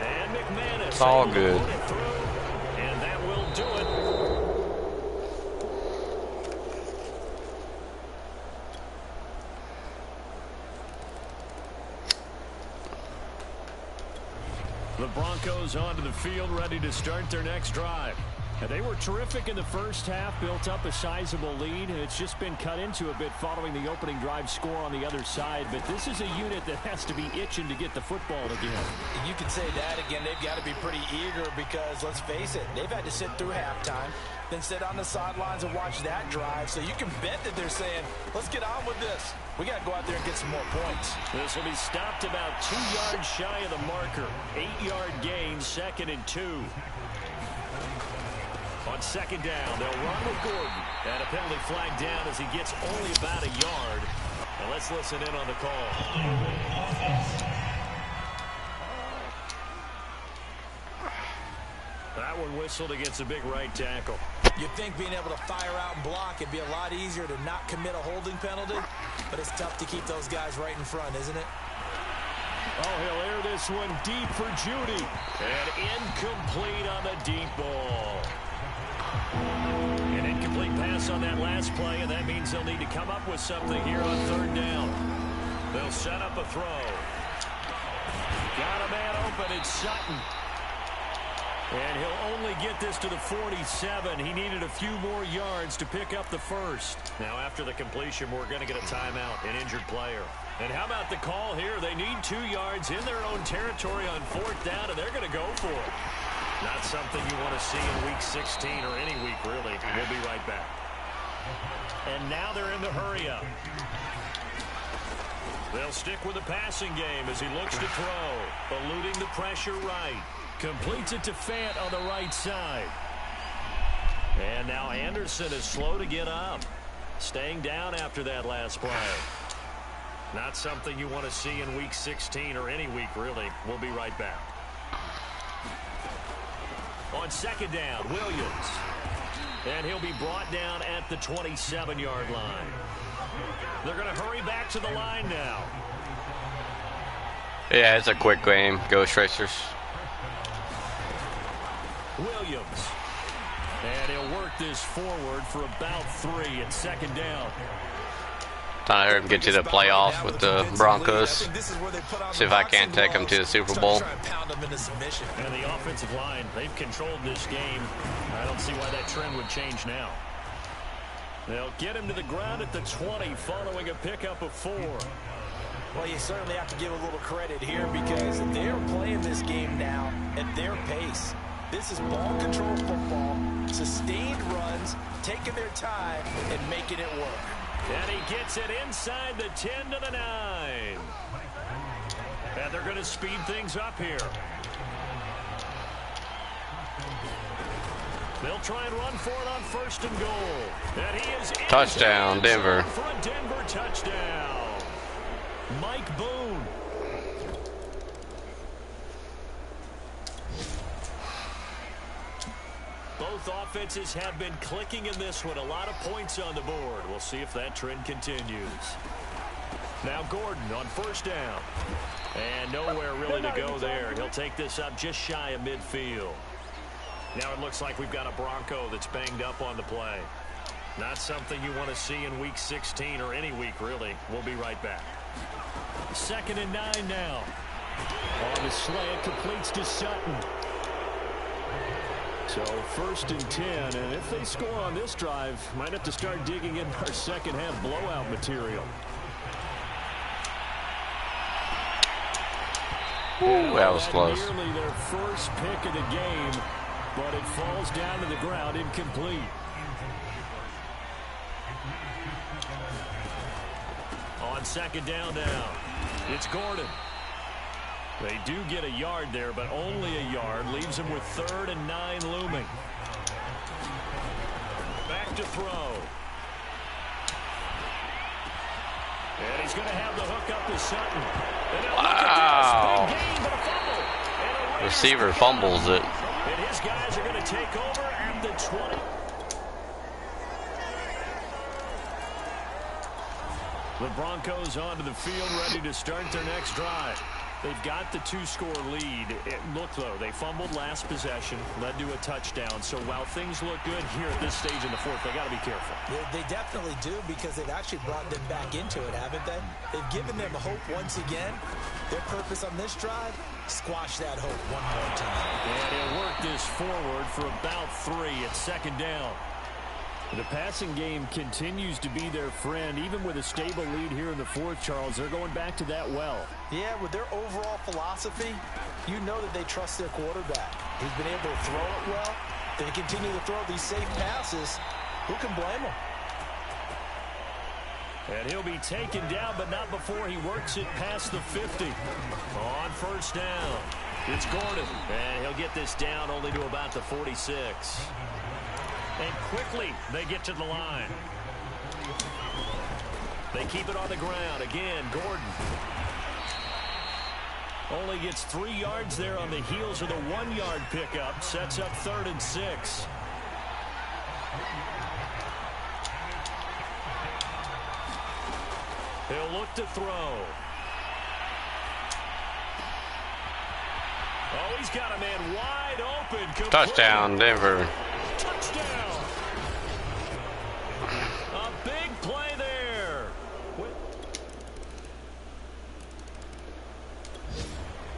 And McManus. It's all good. And that will do it. The Broncos onto the field, ready to start their next drive. And they were terrific in the 1st half, built up a sizable lead, and it's just been cut into a bit following the opening drive score on the other side. But this is a unit that has to be itching to get the football again. You could say that again. They've got to be pretty eager because, let's face it, they've had to sit through halftime, then sit on the sidelines and watch that drive. So you can bet that they're saying, let's get on with this. We got to go out there and get some more points. This will be stopped about 2 yards shy of the marker. 8-yard gain, 2nd and 2. On 2nd down, they'll run with Gordon. And a penalty flag down as he gets only about a yard. Now let's listen in on the call. That one whistled against a big right tackle. You'd think being able to fire out and block, it'd be a lot easier to not commit a holding penalty. But it's tough to keep those guys right in front, isn't it? Oh, he'll air this one deep for Judy. And incomplete on the deep ball. An incomplete pass on that last play, and that means they'll need to come up with something here on 3rd down. They'll set up a throw. Got a man open, it's Sutton. And he'll only get this to the 47. He needed a few more yards to pick up the 1st. Now after the completion, we're going to get a timeout, an injured player. And how about the call here? They need 2 yards in their own territory on 4th down, and they're going to go for it. Not something you want to see in week 16 or any week, really. We'll be right back. And now they're in the hurry-up. They'll stick with the passing game as he looks to throw. Eluding the pressure right. Completes it to Fant on the right side. And now Anderson is slow to get up. Staying down after that last play. Not something you want to see in week 16 or any week, really. We'll be right back. On 2nd down, Williams. And he'll be brought down at the 27-yard line. They're going to hurry back to the line now. Yeah, it's a quick game. Ghost Racers. Williams. And he'll work this forward for about 3 at 2nd down. I heard him get to the playoffs with the Broncos. See if I can't take them to the Super Bowl. And the offensive line, they've controlled this game. I don't see why that trend would change now. They'll get him to the ground at the 20 following a pickup of 4. Well, you certainly have to give a little credit here because they're playing this game now at their pace. This is ball control football, sustained runs, taking their time and making it work. And he gets it inside the 10 to the 9. And they're going to speed things up here. They'll try and run for it on 1st and goal. And he is touchdown, Denver. For a Denver touchdown. Mike Boone. Both offenses have been clicking in this one. A lot of points on the board. We'll see if that trend continues. Now Gordon on 1st down. And nowhere really to go there. He'll take this up just shy of midfield. Now it looks like we've got a Bronco that's banged up on the play. Not something you want to see in week 16 or any week, really. We'll be right back. 2nd and 9 now. On the slant, completes to Sutton. So 1st and 10, and if they score on this drive, might have to start digging in our second half blowout material. Ooh, that was close. Nearly their first pick of the game, but it falls down to the ground incomplete. On 2nd down now, it's Gordon. They do get a yard there, but only a yard. Leaves him with 3rd and 9 looming. Back to throw. And he's going to have the hook up to Sutton. Wow. Big gain, but a fumble. Receiver fumbles it. And his guys are going to take over at the 20. The Broncos onto the field, ready to start their next drive. They've got the 2-score lead. Look, though, they fumbled last possession, led to a touchdown. So while things look good here at this stage in the 4th, they got to be careful. They definitely do because they've actually brought them back into it, haven't they? They've given them hope once again. Their purpose on this drive, squash that hope one more time. And he'll work this forward for about 3 at 2nd down. The passing game continues to be their friend. Even with a stable lead here in the 4th, Charles, they're going back to that well. Yeah, with their overall philosophy, you know that they trust their quarterback. He's been able to throw it well. They continue to throw these safe passes. Who can blame them? And he'll be taken down, but not before he works it past the 50. On 1st down, it's Gordon. And he'll get this down only to about the 46. And quickly, they get to the line. They keep it on the ground. Again, Gordon. Only gets 3 yards there on the heels of the 1-yard pickup. Sets up 3rd and 6. He'll look to throw. Oh, he's got a man wide open. Complete. Touchdown, Denver. Touchdown. A big play there.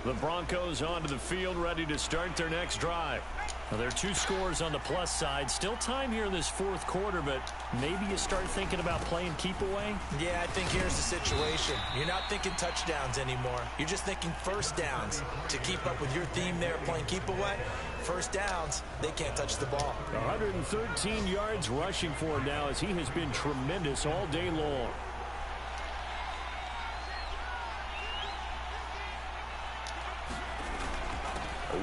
The Broncos onto the field, ready to start their next drive. Now, there are 2 scores on the plus side. Still time here in this 4th quarter, but maybe you start thinking about playing keep away. Yeah, I think here's the situation. You're not thinking touchdowns anymore. You're just thinking 1st downs. To keep up with your theme there, playing keep away, 1st downs, they can't touch the ball. 113 yards rushing for him now as he has been tremendous all day long.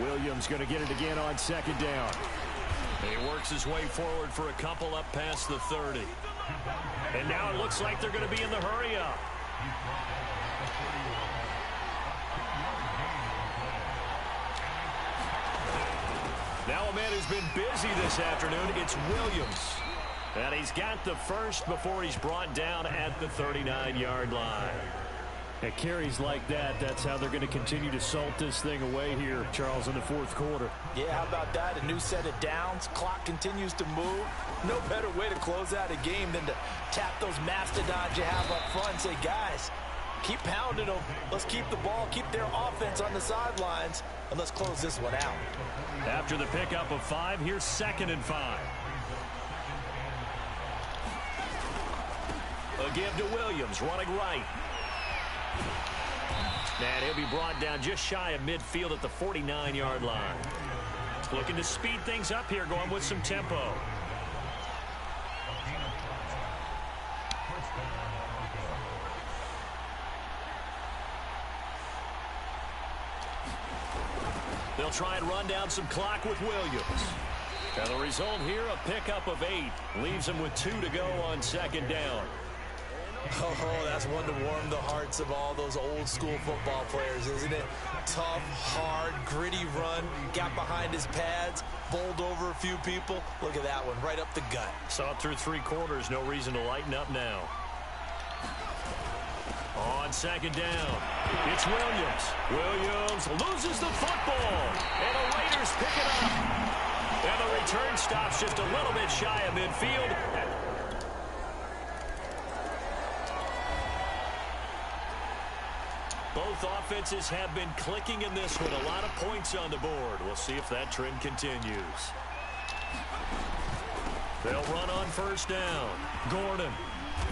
Williams going to get it again on 2nd down. He works his way forward for a couple up past the 30. And now it looks like they're going to be in the hurry up. Now a man who's been busy this afternoon, it's Williams. And he's got the first before he's brought down at the 39-yard line. At carries like that, that's how they're going to continue to salt this thing away here, Charles, in the fourth quarter. Yeah, how about that? A new set of downs. Clock continues to move. No better way to close out a game than to tap those mastodons you have up front and say, guys, keep pounding them. Let's keep the ball, keep their offense on the sidelines, and let's close this one out. After the pickup of 5, here's 2nd and 5. A give to Williams, running right. And he'll be brought down just shy of midfield at the 49-yard line. Looking to speed things up here, going with some tempo. They'll try and run down some clock with Williams. And the result here, a pickup of 8. Leaves them with 2 to go on 2nd down. Oh, that's one to warm the hearts of all those old school football players, isn't it? Tough, hard, gritty run. Got behind his pads, bowled over a few people. Look at that one, right up the gut. Saw it through 3 quarters. No reason to lighten up now. On 2nd down, it's Williams. Williams loses the football, and the Raiders pick it up. And the return stops just a little bit shy of midfield. Both offenses have been clicking in this one. A lot of points on the board. We'll see if that trend continues. They'll run on 1st down. Gordon.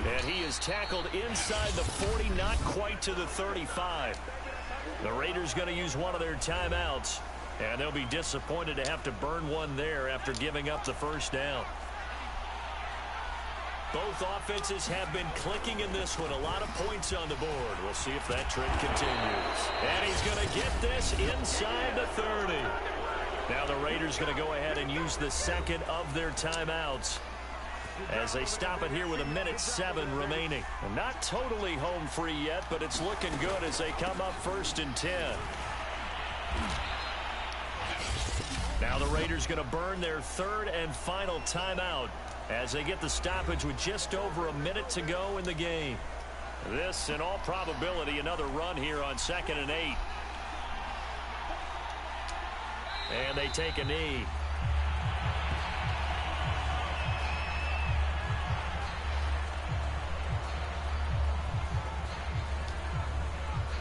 And he is tackled inside the 40, not quite to the 35. The Raiders going to use one of their timeouts. And they'll be disappointed to have to burn one there after giving up the 1st down. Both offenses have been clicking in this one. A lot of points on the board. We'll see if that trend continues. And he's going to get this inside the 30. Now the Raiders going to go ahead and use the 2nd of their timeouts as they stop it here with 1:07 remaining. Well, not totally home free yet, but it's looking good as they come up 1st and 10. Now the Raiders going to burn their 3rd and final timeout as they get the stoppage with just over a minute to go in the game. This, in all probability, another run here on 2nd and 8. And they take a knee.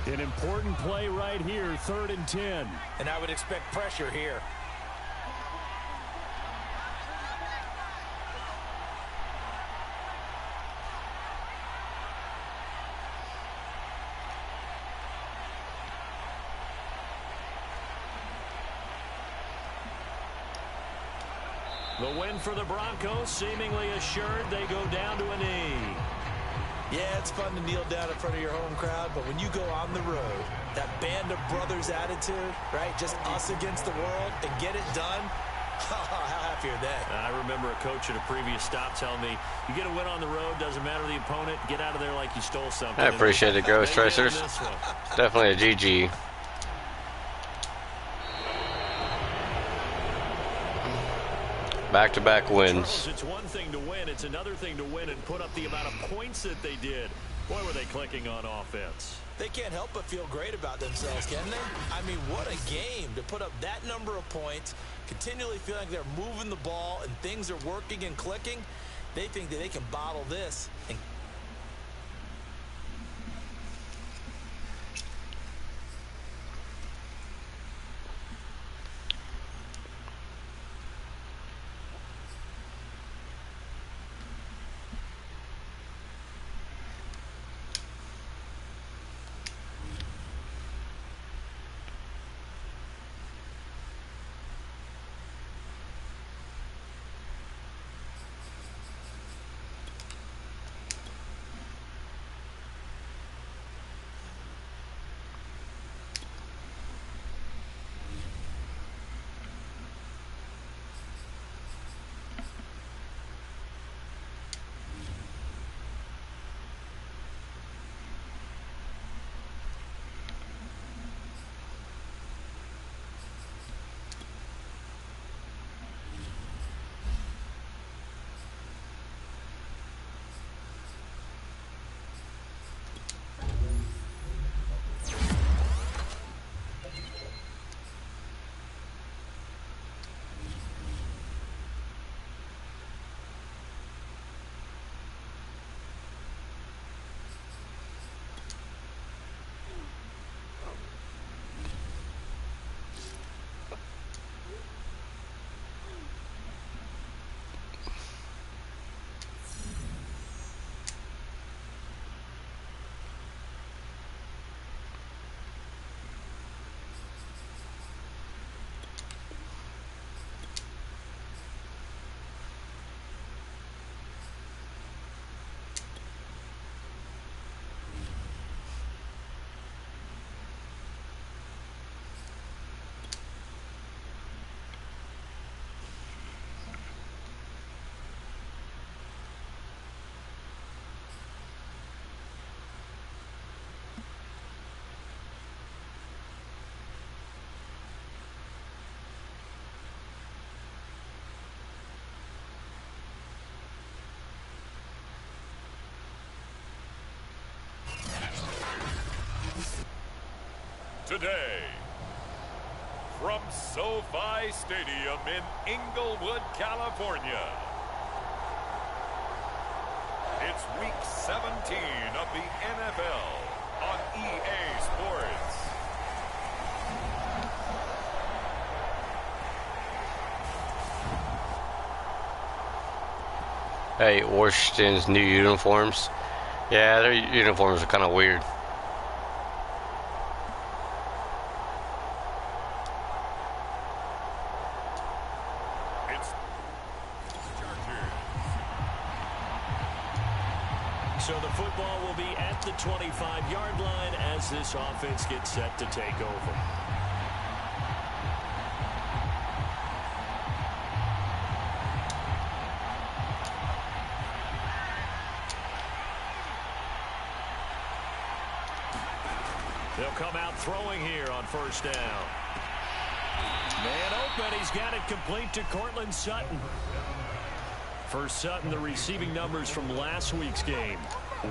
An important play right here, 3rd and 10. And I would expect pressure here. The win for the Broncos seemingly assured. They go down to a knee. Yeah, it's fun to kneel down in front of your home crowd, but when you go on the road, that band of brothers attitude, right, just us against the world, and get it done, how happy are they? I remember a coach at a previous stop telling me, you get a win on the road, doesn't matter the opponent, get out of there like you stole something. I appreciate it, Ghost Tracers. Definitely a GG. Back-to-back wins. It's one thing to win. It's another thing to win and put up the amount of points that they did. Boy, were they clicking on offense. They can't help but feel great about themselves, can they? I mean, what a game to put up that number of points, continually feeling like they're moving the ball and things are working and clicking. They think that they can bottle this and today. From SoFi Stadium in Inglewood, California, it's Week 17 of the NFL on EA Sports. Hey, Washington's new uniforms. Yeah, their uniforms are kind of weird. So the football will be at the 25-yard line as this offense gets set to take over. They'll come out throwing here on first down. Man open, he's got it complete to Cortland Sutton. For Sutton, the receiving numbers from last week's game.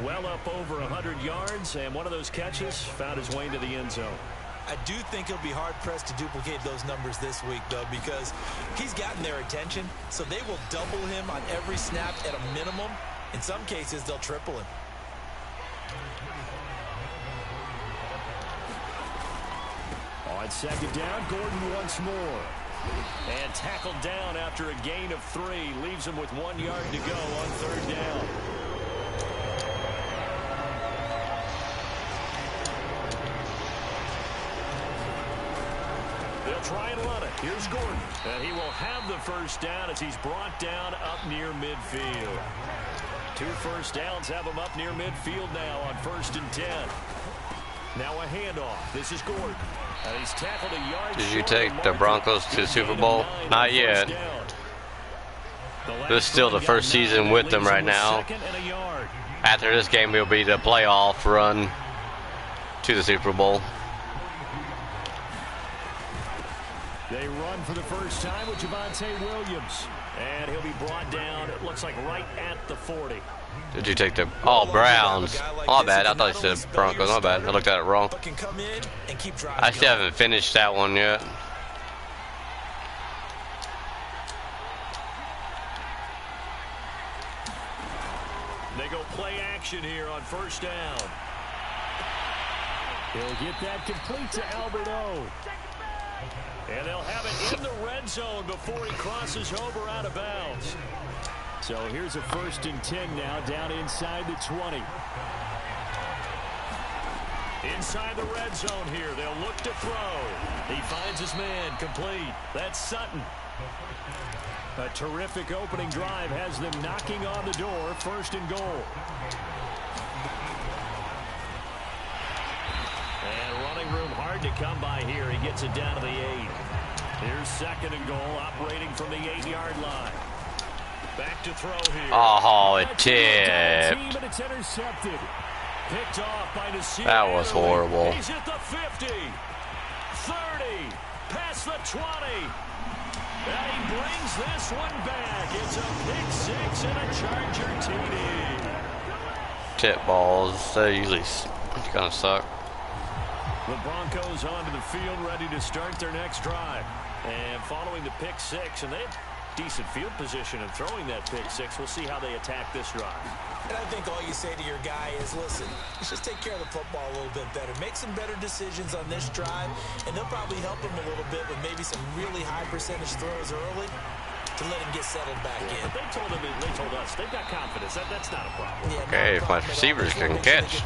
Well up over 100 yards, and one of those catches found his way into the end zone. I do think he'll be hard-pressed to duplicate those numbers this week, though, because he's gotten their attention, so they will double him on every snap at a minimum. In some cases, they'll triple him. On second down, Gordon once more. And tackled down after a gain of 3. Leaves him with 1 yard to go on third down. They'll try and run it. Here's Gordon. And he will have the first down as he's brought down up near midfield. 2 first downs have him up near midfield now on 1st and 10. Now a handoff. This is Gordon. And he's tackled a yard. Did you take the Broncos to the Super Bowl? Not yet. This is still the first season with them right now. After this game, will be the playoff run to the Super Bowl. They run for the first time with Javonte Williams. And he'll be brought down, it looks like, right at the 40. Did you take the... Oh, Browns. My bad. I thought you said Broncos. My bad. I looked at it wrong. I still haven't finished that one yet. They go play action here on first down. He'll get that complete to Albert O. And they'll have it in the red zone before he crosses over out of bounds. So here's a 1st and 10 now, down inside the 20. Inside the red zone here, they'll look to throw. He finds his man, complete. That's Sutton. A terrific opening drive has them knocking on the door, 1st and goal. And running room hard to come by here. He gets it down to the 8. Here's 2nd and goal, operating from the 8-yard line. Back to throw here. Oh, it tipped. It's intercepted. Picked off by Nasir. That was horrible. He's at the 50, 30, past the 20. And he brings this one back. It's a pick 6 and a Charger TD. Tip balls, they usually kind of suck. The Broncos onto the field, ready to start their next drive. And following the pick 6, and they have decent field position in throwing that pick 6. We'll see how they attack this drive. And I think all you say to your guy is, listen, let's just take care of the football a little bit better. Make some better decisions on this drive, and they'll probably help him a little bit with maybe some really high percentage throws early to let him get settled back in. But they told us they've got confidence. That's not a problem. Yeah, Okay, if my receivers can catch,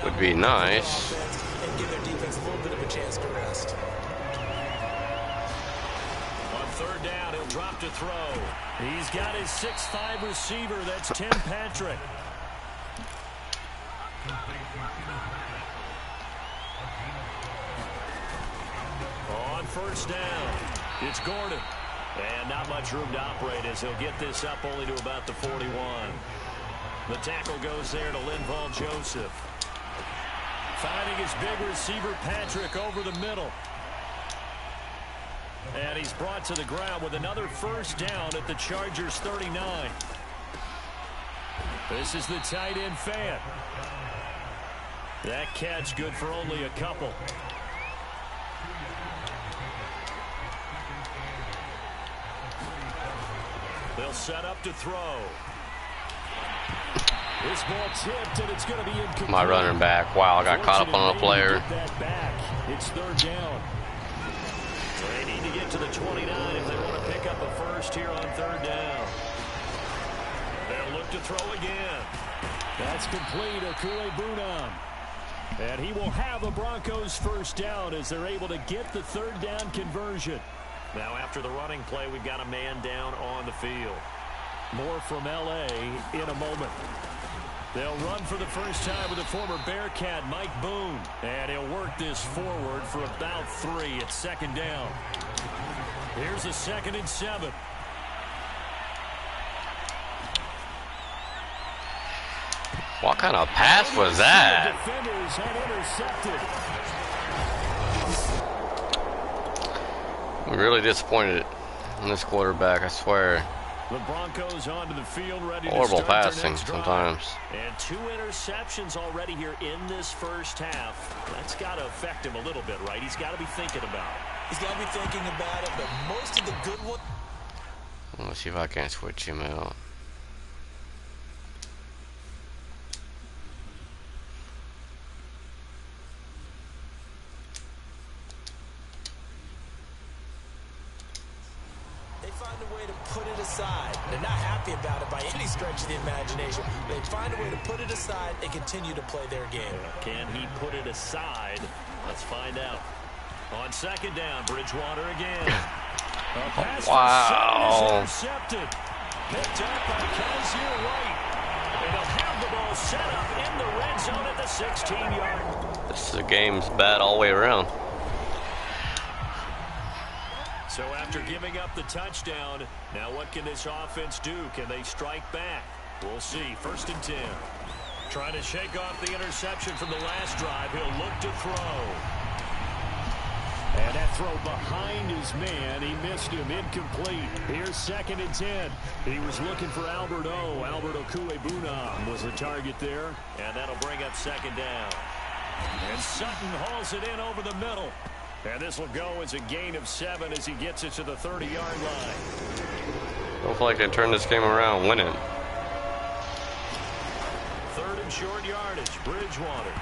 would be nice. And give their defense a little bit of a chance to rest. On third down, he'll drop to throw. He's got his 6'5" receiver. That's Tim Patrick. On first down, it's Gordon. And not much room to operate as he'll get this up only to about the 41. The tackle goes there to Linval Joseph. Finding his big receiver, Patrick, over the middle. And he's brought to the ground with another first down at the Chargers' 39. This is the tight end Fan. That catch good for only a couple. They'll set up to throw. This ball tipped, and it's going to be incomplete. My running back. Wow, I got caught up on a player. It's third down. They need to get to the 29 if they want to pick up a first here on third down. They'll look to throw again. That's complete. Okuegbunam. And he will have the Broncos first down as they're able to get the third down conversion. Now after the running play, we've got a man down on the field. More from L.A. in a moment. They'll run for the first time with the former Bearcat, Mike Boone. And he'll work this forward for about 3. It's second down. Here's a 2nd and 7. What kind of pass was that? Defenders had intercepted. I'm really disappointed in this quarterback, I swear. The Broncos onto the field, ready horrible to start passing their next sometimes. drive. And 2 interceptions already here in this first half. That's got to affect him a little bit, right? He's got to be thinking about it. He's got to be thinking about it, but most of the good ones. Let's see if I can switch him out. Find a way to put it aside. They're not happy about it by any stretch of the imagination. They find a way to put it aside and continue to play their game. Can he put it aside? Let's find out. On second down, Bridgewater again. Wow. Intercepted. Picked up by Kaiser White. And they'll have the ball set up in the red zone at the 16-yard. This game's bad all the way around. So after giving up the touchdown, now what can this offense do? Can they strike back? We'll see. 1st and 10. Trying to shake off the interception from the last drive. He'll look to throw. And that throw behind his man. He missed him. Incomplete. Here's 2nd and 10. He was looking for Albert Okuegbunam was the target there. And that'll bring up 2nd down. And Sutton hauls it in over the middle. And this will go as a gain of 7 as he gets it to the 30-yard line. Looks like they turn this game around, win it. 3rd and short yardage, Bridgewater.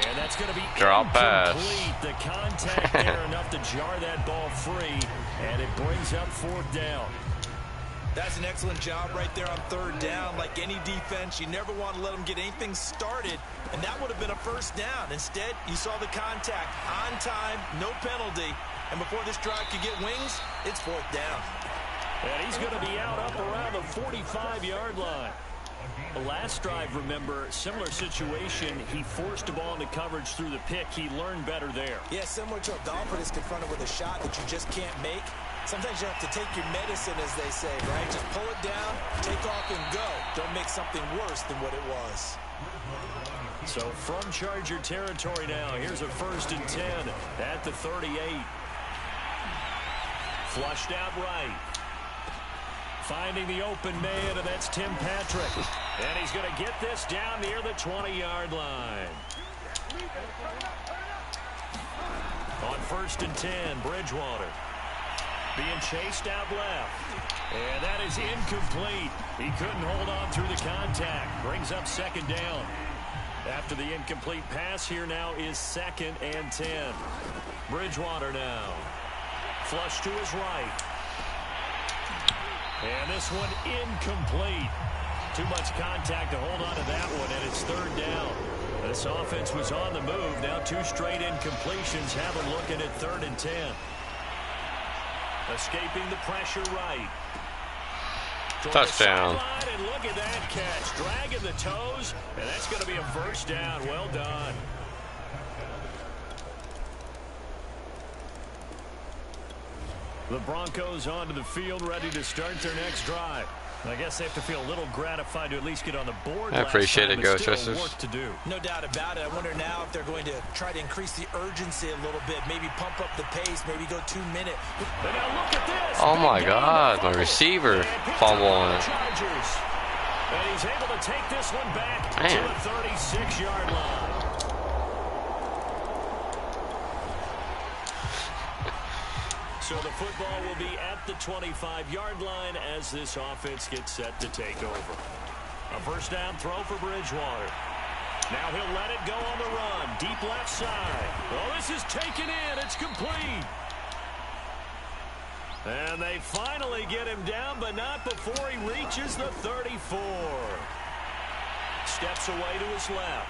And that's going to be drop pass. The contact there enough to jar that ball free, and it brings up 4th down. That's an excellent job right there on 3rd down. Like any defense, you never want to let them get anything started, and that would have been a first down. Instead, you saw the contact on time, no penalty, and before this drive could get wings, it's 4th down. And he's going to be out up around the 45-yard line. The last drive, remember, similar situation. He forced a ball into coverage through the pick. He learned better there. Yeah, similar to a golfer that's confronted with a shot that you just can't make. Sometimes you have to take your medicine, as they say, right? Just pull it down, take off, and go. Don't make something worse than what it was. So from Charger territory now, here's a 1st and 10 at the 38. Flushed out right. Finding the open man, and that's Tim Patrick. And he's going to get this down near the 20-yard line. On 1st and 10, Bridgewater. Being chased out left. And that is incomplete. He couldn't hold on through the contact. Brings up 2nd down. After the incomplete pass, here now is 2nd and 10. Bridgewater now. Flush to his right. And this one incomplete. Too much contact to hold on to that one, and it's 3rd down. This offense was on the move. Now 2 straight incompletions have them looking at 3rd and 10. Escaping the pressure right. Touchdown. And look at that catch. Dragging the toes, and that's going to be a first down. Well done. The Broncos onto the field, ready to start their next drive. I guess they have to feel a little gratified to at least get on the board. I appreciate it, Ghost Work to do. No doubt about it. I wonder now if they're going to try to increase the urgency a little bit, maybe pump up the pace, maybe go 2 minute. But now look at this. Oh my God, my receiver fumbling it. And he's able to take this one back to the 36-yard line. So the football will be at the 25-yard line as this offense gets set to take over. A first down throw for Bridgewater. Now he'll let it go on the run. Deep left side. Oh, this is taken in. It's complete. And they finally get him down, but not before he reaches the 34. Steps away to his left.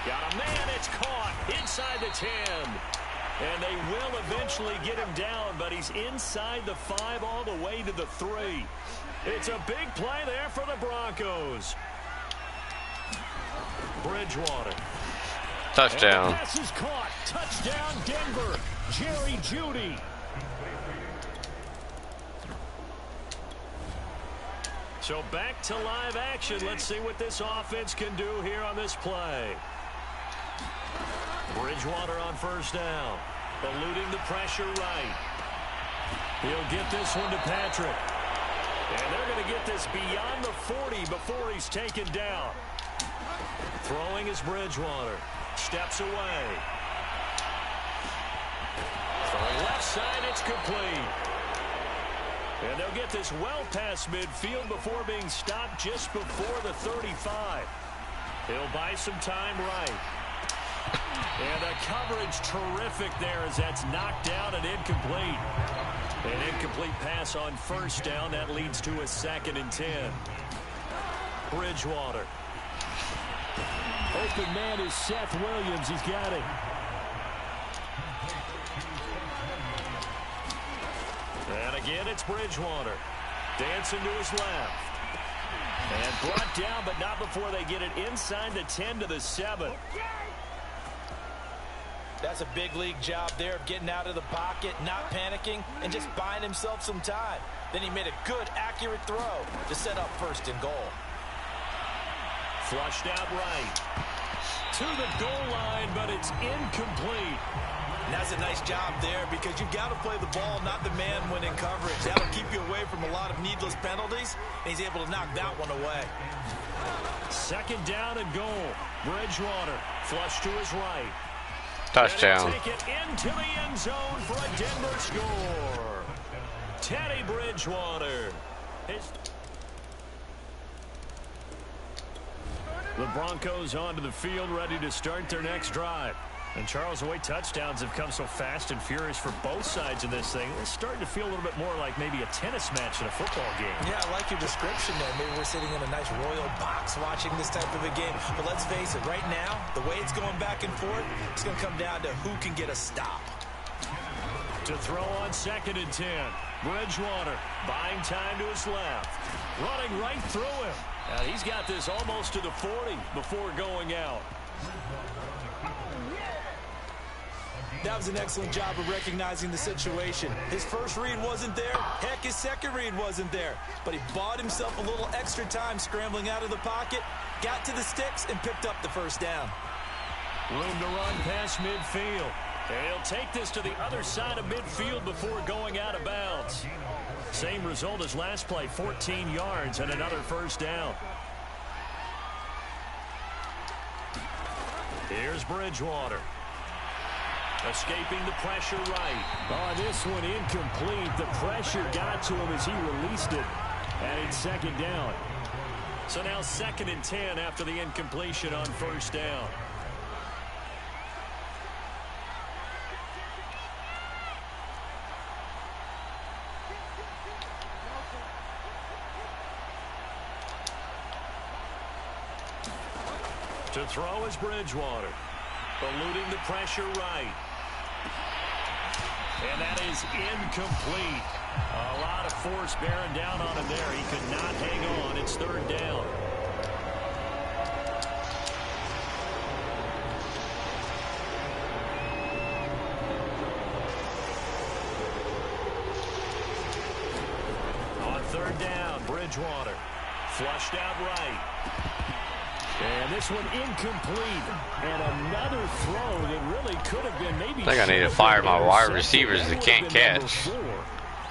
Got a man. It's caught inside the 10. And they will eventually get him down, but he's inside the 5 all the way to the 3. It's a big play there for the Broncos. Bridgewater. Touchdown. And the pass is caught. Touchdown, Denver. Jerry Jeudy. So back to live action. Let's see what this offense can do here on this play. Bridgewater on first down. Eluding the pressure right. He'll get this one to Patrick. And they're going to get this beyond the 40 before he's taken down. Throwing is Bridgewater. Steps away. Throwing left side, it's complete. And they'll get this well past midfield before being stopped just before the 35. He'll buy some time right. And the coverage terrific there as that's knocked down and incomplete. An incomplete pass on first down. That leads to a 2nd and 10. Bridgewater. Open man is Seth Williams. He's got it. And again, it's Bridgewater. Dancing to his left. And brought down, but not before they get it inside the 10 to the 7. That's a big league job there of getting out of the pocket, not panicking, and just buying himself some time. Then he made a good, accurate throw to set up 1st and goal. Flushed out right. To the goal line, but it's incomplete. And that's a nice job there because you've got to play the ball, not the man when in coverage. That'll keep you away from a lot of needless penalties, and he's able to knock that one away. 2nd down and goal. Bridgewater flush to his right. Touchdown. Take it into the end zone for a Denver score. Teddy Bridgewater. The Broncos onto the field, ready to start their next drive. And Charles, the way touchdowns have come so fast and furious for both sides in this thing, it's starting to feel a little bit more like maybe a tennis match in a football game. Yeah, I like your description there. Maybe we're sitting in a nice royal box watching this type of a game. But let's face it, right now, the way it's going back and forth, it's going to come down to who can get a stop. To throw on 2nd and 10. Bridgewater buying time to his left. Running right through him. Now he's got this almost to the 40 before going out. That was an excellent job of recognizing the situation. His first read wasn't there. Heck, his second read wasn't there. But he bought himself a little extra time scrambling out of the pocket, got to the sticks, and picked up the 1st down. Room to run past midfield. And he'll take this to the other side of midfield before going out of bounds. Same result as last play, 14 yards and another 1st down. Here's Bridgewater. Escaping the pressure right. Oh, this one incomplete. The pressure got to him as he released it. And it's 2nd down. So now 2nd and 10 after the incompletion on 1st down. To throw is Bridgewater. Eluding the pressure right. And that is incomplete. A lot of force bearing down on him there. He could not hang on. It's 3rd down. On 3rd down, Bridgewater. Flushed out right. And this one incomplete. And another throw that really could have been maybe. I think I need to fire my wide receivers that can't catch.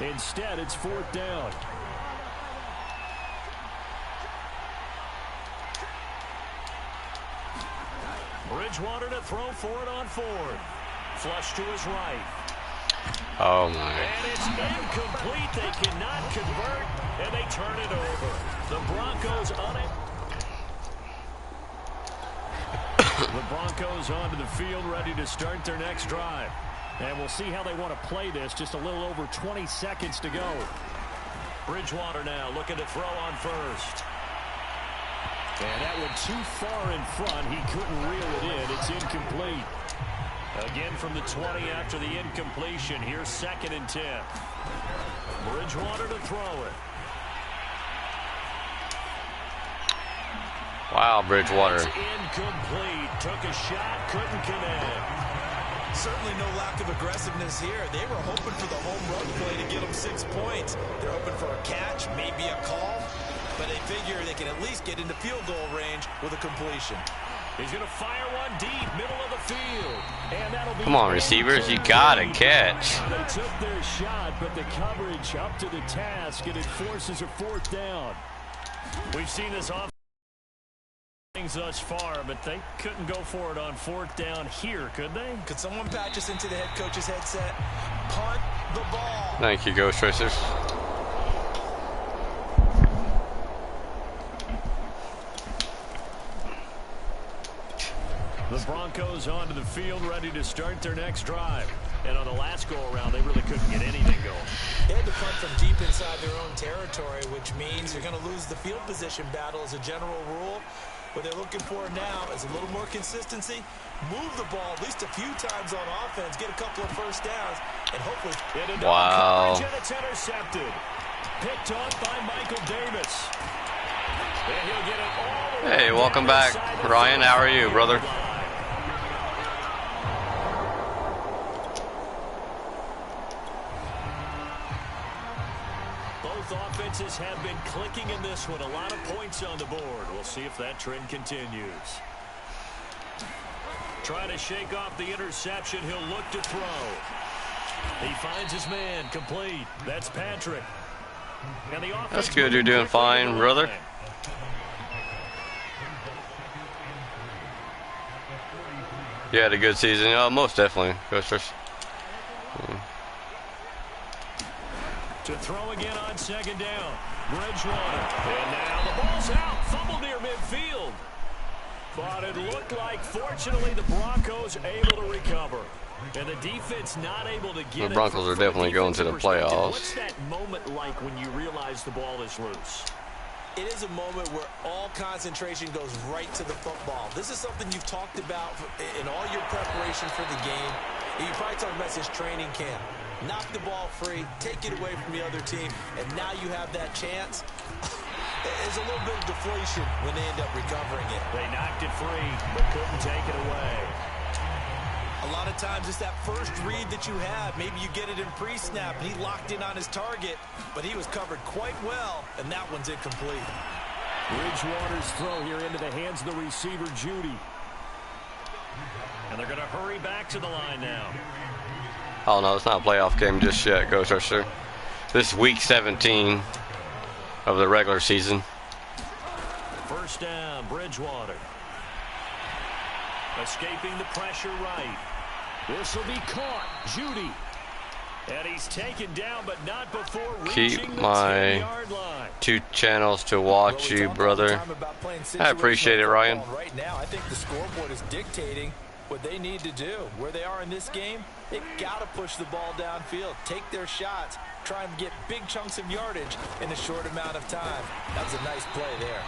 Instead, it's 4th down. Bridgewater to throw for it on 4th. Flush to his right. Oh my. And it's incomplete. They cannot convert, and they turn it over. The Broncos on it. The Broncos onto the field, ready to start their next drive. And we'll see how they want to play this. Just a little over 20 seconds to go. Bridgewater now looking to throw on first. And that went too far in front. He couldn't reel it in. It's incomplete. Again from the 20 after the incompletion. Here's 2nd and 10. Bridgewater to throw it. Wow, Bridgewater. It's incomplete. Took a shot, couldn't connect. Certainly no lack of aggressiveness here. They were hoping for the home run play to get them 6 points. They're hoping for a catch, maybe a call, but they figure they can at least get into field goal range with a completion. He's going to fire one deep, middle of the field. And that'll be. Come on, receivers, you gotta catch. They took their shot, but the coverage up to the task, and it forces a 4th down. We've seen this offense thus far, but they couldn't go for it on 4th down here, could they? Could someone patch us into the head coach's headset? Punt the ball. Thank you, Ghost Racers. The Broncos onto the field, ready to start their next drive. And on the last go-around, they really couldn't get anything going. They had to punt from deep inside their own territory, which means you're going to lose the field position battle as a general rule. What they're looking for now is a little more consistency, move the ball at least a few times on offense, get a couple of first downs, and hopefully... Wow. And it's intercepted. Picked off by Michael Davis. And he'll get it all the way. Hey, welcome back, Ryan. How are you, brother? Offenses have been clicking in this one. A lot of points on the board. We'll see if that trend continues. Trying to shake off the interception. He'll look to throw. He finds his man. Complete. That's Patrick. And the offense. That's good. You're doing fine, brother. You had a good season. Most definitely, Ghosters. To throw again on 2nd down. Bridgewater. And now the ball's out. Fumble near midfield. But it looked like, fortunately, the Broncos able to recover. And the defense not able to get it. The Broncos are definitely going to the playoffs. What's that moment like when you realize the ball is loose? It is a moment where all concentration goes right to the football. This is something you've talked about in all your preparation for the game. You probably talked about this training camp. Knock the ball free, take it away from the other team, and now you have that chance. There's a little bit of deflation when they end up recovering it. They knocked it free, but couldn't take it away. A lot of times it's that first read that you have. Maybe you get it in pre-snap, and he locked in on his target, but he was covered quite well, and that one's incomplete. Bridgewater's throw here into the hands of the receiver, Judy. And they're going to hurry back to the line now. Oh no, it's not a playoff game just yet, Ghost Rusher. This is week 17 of the regular season. 1st down, Bridgewater. Escaping the pressure right. This will be caught. Judy. And he's taken down, but not before reaching Keep the my 10-yard line. 2 channels to watch you, brother. I appreciate it, Ryan. Right now, I think the scoreboard is dictating what they need to do. Where they are in this game, they've got to push the ball downfield, take their shots, try and get big chunks of yardage in a short amount of time. That was a nice play there.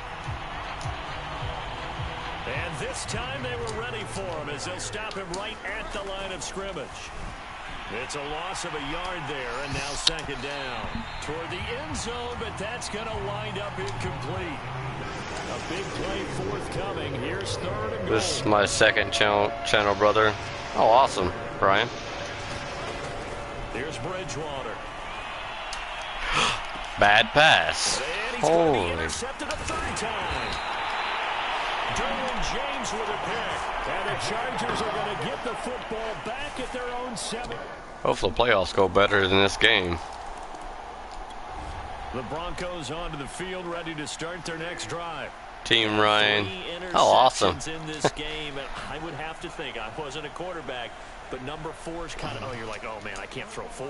And this time they were ready for him as they'll stop him right at the line of scrimmage. It's a loss of a yard there, and now 2nd down. Toward the end zone, but that's going to wind up incomplete. A big play forthcoming. Here's 3rd and goal. This is my 2nd channel, brother. Oh, awesome, Brian. Here's Bridgewater. Bad pass. And he's going to be Holy. intercepted a 3rd time. Derwin James with a pick. And the Chargers are going to get the football back at their own 7. Hopefully the playoffs go better than this game. The Broncos onto the field, ready to start their next drive. Team Ryan. 3 Oh, awesome. interceptions in this game. And I would have to think, I wasn't a quarterback, but number 4 is kind of, oh, you're like, oh, man, I can't throw 4.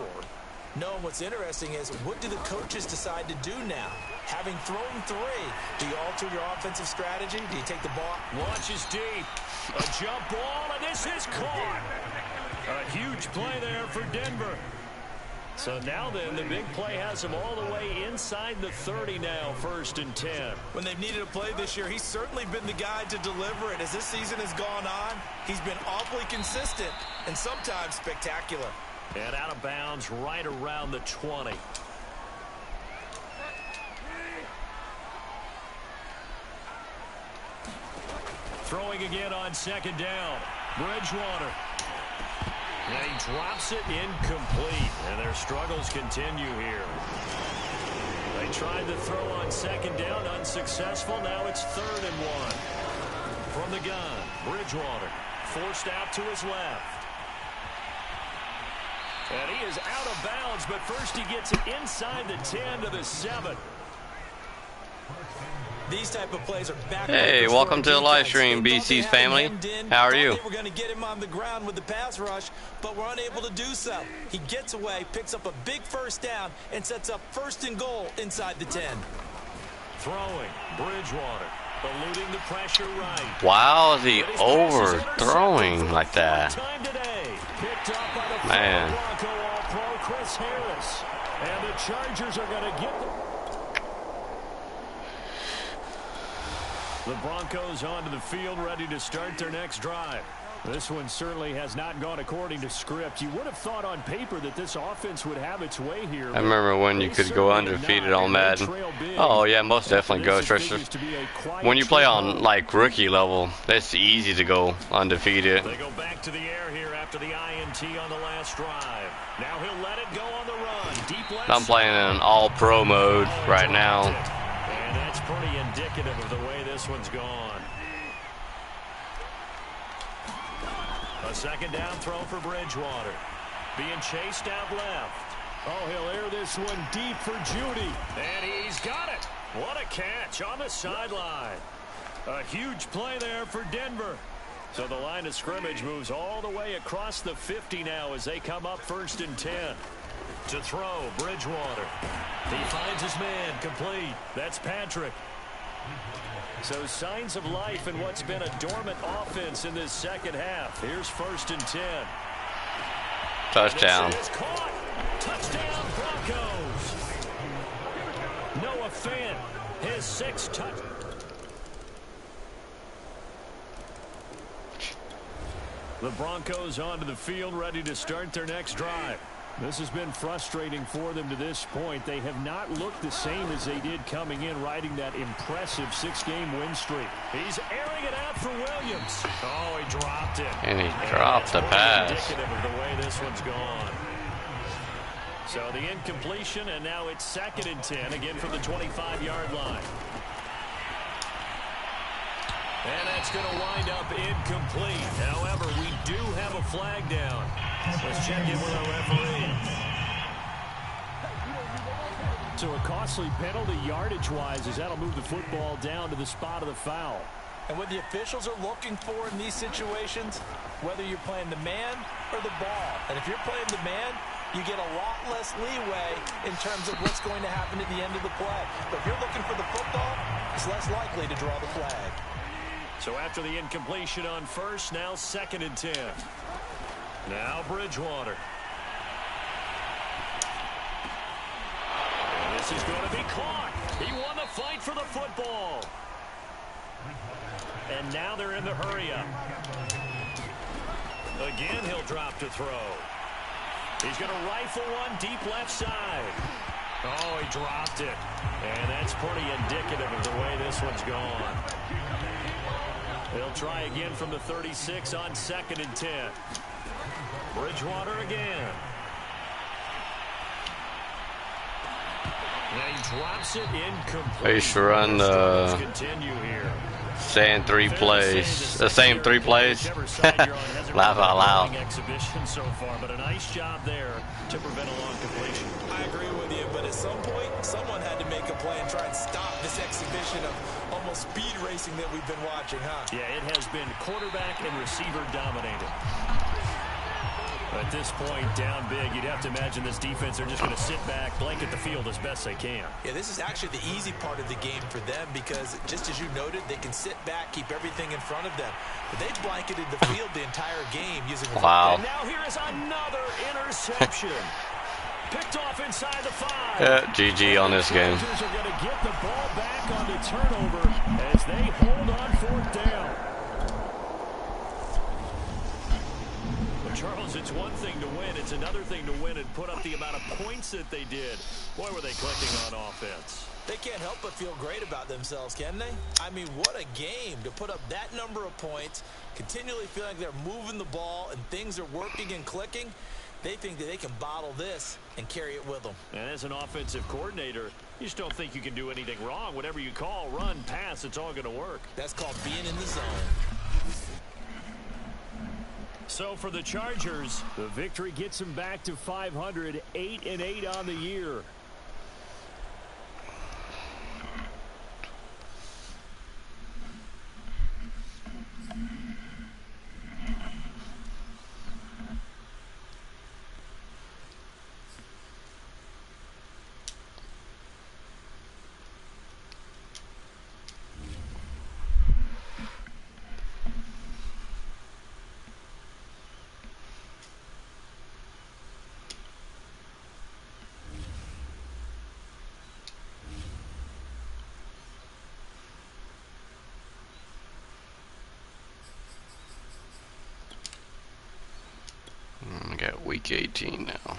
No, what's interesting is what do the coaches decide to do now? Having thrown 3, do you alter your offensive strategy? Do you take the ball? Launches deep. A jump ball, and this is caught. A huge play there for Denver. So now then, the big play has him all the way inside the 30 now, 1st and 10. When they've needed a play this year, he's certainly been the guy to deliver it. As this season has gone on, he's been awfully consistent and sometimes spectacular. And out of bounds right around the 20. Throwing again on 2nd down. Bridgewater. And he drops it incomplete. And their struggles continue here. They tried to throw on 2nd down, unsuccessful. Now it's 3rd and 1. From the gun, Bridgewater forced out to his left. And he is out of bounds, but first he gets it inside the 10 to the 7. These type of plays are back. Hey, welcome to the live stream, BC's family. How are you? We're going to get him on the ground with the pass rush, but we're unable to do so. He gets away, picks up a big 1st down, and sets up 1st and goal inside the 10. Throwing, Bridgewater, eluding the pressure right. Wow, is he overthrowing like that? Man. Bronco All-Pro Chris Harris. And the Chargers are going to get the Broncos onto the field, ready to start their next drive. This one certainly has not gone according to script. You would have thought on paper that this offense would have its way here. I remember when you could go undefeated on Madden. Oh yeah, most definitely Ghost Rusher. When you play on like rookie level, it's easy to go undefeated. They go back to the air here after the INT on the last drive. Now he'll let it go on the run. Deep left. I'm playing in all-pro mode right now. And that's pretty indicative of the way this one's gone. A 2nd down throw for Bridgewater. Being chased out left. Oh, he'll air this one deep for Judy. And he's got it. What a catch on the sideline. A huge play there for Denver. So the line of scrimmage moves all the way across the 50 now as they come up 1st and 10. To throw, Bridgewater. He finds his man, complete. That's Patrick. So signs of life in what's been a dormant offense in this 2nd half. Here's 1st and 10. Touchdown. Touchdown, Broncos. Noah Fant, his 6th touch. The Broncos onto the field, ready to start their next drive. This has been frustrating for them to this point. They have not looked the same as they did coming in, riding that impressive 6-game win streak. He's airing it out for Williams. Oh, he dropped it. And he dropped the pass. Indicative of the way this one's gone. So the incompletion, and now it's 2nd and 10, again from the 25-yard line. And that's going to wind up incomplete. However, we do have a flag down. Let's check in with our referee. So a costly penalty yardage-wise as that'll move the football down to the spot of the foul. And what the officials are looking for in these situations, whether you're playing the man or the ball. And if you're playing the man, you get a lot less leeway in terms of what's going to happen at the end of the play. But if you're looking for the football, it's less likely to draw the flag. So after the incompletion on 1st, now 2nd and 10. Now Bridgewater. And this is going to be caught. He won the fight for the football. And now they're in the hurry-up. Again, he'll drop to throw. He's going to rifle one deep left side. Oh, he dropped it. And that's pretty indicative of the way this one's gone. They'll try again from the 36 on 2nd and 10. Bridgewater again. Now he drops it incomplete. They used to run the same 3 plays. The same 3 plays. Laugh out loud. Exhibition so far, but a nice job there to prevent a long completion. I agree with you, but at some point, someone had to make a play and try and stop this exhibition of almost speed racing that we've been watching, huh? Yeah, it has been quarterback and receiver dominated. At this point, down big, you'd have to imagine this defense are just going to sit back, blanket the field as best they can. Yeah, this is actually the easy part of the game for them because, just as you noted, they can sit back, keep everything in front of them. But they blanketed the field the entire game using... Wow. And now here is another interception. Picked off inside the 5. GG on this game. The Chargers are going to get the ball back on the turnover as they hold on 4th down. Charles, it's one thing to win. It's another thing to win and put up the amount of points that they did. Boy, were they clicking on offense. They can't help but feel great about themselves, can they? I mean, what a game to put up that number of points, continually feeling like they're moving the ball and things are working and clicking. They think that they can bottle this and carry it with them. And as an offensive coordinator, you just don't think you can do anything wrong. Whatever you call, run, pass, it's all going to work. That's called being in the zone. So for the Chargers, the victory gets them back to 500, 8-8 on the year. We got week 18 now.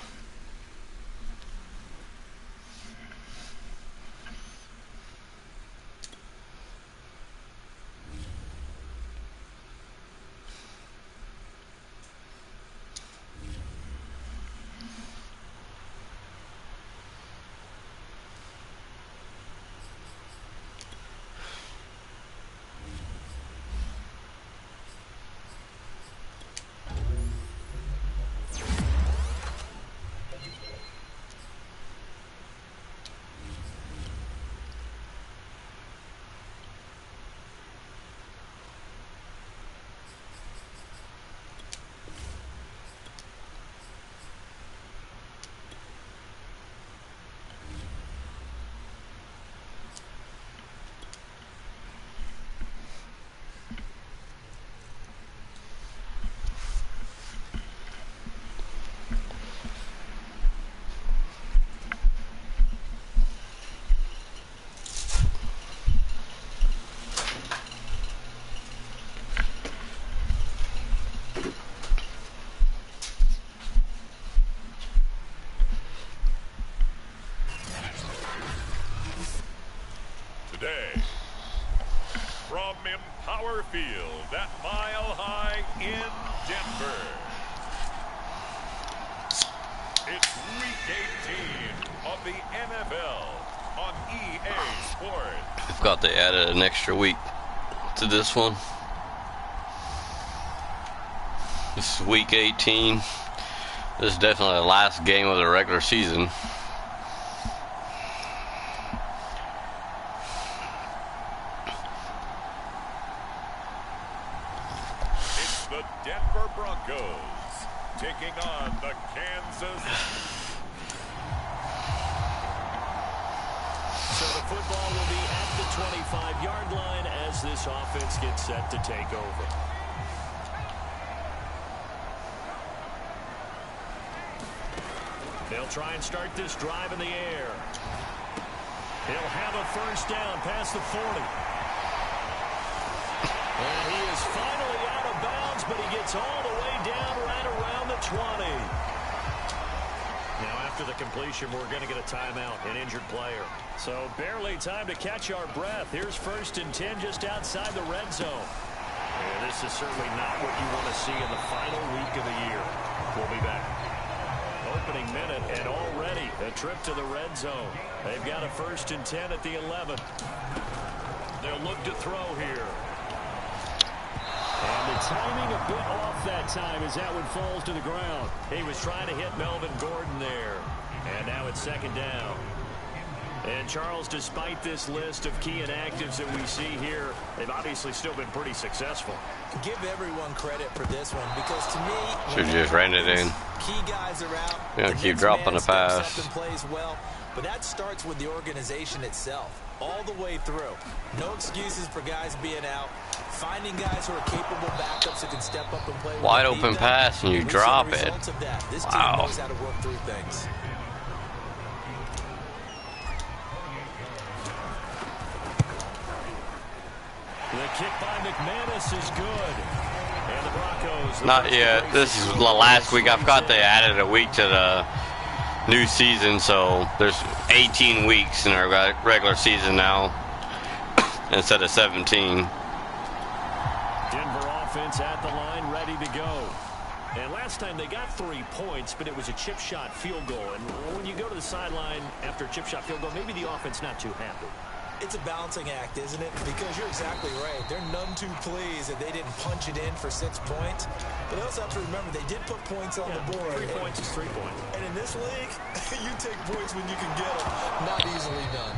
Today, from Empower Field at Mile High in Denver, it's Week 18 of the NFL on EA Sports. We've got to add an extra week to this one. This is Week 18. This is definitely the last game of the regular season. The Denver Broncos taking on the Kansas. So the football will be at the 25-yard line as this offense gets set to take over. They'll try and start this drive in the air. He'll have a first down past the 40. And he is finally out of bounds, but he gets all the way down right around the 20. Now, after the completion, we're going to get a timeout, an injured player. So barely time to catch our breath. Here's 1st and 10 just outside the red zone. Yeah, this is certainly not what you want to see in the final week of the year. We'll be back. Opening minute, and already a trip to the red zone. They've got a 1st and 10 at the 11. They'll look to throw here. And the timing a bit off that time as that one falls to the ground. He was trying to hit Melvin Gordon there. And now it's 2nd down. And Charles, despite this list of key inactives that we see here, they've obviously still been pretty successful. Give everyone credit for this one because to me, should just ran it in. Key guys are out. You're gonna keep dropping the pass. And plays well, but that starts with the organization itself, all the way through. No excuses for guys being out. Finding guys who are capable backups who can step up and play. Wide open pass and you drop it. This team Wow. knows how to work through things. The kick by McManus is good. And the Broncos. Not yet. This is the last week. I forgot they added a week to the new season, so there's 18 weeks in our regular season now instead of 17. Denver offense at the line, ready to go. And last time they got 3 points, but it was a chip shot field goal. And when you go to the sideline after a chip shot field goal, maybe the offense not too happy. It's a balancing act, isn't it? Because you're exactly right. They're none too pleased that they didn't punch it in for 6 points. But they also have to remember they did put points on the board. 3 points is 3 points. And in this league, you take points when you can get them. Not easily done.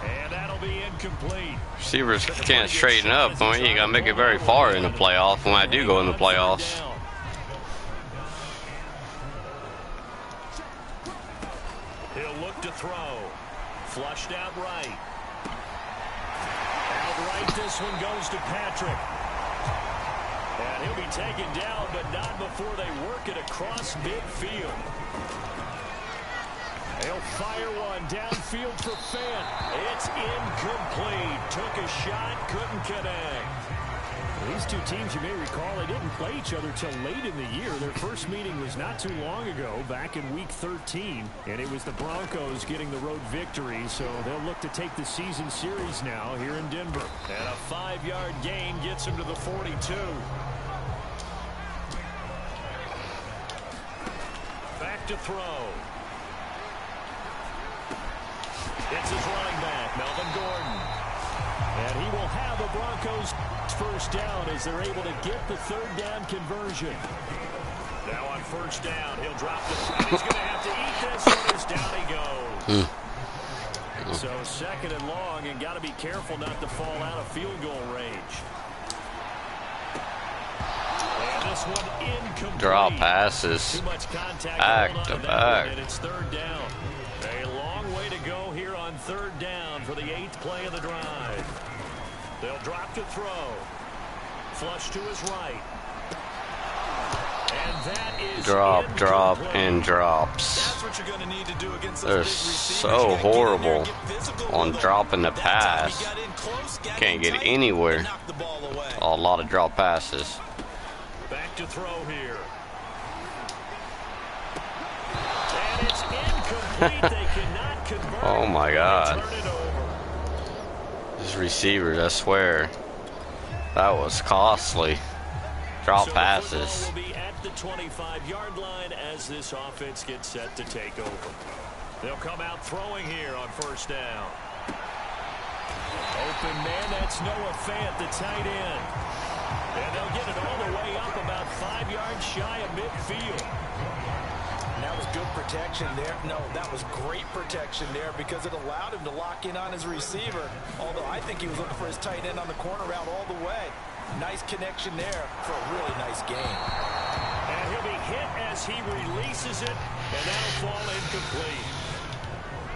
And that'll be incomplete. Receivers can't straighten up. I mean, you gotta make it very far in the playoffs when I do go in the playoffs. He'll look to throw. Flushed out right. Out right, this one goes to Patrick. And he'll be taken down, but not before they work it across midfield. They'll fire one downfield for Fant. It's incomplete. Took a shot, couldn't connect. These two teams, you may recall, they didn't play each other till late in the year. Their first meeting was not too long ago, back in Week 13. And it was the Broncos getting the road victory, so they'll look to take the season series now here in Denver. And a 5-yard gain gets him to the 42. Back to throw. It's his running back, Melvin Gordon. And he will have the Broncos first down as they're able to get the 3rd down conversion. Now on 1st down, he'll drop the he's going to have to eat this one as down he goes. So 2nd and long, and got to be careful not to fall out of field goal range. And this one incomplete. Draw passes. Too much contact back to back. And it's 3rd down. A long way to go here on 3rd down for the 8th play of the drive. They'll drop to throw. Flush to his right. And that is drop, and drops. That's what you're going to need to do against those They're big receivers. so horrible on dropping the pass. Can't get anywhere. A lot of drop passes. Back to throw here. And it's incomplete. They cannot convert. Oh my God. Turn it over. These receivers, I swear, that was costly. Drop passes. So the will be at the 25-yard line as this offense gets set to take over. They'll come out throwing here on 1st down. Open man, that's Noah Fant, the tight end. And they'll get it all the way up about 5 yards shy of midfield. That was good protection there. No, that was great protection there because it allowed him to lock in on his receiver. Although I think he was looking for his tight end on the corner route all the way. Nice connection there for a really nice game. And he'll be hit as he releases it, and that'll fall incomplete.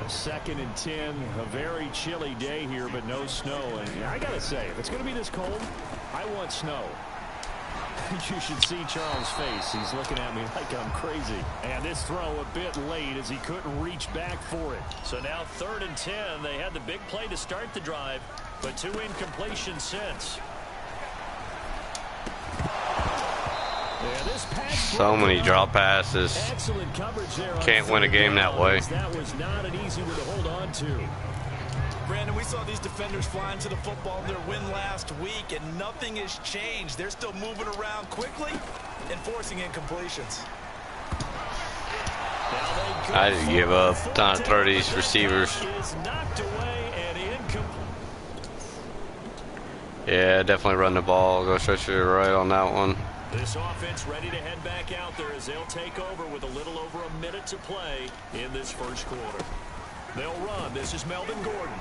2nd and 10, a very chilly day here, but no snow. And I got to say, if it's going to be this cold, I want snow. You should see Charles' face. He's looking at me like I'm crazy. And this throw a bit late as he couldn't reach back for it. So now 3rd and 10. They had the big play to start the drive, but 2 incompletions since. Yeah, this pass So many drop passes. excellent coverage there. Can't win a game that way. That was not an easy one to hold on to. Brandon, we saw these defenders flying to the football in their win last week, and nothing has changed. They're still moving around quickly and forcing incompletions. I just give up. Time to throw these receivers. Yeah, definitely run the ball. Go stretch it right on that one. This offense ready to head back out there as they'll take over with a little over a minute to play in this 1st quarter. They'll run. This is Melvin Gordon.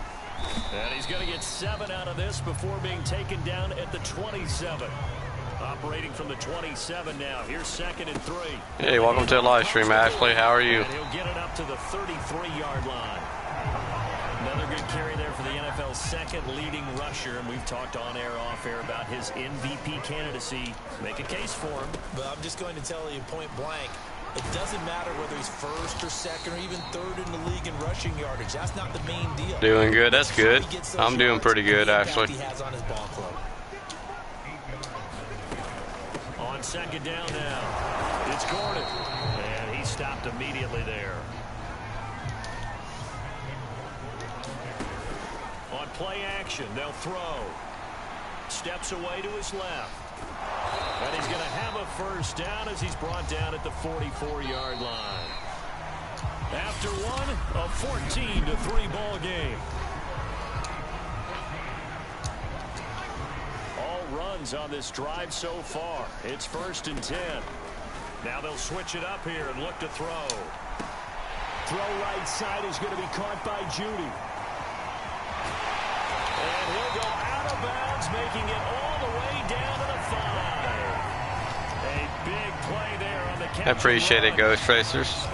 And he's going to get 7 out of this before being taken down at the 27. Operating from the 27 now. Here's 2nd and 3. Hey, welcome to the live stream, Ashley. How are you? And he'll get it up to the 33-yard line. Another good carry there for the NFL's 2nd leading rusher. And we've talked on air, off air about his MVP candidacy. Make a case for him. But I'm just going to tell you point blank. It doesn't matter whether he's 1st or 2nd or even 3rd in the league in rushing yardage. That's not the main deal. Doing good. That's good. I'm doing pretty good, actually. He has on his ball club. On 2nd down now, it's Gordon. And he stopped immediately there. On play action, they'll throw. Steps away to his left. And he's going to have a 1st down as he's brought down at the 44-yard line. After one, a 14-3 ball game. All runs on this drive so far. It's 1st and 10. Now they'll switch it up here and look to throw. Throw right side is going to be caught by Judy. And he'll go out of bounds, making it all the way down to the 5. A big play there on the catch. I appreciate it, Ghost Racers.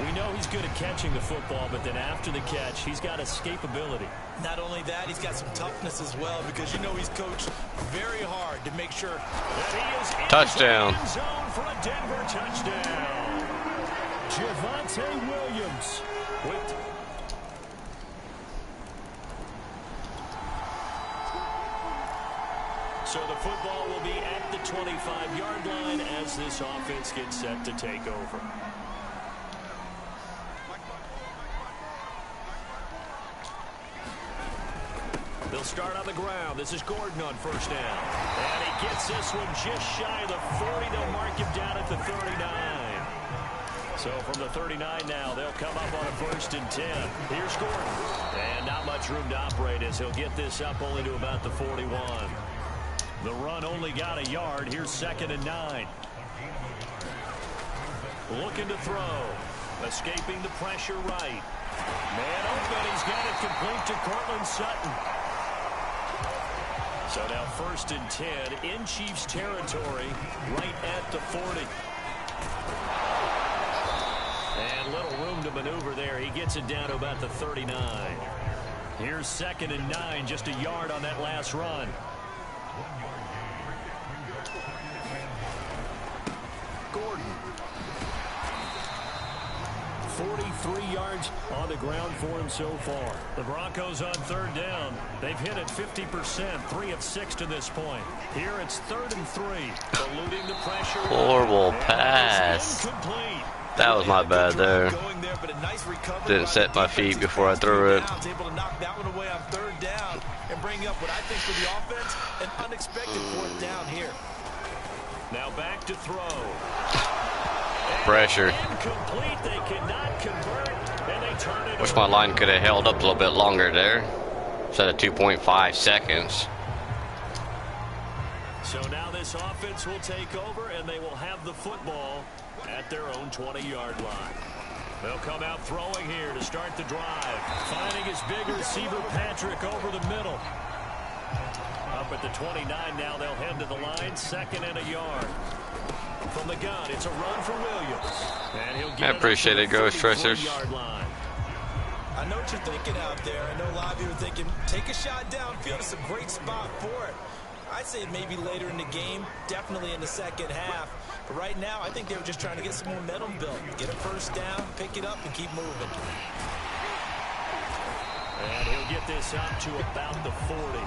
We know he's good at catching the football, but then after the catch, he's got escapability. Not only that, he's got some toughness as well, because you know he's coached very hard to make sure that he is in touchdown. The zone for a Denver touchdown. Javonte Williams with. So the football will be at the 25-yard line as this offense gets set to take over. They'll start on the ground. This is Gordon on 1st down. And he gets this one just shy of the 40. They'll mark him down at the 39. So from the 39 now, they'll come up on a 1st and 10. Here's Gordon. And not much room to operate as he'll get this up only to about the 41. The run only got a yard. Here's 2nd and 9. Looking to throw. Escaping the pressure right. Man open. He's got it complete to Cortland Sutton. So now 1st and 10 in Chiefs territory right at the 40. And little room to maneuver there. He gets it down to about the 39. Here's 2nd and 9, just a yard on that last run. Gordon. 43 yards on the ground for him so far. The Broncos on 3rd down. They've hit it 50%, 3 of 6 to this point. Here it's 3rd and 3. Eluding the pressure. Horrible pass. That was my bad there. Didn't set my feet before I threw it. Able to knock that one away on 3rd down and bring up what I think for the offense an unexpected 4th down here. Now back to throw. Pressure. Incomplete. They cannot convert, and they turn it. Wish my line could have held up a little bit longer there. Instead of 2.5 seconds. So now this offense will take over, and they will have the football at their own 20-yard line. They'll come out throwing here to start the drive. Finding his big receiver, Patrick, over the middle. Up at the 29 now, they'll head to the line. 2nd and a yard. From the gun, it's a run for Williams. And he'll get I appreciate it, Ghost Racers. I know what you're thinking out there. I know a lot of you are thinking, take a shot downfield. It's a great spot for it. I'd say maybe later in the game, definitely in the 2nd half. But right now, I think they were just trying to get some momentum built. Get a 1st down, pick it up, and keep moving. And he'll get this out to about the 40.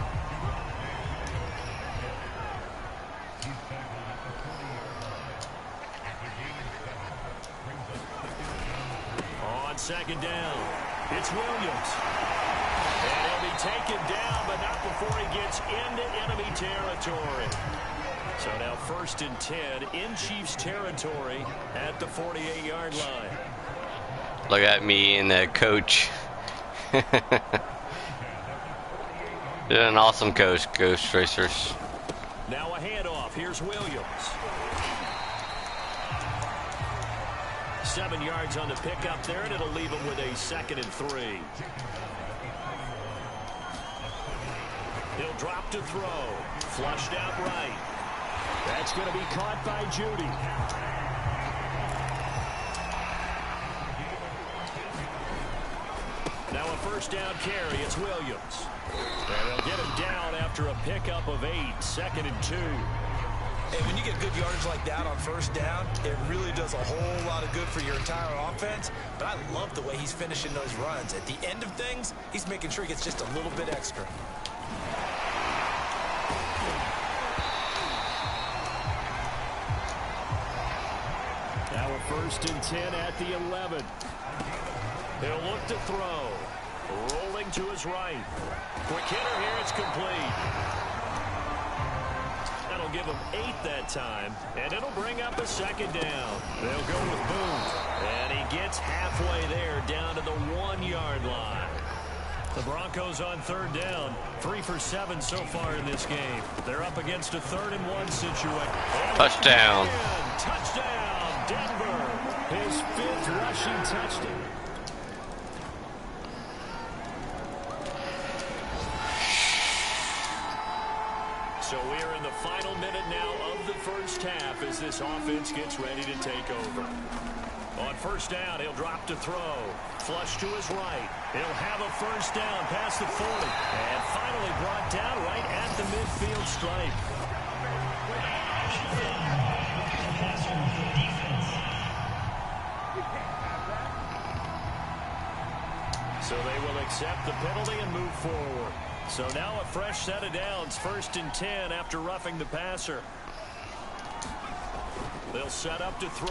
On 2nd down, it's Williams. And he'll be taken down, but not before he gets into enemy territory. So now 1st and 10 in Chiefs territory at the 48-yard line. Look at me and the coach. You're an awesome coach, Ghost Racers. Now a handoff. Here's Williams. 7 yards on the pickup there, and it'll leave him with a 2nd and 3. He'll drop to throw. Flushed out right. That's going to be caught by Judy. Now a first down carry. It's Williams. And they'll get him down after a pickup of 8. 2nd and 2. Hey, when you get good yardage like that on first down, it really does a whole lot of good for your entire offense. But I love the way he's finishing those runs. At the end of things, he's making sure he gets just a little bit extra. Now a 1st and 10 at the 11. He'll look to throw. Rolling to his right. Quick hitter here. It's complete. That'll give him 8 that time, and it'll bring up a 2nd down. They'll go with Boone, and he gets halfway there down to the 1-yard line. The Broncos on 3rd down, 3 for 7 so far in this game. They're up against a 3rd and 1 situation. Touchdown. Touchdown, Denver. His 5th rushing touchdown. So we're in the final minute now of the first half as this offense gets ready to take over. On 1st down, he'll drop to throw. Flush to his right. He'll have a 1st down past the 40. And finally brought down right at the midfield stripe. So they will accept the penalty and move forward. So now a fresh set of downs, 1st and 10 after roughing the passer. They'll set up to throw.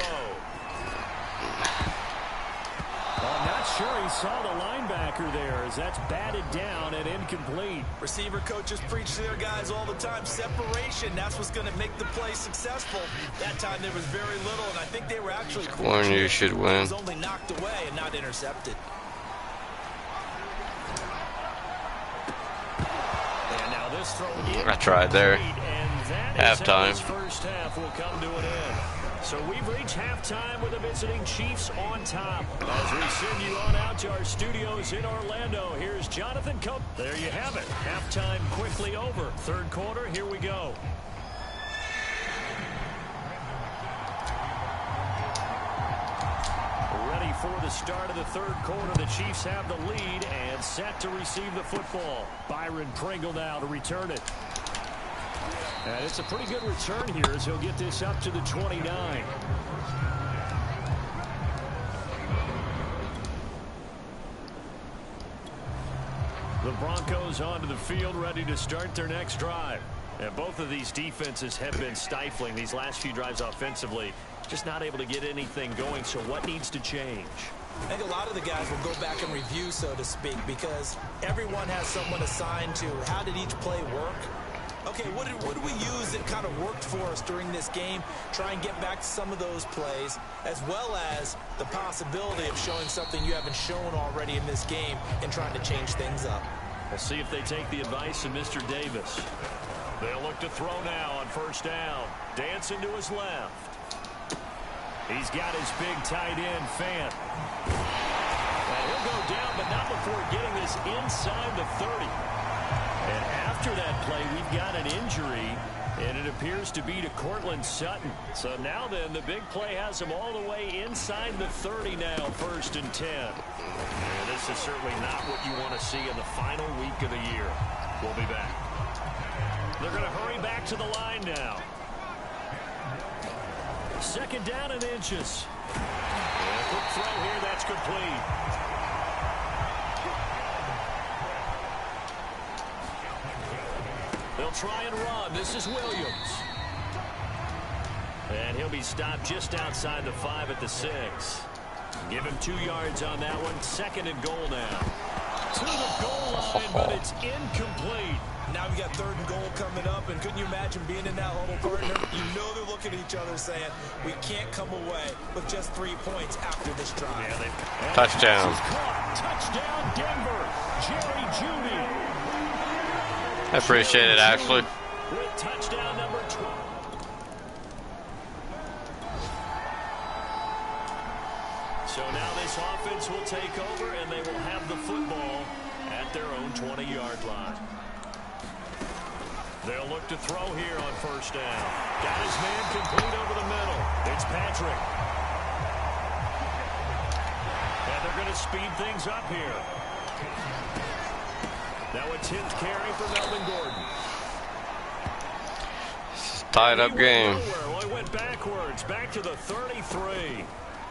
I'm not sure he saw the linebacker there as that's batted down and incomplete. Receiver coaches preach to their guys all the time. Separation, that's what's going to make the play successful. That time there was very little, and I think they were actually Warren, you should win. It was only knocked away and not intercepted. I tried there. Halftime. First half will come to an end. So we've reached halftime with the visiting Chiefs on top. As we send you on out to our studios in Orlando, here's Jonathan Cope. There you have it. Halftime quickly over. 3rd quarter, here we go. Ready for the start of the 3rd quarter. The Chiefs have the lead and set to receive the football. Byron Pringle now to return it. And it's a pretty good return here as he'll get this up to the 29. The Broncos onto the field ready to start their next drive. And both of these defenses have been stifling these last few drives offensively. Just not able to get anything going, so what needs to change? I think a lot of the guys will go back and review, so to speak, because everyone has someone assigned to how did each play work. Okay, what did we use that kind of worked for us during this game? Try and get back to some of those plays, as well as the possibility of showing something you haven't shown already in this game and trying to change things up. We'll see if they take the advice of Mr. Davis. They'll look to throw now on 1st down. Dancing to his left. He's got his big tight end, Fant. And he'll go down, but not before getting this inside the 30. And after that play, we've got an injury, and it appears to be to Cortland Sutton. So now then, the big play has him all the way inside the 30 now, 1st and 10. And this is certainly not what you want to see in the final week of the year. We'll be back. They're going to hurry back to the line now. 2nd down and inches. And a quick throw here, that's complete. They'll try and run. This is Williams. And he'll be stopped just outside the 5 at the 6. Give him 2 yards on that one. 2nd and goal now. To the goal line, but it's incomplete. Now we got 3rd and goal coming up, and couldn't you imagine being in that huddle, partner? You know they're looking at each other saying, we can't come away with just 3 points after this drive. Yeah, touchdown. Touchdown, Denver. Jerry Judy. I appreciate it, Ashley. With touchdown number 12. So now this offense will take over, and they will have the football at their own 20-yard line. They'll look to throw here on first down. Got his man complete over the middle. It's Patrick. And they're going to speed things up here. Now a 10th carry for Melvin Gordon. Tied up game. Well, he went backwards, back to the 33.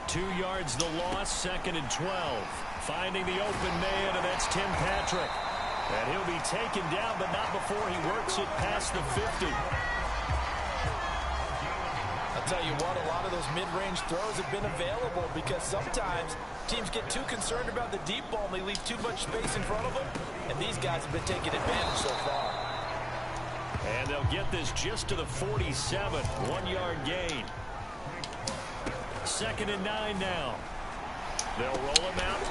2 yards the loss, 2nd and 12. Finding the open man, and that's Tim Patrick. And he'll be taken down, but not before he works it past the 50. I'll tell you what, a lot of those mid-range throws have been available because sometimes teams get too concerned about the deep ball and they leave too much space in front of them. And these guys have been taking advantage so far. And they'll get this just to the 47. 1-yard gain. 2nd and 9 now. They'll roll him out.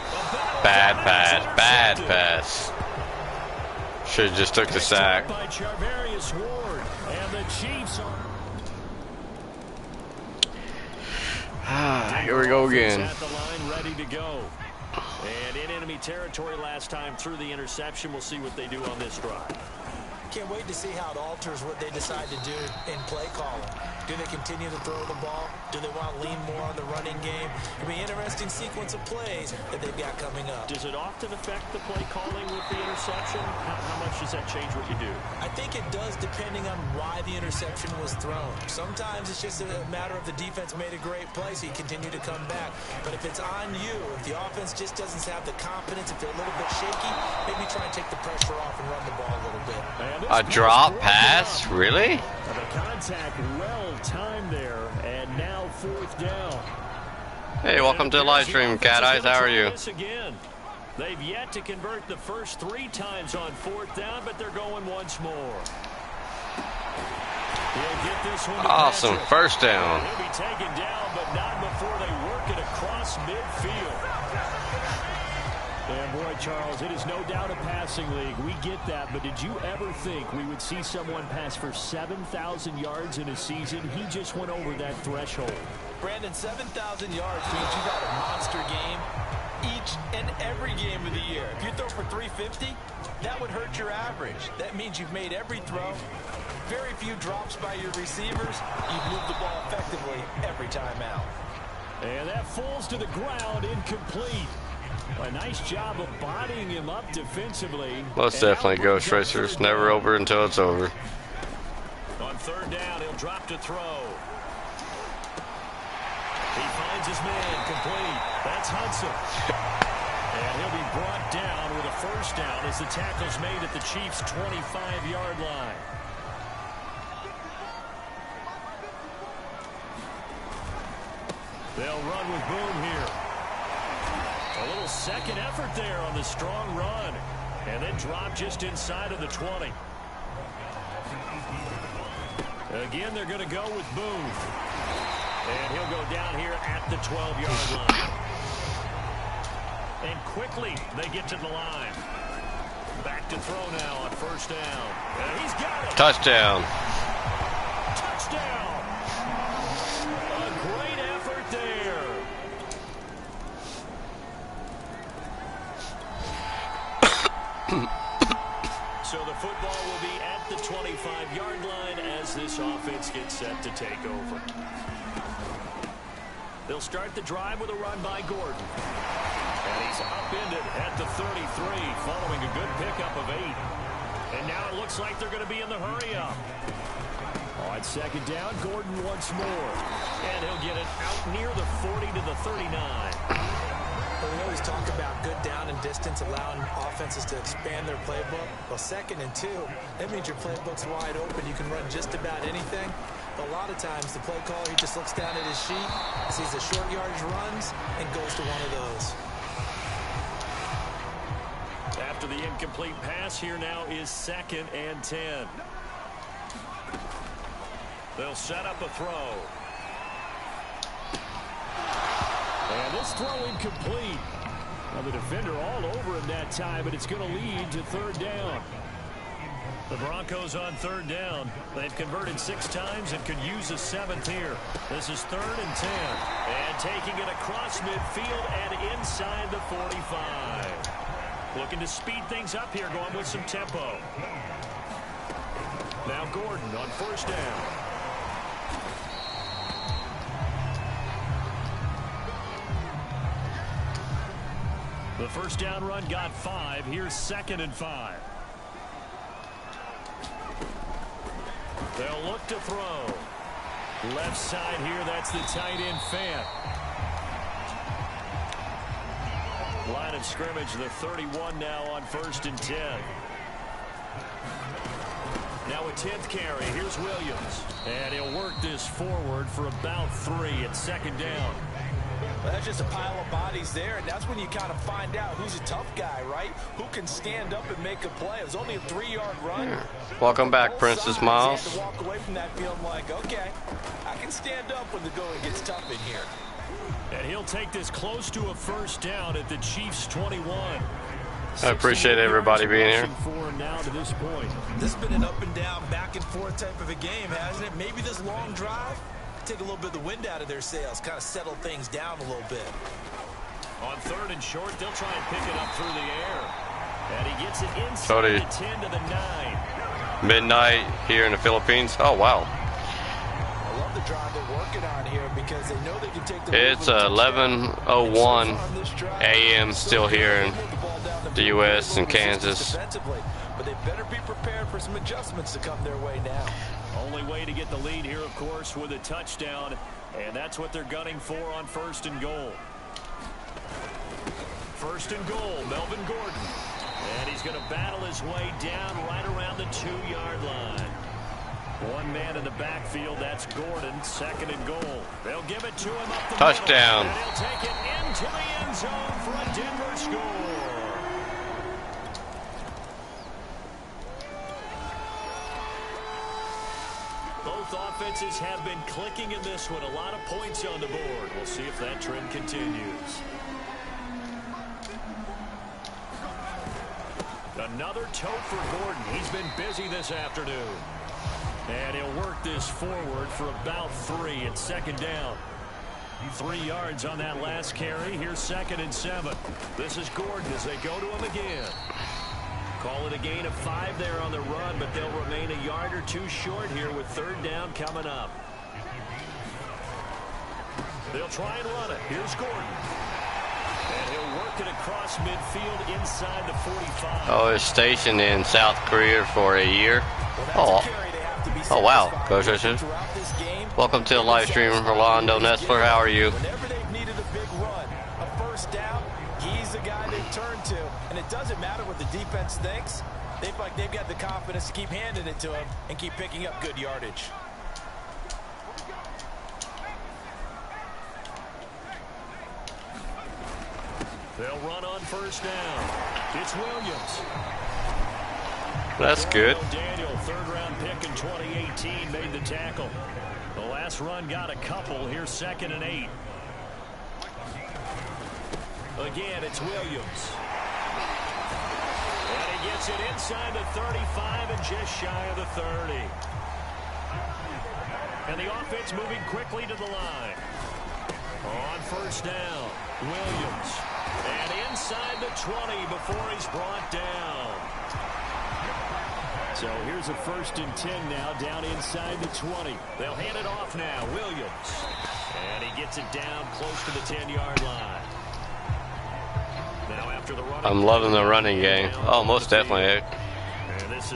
Bad pass. Bad pass. Should have just took the sack. By Charvarius Ward. And the Chiefs are... Here we go again. At the line, ready to go. And in enemy territory last time through the interception. We'll see what they do on this drive. Can't wait to see how it alters what they decide to do in play calling. Do they continue to throw the ball? Do they want to lean more on the running game? It'll be an interesting sequence of plays that they've got coming up. Does it often affect the play calling with the interception? How much does that change what you do? I think it does depending on why the interception was thrown. Sometimes it's just a matter of the defense made a great play, so you continue to come back. But if it's on you, if the offense just doesn't have the confidence, if they're a little bit shaky, maybe try and take the pressure off and run the ball a little bit. A drop pass? Really? The contact well timed there, and now 4th down. Hey, welcome to the live stream, Cat Eyes. How are you? Again. They've yet to convert the first 3 times on 4th down, but they're going once more. He'll get this one to Awesome. Patrick. First down. He'll be taken down, but not before they work it across midfield. And boy, Charles, it is no doubt a passing league. We get that, but did you ever think we would see someone pass for 7,000 yards in a season? He just went over that threshold. Brandon, 7,000 yards means you got a monster game each and every game of the year. If you throw for 350, that would hurt your average. That means you've made every throw, very few drops by your receivers. You've moved the ball effectively every time out. And that falls to the ground, incomplete. A nice job of bodying him up defensively. Most definitely, Ghost Racers. Never over until it's over. On 3rd down, he'll drop to throw. He finds his man complete. That's Hudson. And he'll be brought down with a 1st down as the tackle's made at the Chiefs' 25-yard line. They'll run with Boone here. A little second effort there on the strong run. And then drop just inside of the 20. Again, they're going to go with Boone. And he'll go down here at the 12-yard line. And quickly, they get to the line. Back to throw now on 1st down. And he's got it. Touchdown. Touchdown. A great effort there. So the football will be at the 25-yard line as this offense gets set to take over. They'll start the drive with a run by Gordon. And he's upended at the 33 following a good pickup of 8. And now it looks like they're going to be in the hurry-up. On 2nd down, Gordon once more. And he'll get it out near the 40 to the 39. We always talk about good down and distance, allowing offenses to expand their playbook. Well, 2nd and 2, that means your playbook's wide open. You can run just about anything. But a lot of times, the play caller, he just looks down at his sheet, sees the short yardage runs, and goes to one of those. After the incomplete pass, here now is 2nd and 10. They'll set up a throw. And this throw incomplete. Now the defender all over him that time, but it's going to lead to 3rd down. The Broncos on third down. They've converted 6 times and could use a 7th here. This is 3rd and 10. And taking it across midfield and inside the 45. Looking to speed things up here, going with some tempo. Now Gordon on 1st down. The 1st down run got 5. Here's 2nd and 5. They'll look to throw. Left side here, that's the tight end Fant. Line of scrimmage, the 31 now on 1st and 10. Now a 10th carry. Here's Williams. And he'll work this forward for about 3 at 2nd down. Well, that's just a pile of bodies there, and that's when you kind of find out who's a tough guy, right? Who can stand up and make a play. It was only a 3-yard run. Welcome back, Princess Miles. To walk away from that field like, okay, I can stand up when the going gets tough in here. And he'll take this close to a 1st down at the Chiefs' 21. I appreciate everybody being here. Now to this point. This has been an up and down, back and forth type of a game, hasn't it? Maybe this long drive take a little bit of the wind out of their sails, kind of settle things down a little bit. On 3rd and short, they'll try and pick it up through the air. And he gets it inside the 10 to the 9. Midnight here in the Philippines. Oh, wow. I love the drive they're working on here because they know they can take the It's 11:01 a.m. still here in the U.S. and Kansas. But they better be prepared for some adjustments to come their way now. Only way to get the lead here, of course, with a touchdown. And that's what they're gunning for on 1st and goal. 1st and goal, Melvin Gordon. And he's going to battle his way down right around the 2-yard line. One man in the backfield, that's Gordon, 2nd and goal. They'll give it to him up the touchdown. middle, and he'll take it into the end zone for a Denver score. Both offenses have been clicking in this one. A lot of points on the board. We'll see if that trend continues. Another tote for Gordon. He's been busy this afternoon. And he'll work this forward for about 3 at 2nd down. 3 yards on that last carry. Here's 2nd and 7. This is Gordon as they go to him again. Call it a gain of 5 there on the run, but they'll remain a yard or 2 short here with 3rd down coming up. They'll try and run it. Here's Gordon. And he'll work it across midfield inside the 45. Oh, it's stationed in South Korea for a year. Oh wow, Coach Richard. Welcome to the live stream, Rolando Nestler. How are you? Whenever they've needed a big run, a 1st down, he's the guy they turn to. And it doesn't matter what the defense thinks. They feel like they've got the confidence to keep handing it to him and keep picking up good yardage. They'll run on 1st down. It's Williams. That's good. Daniel, 3rd-round pick in 2018, made the tackle. The last run got a couple. Here's 2nd and 8. Again, it's Williams. And he gets it inside the 35 and just shy of the 30. And the offense moving quickly to the line. On 1st down, Williams. And inside the 20 before he's brought down. So here's a 1st and 10 now, down inside the 20. They'll hand it off now, Williams. And he gets it down close to the 10-yard line. Now after the running, I'm loving the running game. Oh, most definitely.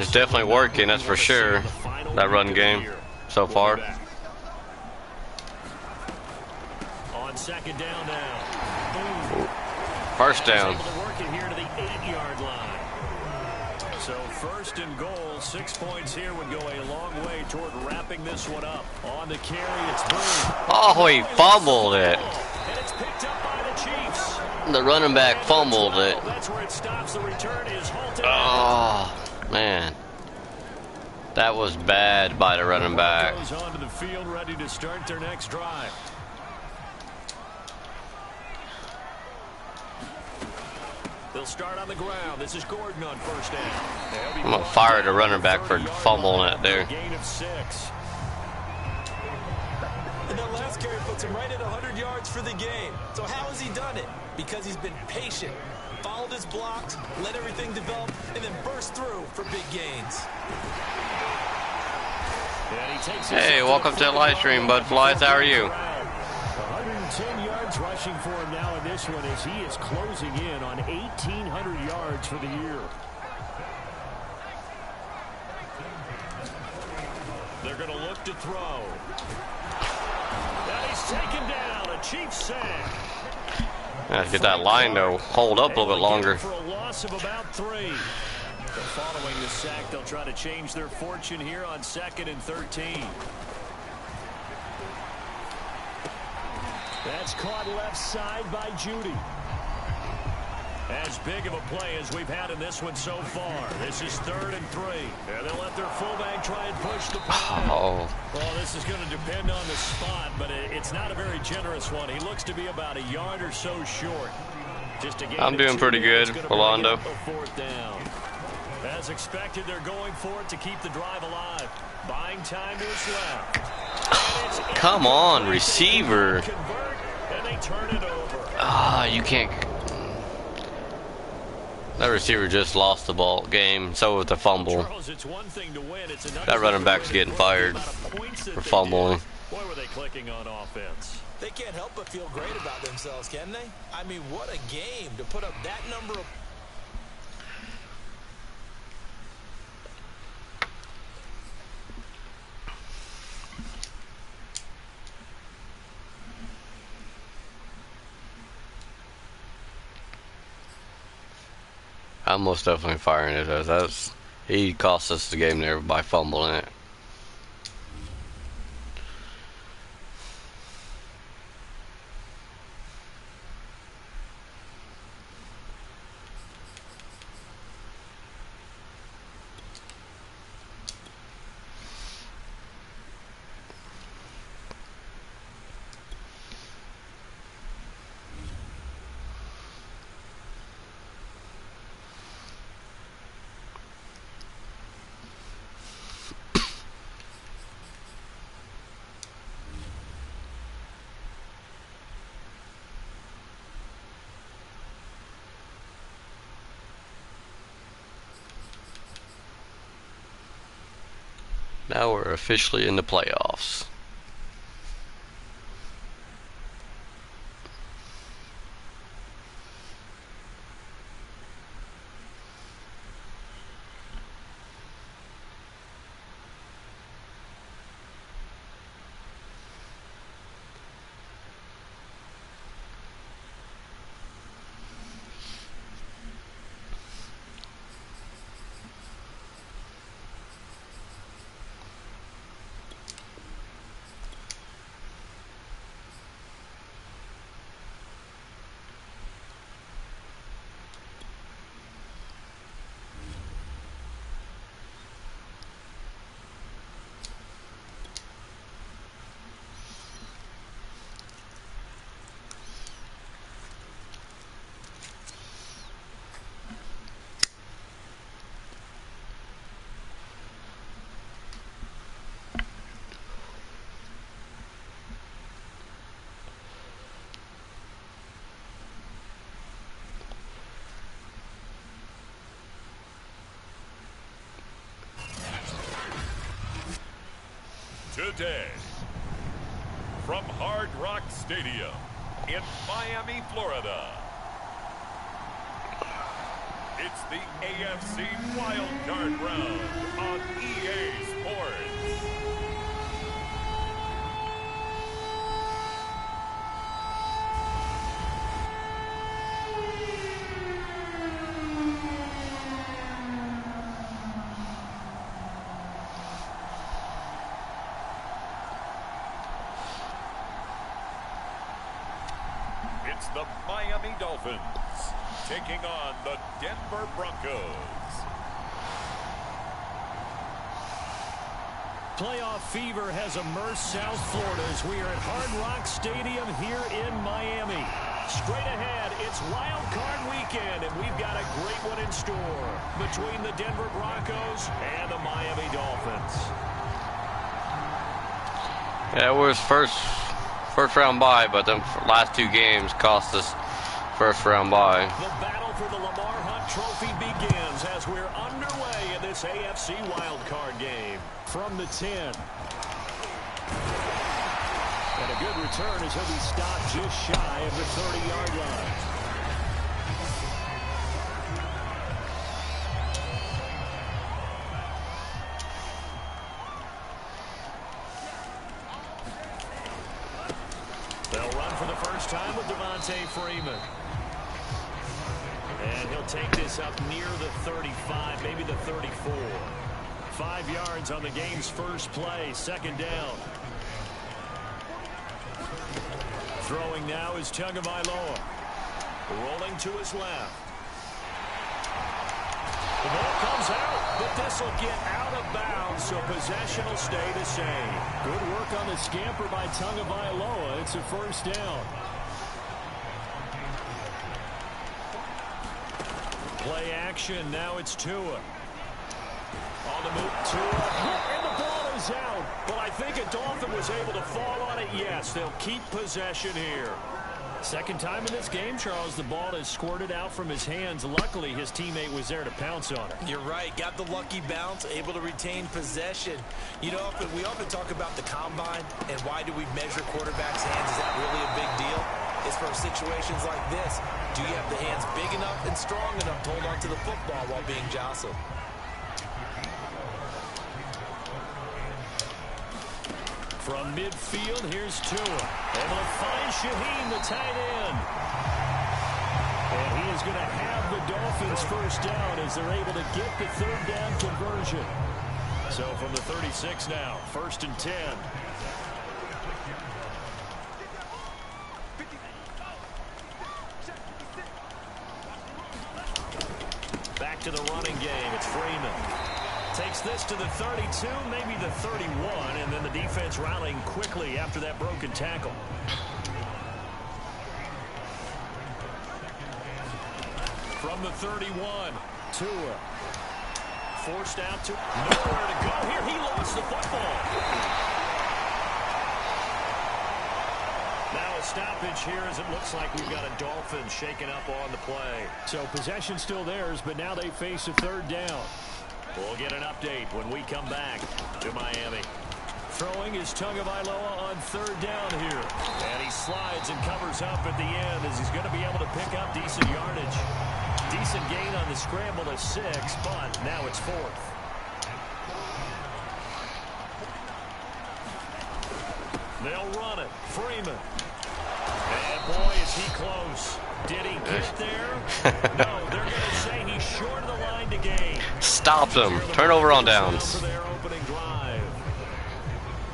It's definitely working, that's for sure. That run game so far. On 2nd down now. 1st down. Working here to the 8-yard line. So 1st and goal, 6 points here would go a long way toward wrapping this one up. On the carry, it's Boone. Oh, he fumbled it. And it's picked up by the Chiefs. The running back fumbled it. That's where it stops. The return is halted. Oh, man. That was bad by the running back. Goes onto the field, ready to start their next drive. They'll start on the ground. This is Gordon on first down. I'm going to fire the running back for fumbling it there. Gain of 6. And that last carry puts him right at 100 yards for the game. So how has he done it? Because he's been patient, followed his blocks, let everything develop, and then burst through for big gains. Hey, welcome to the live stream, Bud Flies. How are you? 110 yards rushing for him now in this one as he is closing in on 1,800 yards for the year. They're going to look to throw. And he's taken down. A Chiefs sack. Gotta get that line to hold up a little bit longer. For a loss of about 3. Following the sack, they'll try to change their fortune here on 2nd and 13. That's caught left side by Judy. As big of a play as we've had in this one so far. This is 3rd and 3. And they'll let their fullback try and push the pass. Oh. Well, this is going to depend on the spot, but it's not a very generous one. He looks to be about a yard or so short. Just a I'm doing pretty good, Rolando. 4th down. As expected, they're going for it to keep the drive alive. Buying time is left. Come on, receiver. And they turn it over. You can't. That receiver just lost the ball game. So with the fumble. That running back's getting fired for fumbling. Boy, were they clicking on offense. They can't help but feel great about themselves, can they? I mean, what a game to put up that number of... I'm most definitely firing it. He cost us the game there by fumbling it. Now we're officially in the playoffs. Today, from Hard Rock Stadium in Miami, Florida, it's the AFC Wildcard Round on EA Sports. It's the Miami Dolphins taking on the Denver Broncos. Playoff fever has immersed South Florida as we are at Hard Rock Stadium here in Miami. Straight ahead, it's It's Wild Card Weekend, and we've got a great one in store between the Denver Broncos and the Miami Dolphins. Yeah, it was first round bye, but the last two games cost us first round bye. The battle for the Lamar Hunt Trophy begins as we're underway in this AFC Wild Card game. From the 10. And a good return as he'll be stopped just shy of the 30-yard line. They'll run for the first time with Devontae Freeman. And he'll take this up near the 35, maybe the 34. 5 yards on the game's first play, second down. Throwing now is Tagovailoa. Rolling to his left. The ball comes out, but this will get out of bounds, so possession will stay the same. Good work on the scamper by Tagovailoa. It's a first down. Play action. Now it's Tua. On the move, Tua. And the ball is out. But I think a Dolphin was able to fall on it. Yes, they'll keep possession here. Second time in this game, Charles, the ball has squirted out from his hands. Luckily, his teammate was there to pounce on it. You're right. Got the lucky bounce, able to retain possession. You know, we often talk about the combine and why do we measure quarterbacks' hands. Is that really a big deal? It's for situations like this. Do you have the hands big enough and strong enough to hold on to the football while being jostled? From midfield, here's Tua. Able to find Shaheen, the tight end. And he is going to have the Dolphins first down as they're able to get the third down conversion. So from the 36 now, 1st and 10. Back to the running game. It's Freeman. Takes this to the 32, maybe the 31, and then the defense rallying quickly after that broken tackle. From the 31, Tua. Forced out to nowhere to go here. He lost the football. Now a stoppage here as it looks like we've got a Dolphin shaken up on the play. So possession still theirs, but now they face a third down. We'll get an update when we come back to Miami. Throwing is Tagovailoa on third down here. And he slides and covers up at the end as he's going to be able to pick up decent yardage. Decent gain on the scramble of 6, but now it's 4th. They'll run it. Freeman. And boy, is he close. Did he get there? No, they're going to say he's short of the line to gain. Stopped him. Turnover on downs. For their opening drive.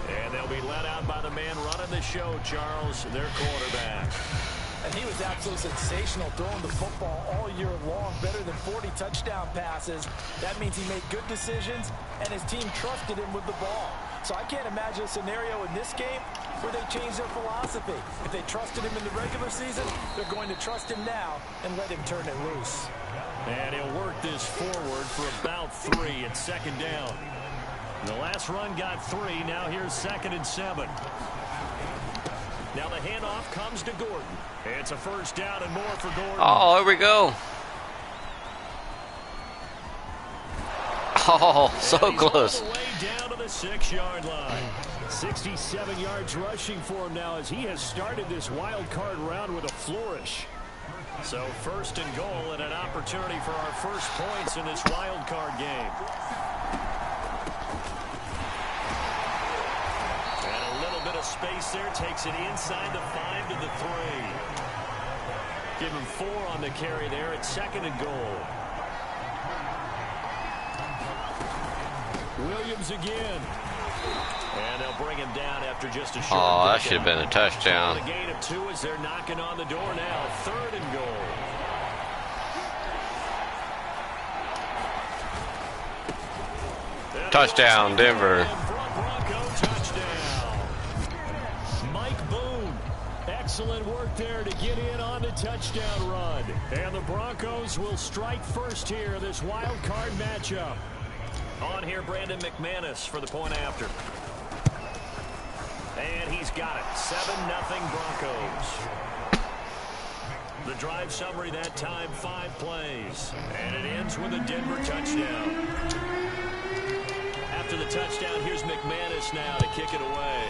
And they'll be let out by the man running the show, Charles, their quarterback. And he was absolutely sensational throwing the football all year long. Better than 40 touchdown passes. That means he made good decisions, and his team trusted him with the ball. So I can't imagine a scenario in this game where they change their philosophy. If they trusted him in the regular season, they're going to trust him now and let him turn it loose. And he'll work this forward for about 3 at second down. The last run got 3. Now here's 2nd and 7. Now the handoff comes to Gordon. It's a first down and more for Gordon. Oh, here we go. Oh, so close. All the way down to the 6-yard line. 67 yards rushing for him now as he has started this wild card round with a flourish. So 1st and goal and an opportunity for our first points in this wild card game. And a little bit of space there takes it inside the 5 to the 3. Give him 4 on the carry there at 2nd and goal. Williams again. And they'll bring him down after just a short. Oh, that should have been a touchdown. The gain of 2 as they're knocking on the door now. 3rd and goal. Touchdown, Denver. Bronco touchdown. Mike Boone. Excellent work there to get in on the touchdown run. And the Broncos will strike first here, this wild card matchup. On here, Brandon McManus for the point after. And he's got it. 7-0 Broncos. The drive summary that time, 5 plays. And it ends with a Denver touchdown. After the touchdown, here's McManus now to kick it away.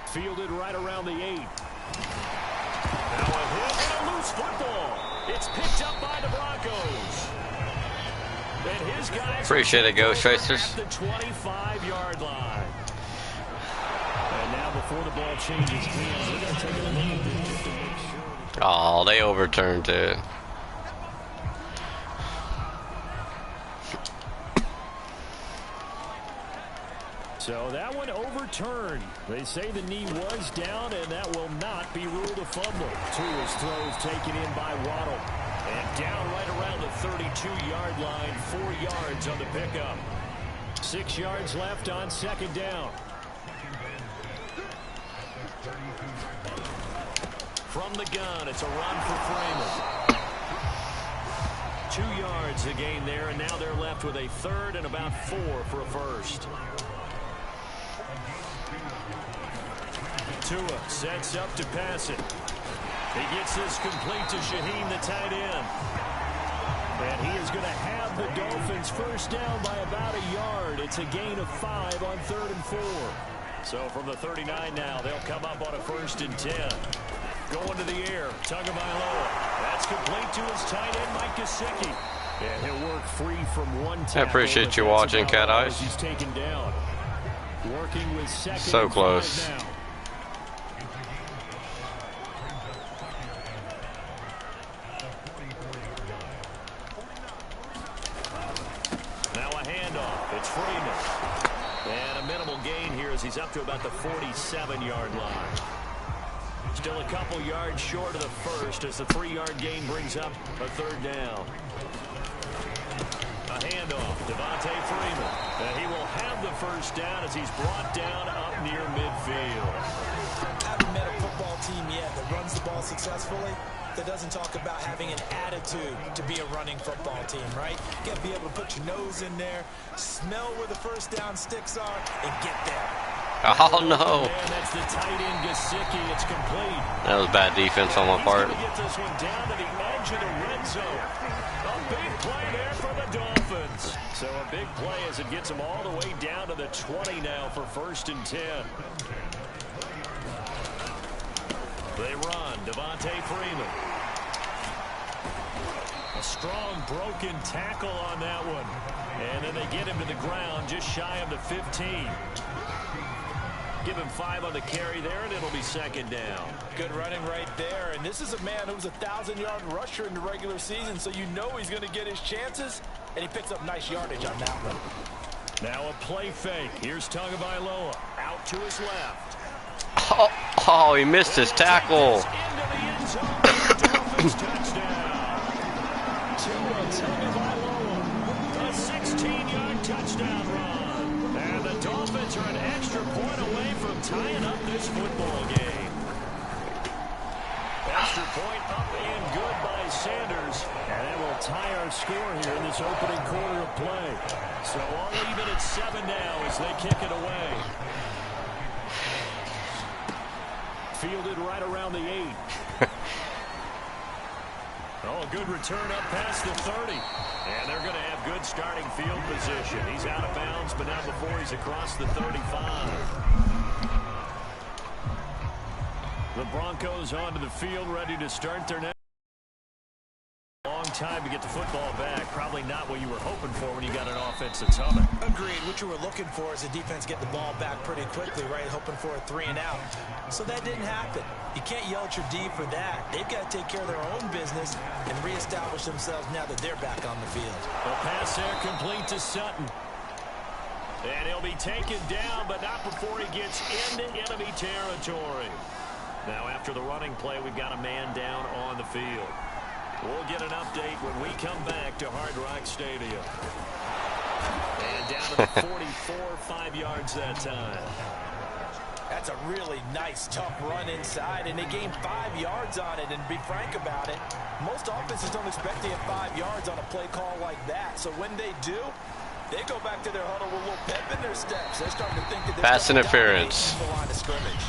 Fielded right around the 8. Now a hit and a loose football. It's picked up by the Broncos. And his guys appreciate it, Ghost Chasers. At the 25-yard line. And now before the ball changes hands, they're going to take it a little bit just to make sure. Oh, they overturned it. So that one overturned. They say the knee was down, and that will not be ruled a fumble. Tua's throws taken in by Waddle. And down right around the 32-yard line, 4 yards on the pickup. 6 yards left on second down. From the gun, it's a run for Freeman. 2 yards the gain there, and now they're left with a third and about 4 for a first. Tua sets up to pass it. He gets this complete to Shaheen, the tight end. And he is going to have the Dolphins first down by about a yard. It's a gain of 5 on 3rd and 4. So from the 39 now, they'll come up on a 1st and 10. Going to the air, Tagovailoa. That's complete to his tight end, Mike Gesicki. And he'll work free from one tackle. I appreciate you watching, Cat Eyes. He's taken down. Working with second so close. now. Now a handoff. It's Freeman. And a minimal gain here as he's up to about the 47-yard line. Still a couple yards short of the first as the 3-yard gain brings up a 3rd down. A handoff, Devontae Freeman. And he will have the first down as he's brought down up near midfield. I haven't met a football team yet that runs the ball successfully that doesn't talk about having an attitude to be a running football team, right? You got to be able to put your nose in there, smell where the first down sticks are, and get there. Oh, no. And that's the tight end, Gesicki. It's complete. That was bad defense on my part. He's going to get this one down to the edge of the red zone. A big play there for the Dolphins. So a big play as it gets them all the way down to the 20 now for 1st and 10. They run. Devontae Freeman. A strong broken tackle on that one. And then they get him to the ground just shy of the 15. Give him 5 on the carry there, and it'll be 2nd down. Good running right there. And this is a man who was a 1,000-yard rusher in the regular season, so you know he's going to get his chances, and he picks up nice yardage on that one. Now a play fake. Here's Tagovailoa out to his left. Oh, he missed his tackle. Into the end zone. Dolphins touchdown. Tagovailoa, a 16-yard touchdown run. And the Dolphins are an extra point away from tying up this football game. Extra point up and good by Sanders. And that will tie our score here in this opening quarter of play. So all even at 7 now as they kick it away. Fielded right around the 8. Oh, a good return up past the 30. And they're going to have good starting field position. He's out of bounds, but not before he's across the 35. The Broncos onto the field, ready to start their next. Long time to get the football back. Probably not what you were hoping for when you got an offense that's humming. Agreed. What you were looking for is the defense get the ball back pretty quickly, right? Hoping for a 3 and out. So that didn't happen. You can't yell at your D for that. They've got to take care of their own business and reestablish themselves now that they're back on the field. The pass there complete to Sutton. And he'll be taken down, but not before he gets into enemy territory. Now after the running play, we've got a man down on the field. We'll get an update when we come back to Hard Rock Stadium. And down to the 44, 5 yards that time. That's That's a really nice, tough run inside, and they gained 5 yards on it. And to be frank about it, most offenses don't expect to get 5 yards on a play call like that. So when they do, they go back to their huddle with a little pep in their steps. They're starting to think that they're pass interference. the line of scrimmage.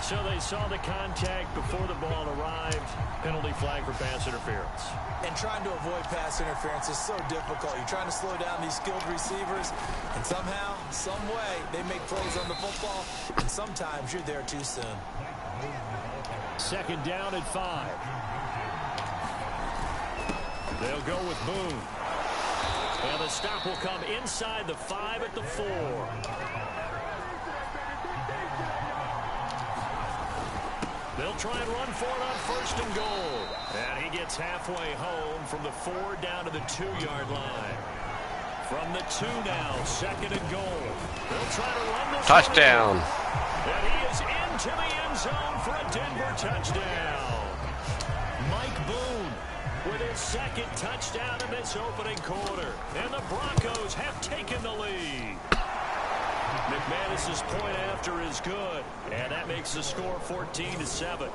So they saw the contact before the ball arrived. Penalty flag for pass interference. And trying to avoid pass interference is so difficult. You're trying to slow down these skilled receivers, and somehow, some way, they make plays on the football, and sometimes you're there too soon. Second down at 5. They'll go with Boone. And the stop will come inside the 5 at the 4. They'll try and run for it on 1st and goal. And he gets halfway home from the 4 down to the 2-yard line. From the 2 now, 2nd and goal. They'll try to run this Touchdown. And he is into the end zone for a Denver touchdown. Mike Boone with his 2nd touchdown in this opening quarter. And the Broncos have taken the lead. McManus's point after is good, and that makes the score 14-7.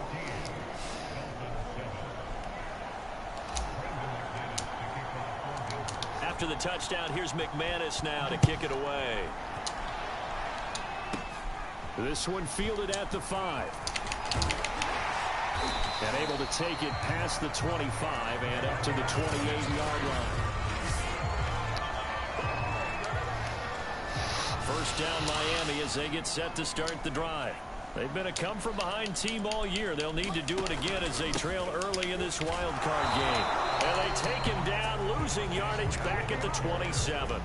After the touchdown, here's McManus now to kick it away. This one fielded at the 5. And able to take it past the 25 and up to the 28-yard line. First down Miami as they get set to start the drive. They've been a come-from-behind team all year. They'll need to do it again as they trail early in this wild card game. And they take him down, losing yardage back at the 27.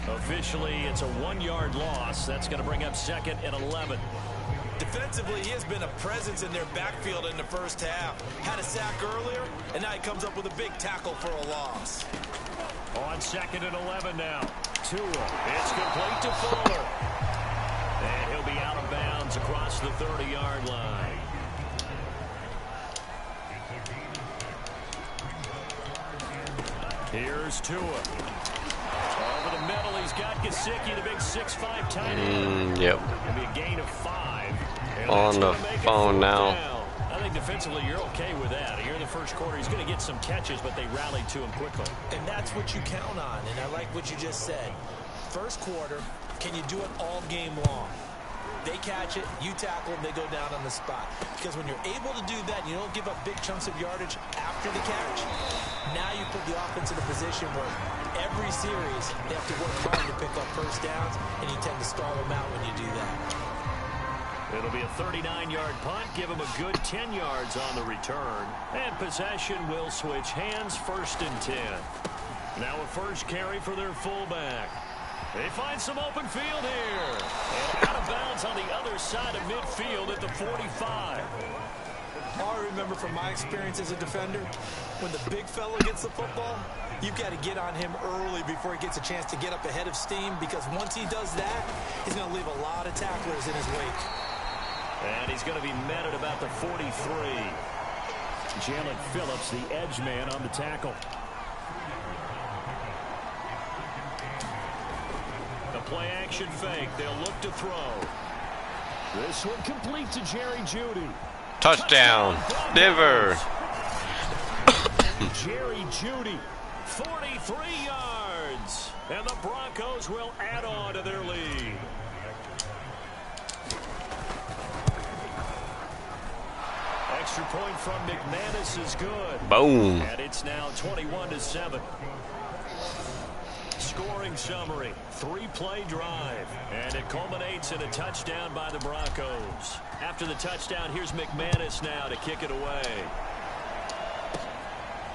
Officially, it's a 1-yard loss. That's going to bring up 2nd and 11. Defensively, he has been a presence in their backfield in the first half. Had a sack earlier, and now he comes up with a big tackle for a loss. On 2nd and 11 now. Tua. It's complete to Fuller. And he'll be out of bounds across the 30-yard line. Here's Tua. Over the middle, he's got Gesicki, the big 6'5" tight end. Yep. It'll be a gain of 5. And On the phone now. Down. I think defensively you're okay with that. Here in the first quarter, he's going to get some catches, but they rallied to him quickly. And that's what you count on, and I like what you just said. First quarter, can you do it all game long? They catch it, you tackle them, they go down on the spot. Because when you're able to do that, you don't give up big chunks of yardage after the catch. Now you put the offense in a position where every series they have to work hard to pick up first downs, and you tend to stall them out when you do that. It'll be a 39-yard punt. Give him a good 10 yards on the return. And possession will switch hands, 1st and 10. Now a first carry for their fullback. They find some open field here. And out of bounds on the other side of midfield at the 45. All I remember from my experience as a defender, when the big fella gets the football, you've got to get on him early before he gets a chance to get up ahead of steam, because once he does that, he's going to leave a lot of tacklers in his wake. And he's going to be met at about the 43. Jalen Phillips, the edge man on the tackle. The play action fake. They'll look to throw. This one complete to Jerry Jeudy. Touchdown, Denver. Jerry Jeudy, 43 yards. And the Broncos will add on to their lead. Extra point from McManus is good. Boom. And it's now 21-7. Scoring summary, 3-play drive. And it culminates in a touchdown by the Broncos. After the touchdown, here's McManus now to kick it away.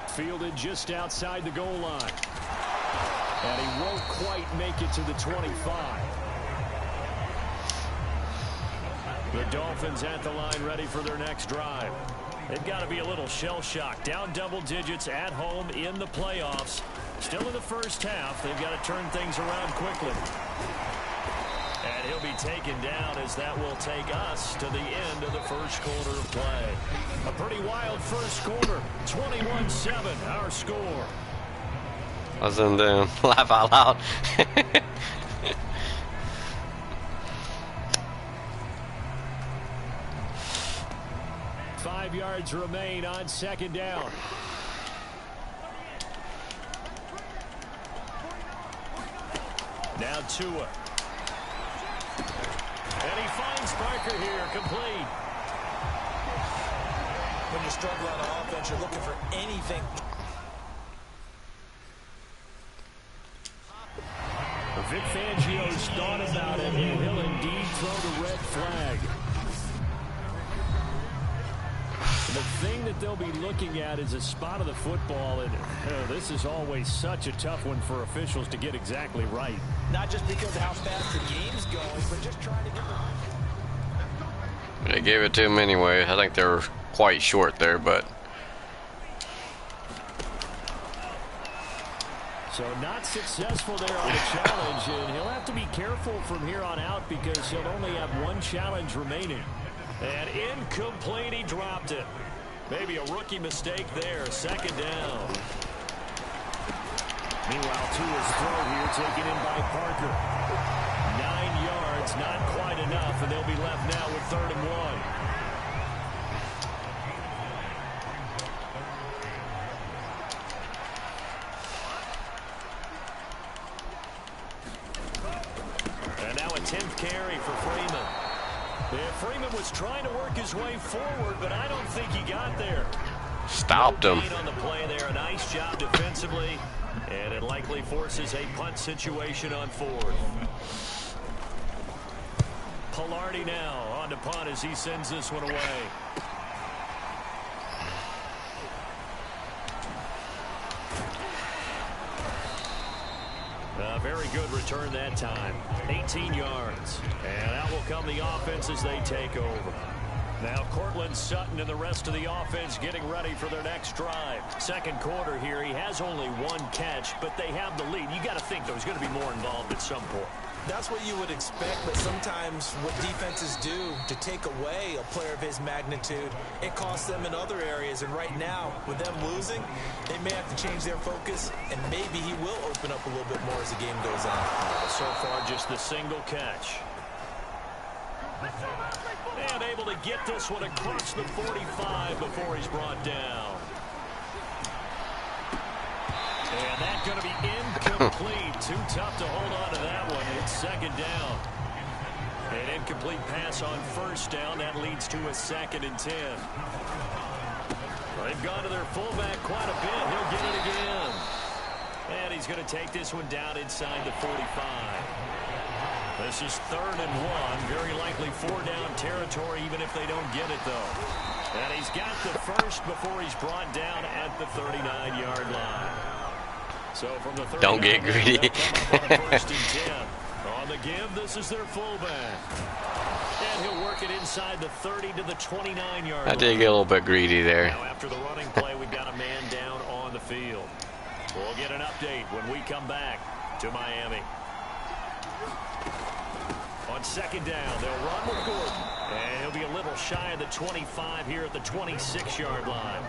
Fielded just outside the goal line. And he won't quite make it to the 25. The Dolphins at the line ready for their next drive. They've got to be a little shell-shocked. Down double digits at home in the playoffs. Still in the first half. They've got to turn things around quickly. And he'll be taken down as that will take us to the end of the first quarter of play. A pretty wild first quarter. 21-7 our score. I was in there laugh out loud. 5 yards remain on second down. Now Tua. And he finds Parker here, complete. When you struggle on offense, you're looking for anything. Vic Fangio's thought about it, and he'll indeed throw the red flag. The thing that they'll be looking at is a spot of the football, and this is always such a tough one for officials to get exactly right. Not just because of how fast the game's going, but just trying to get the... They gave it to him anyway. I think they were quite short there, but... So not successful there on the challenge, and he'll have to be careful from here on out because he'll only have one challenge remaining. And incomplete, he dropped it. Maybe a rookie mistake there, second down. Meanwhile, Tua's throw here taken in by Parker. 9 yards, not quite enough, and they'll be left now with 3rd and 1. And now a 10th carry for Freeman. Yeah, Freeman was trying to work his way forward, but I don't think he got there. Stopped him. On the play there, a nice job defensively, and it likely forces a punt situation on 4th. Pilardi now on to punt as he sends this one away. A very good return that time. 18 yards. And out will come the offense as they take over. Now Cortland Sutton and the rest of the offense getting ready for their next drive. Second quarter here, he has only 1 catch, but they have the lead. You got to think there's going to be more involved at some point. That's what you would expect, but sometimes what defenses do to take away a player of his magnitude, it costs them in other areas. And right now, with them losing, they may have to change their focus, and maybe he will open up a little bit more as the game goes on. So far, just the single catch. And able to get this one across the 45 before he's brought down. And that's going to be incomplete. Too tough to hold on to that one. It's second down. An incomplete pass on first down. That leads to a 2nd and 10. They've gone to their fullback quite a bit. He'll get it again. And he's going to take this one down inside the 45. This is 3rd and 1. Very likely 4-down territory, even if they don't get it, though. And he's got the first before he's brought down at the 39-yard line. So from the 39, don't get greedy. First and 10. On the give, this is their fullback. And he'll work it inside the 30 to the 29-yard line. I did get a little bit greedy there. Now after the running play, we've got a man down on the field. We'll get an update when we come back to Miami. On second down, they'll run with Gordon. And he'll be a little shy of the 25 here at the 26-yard line.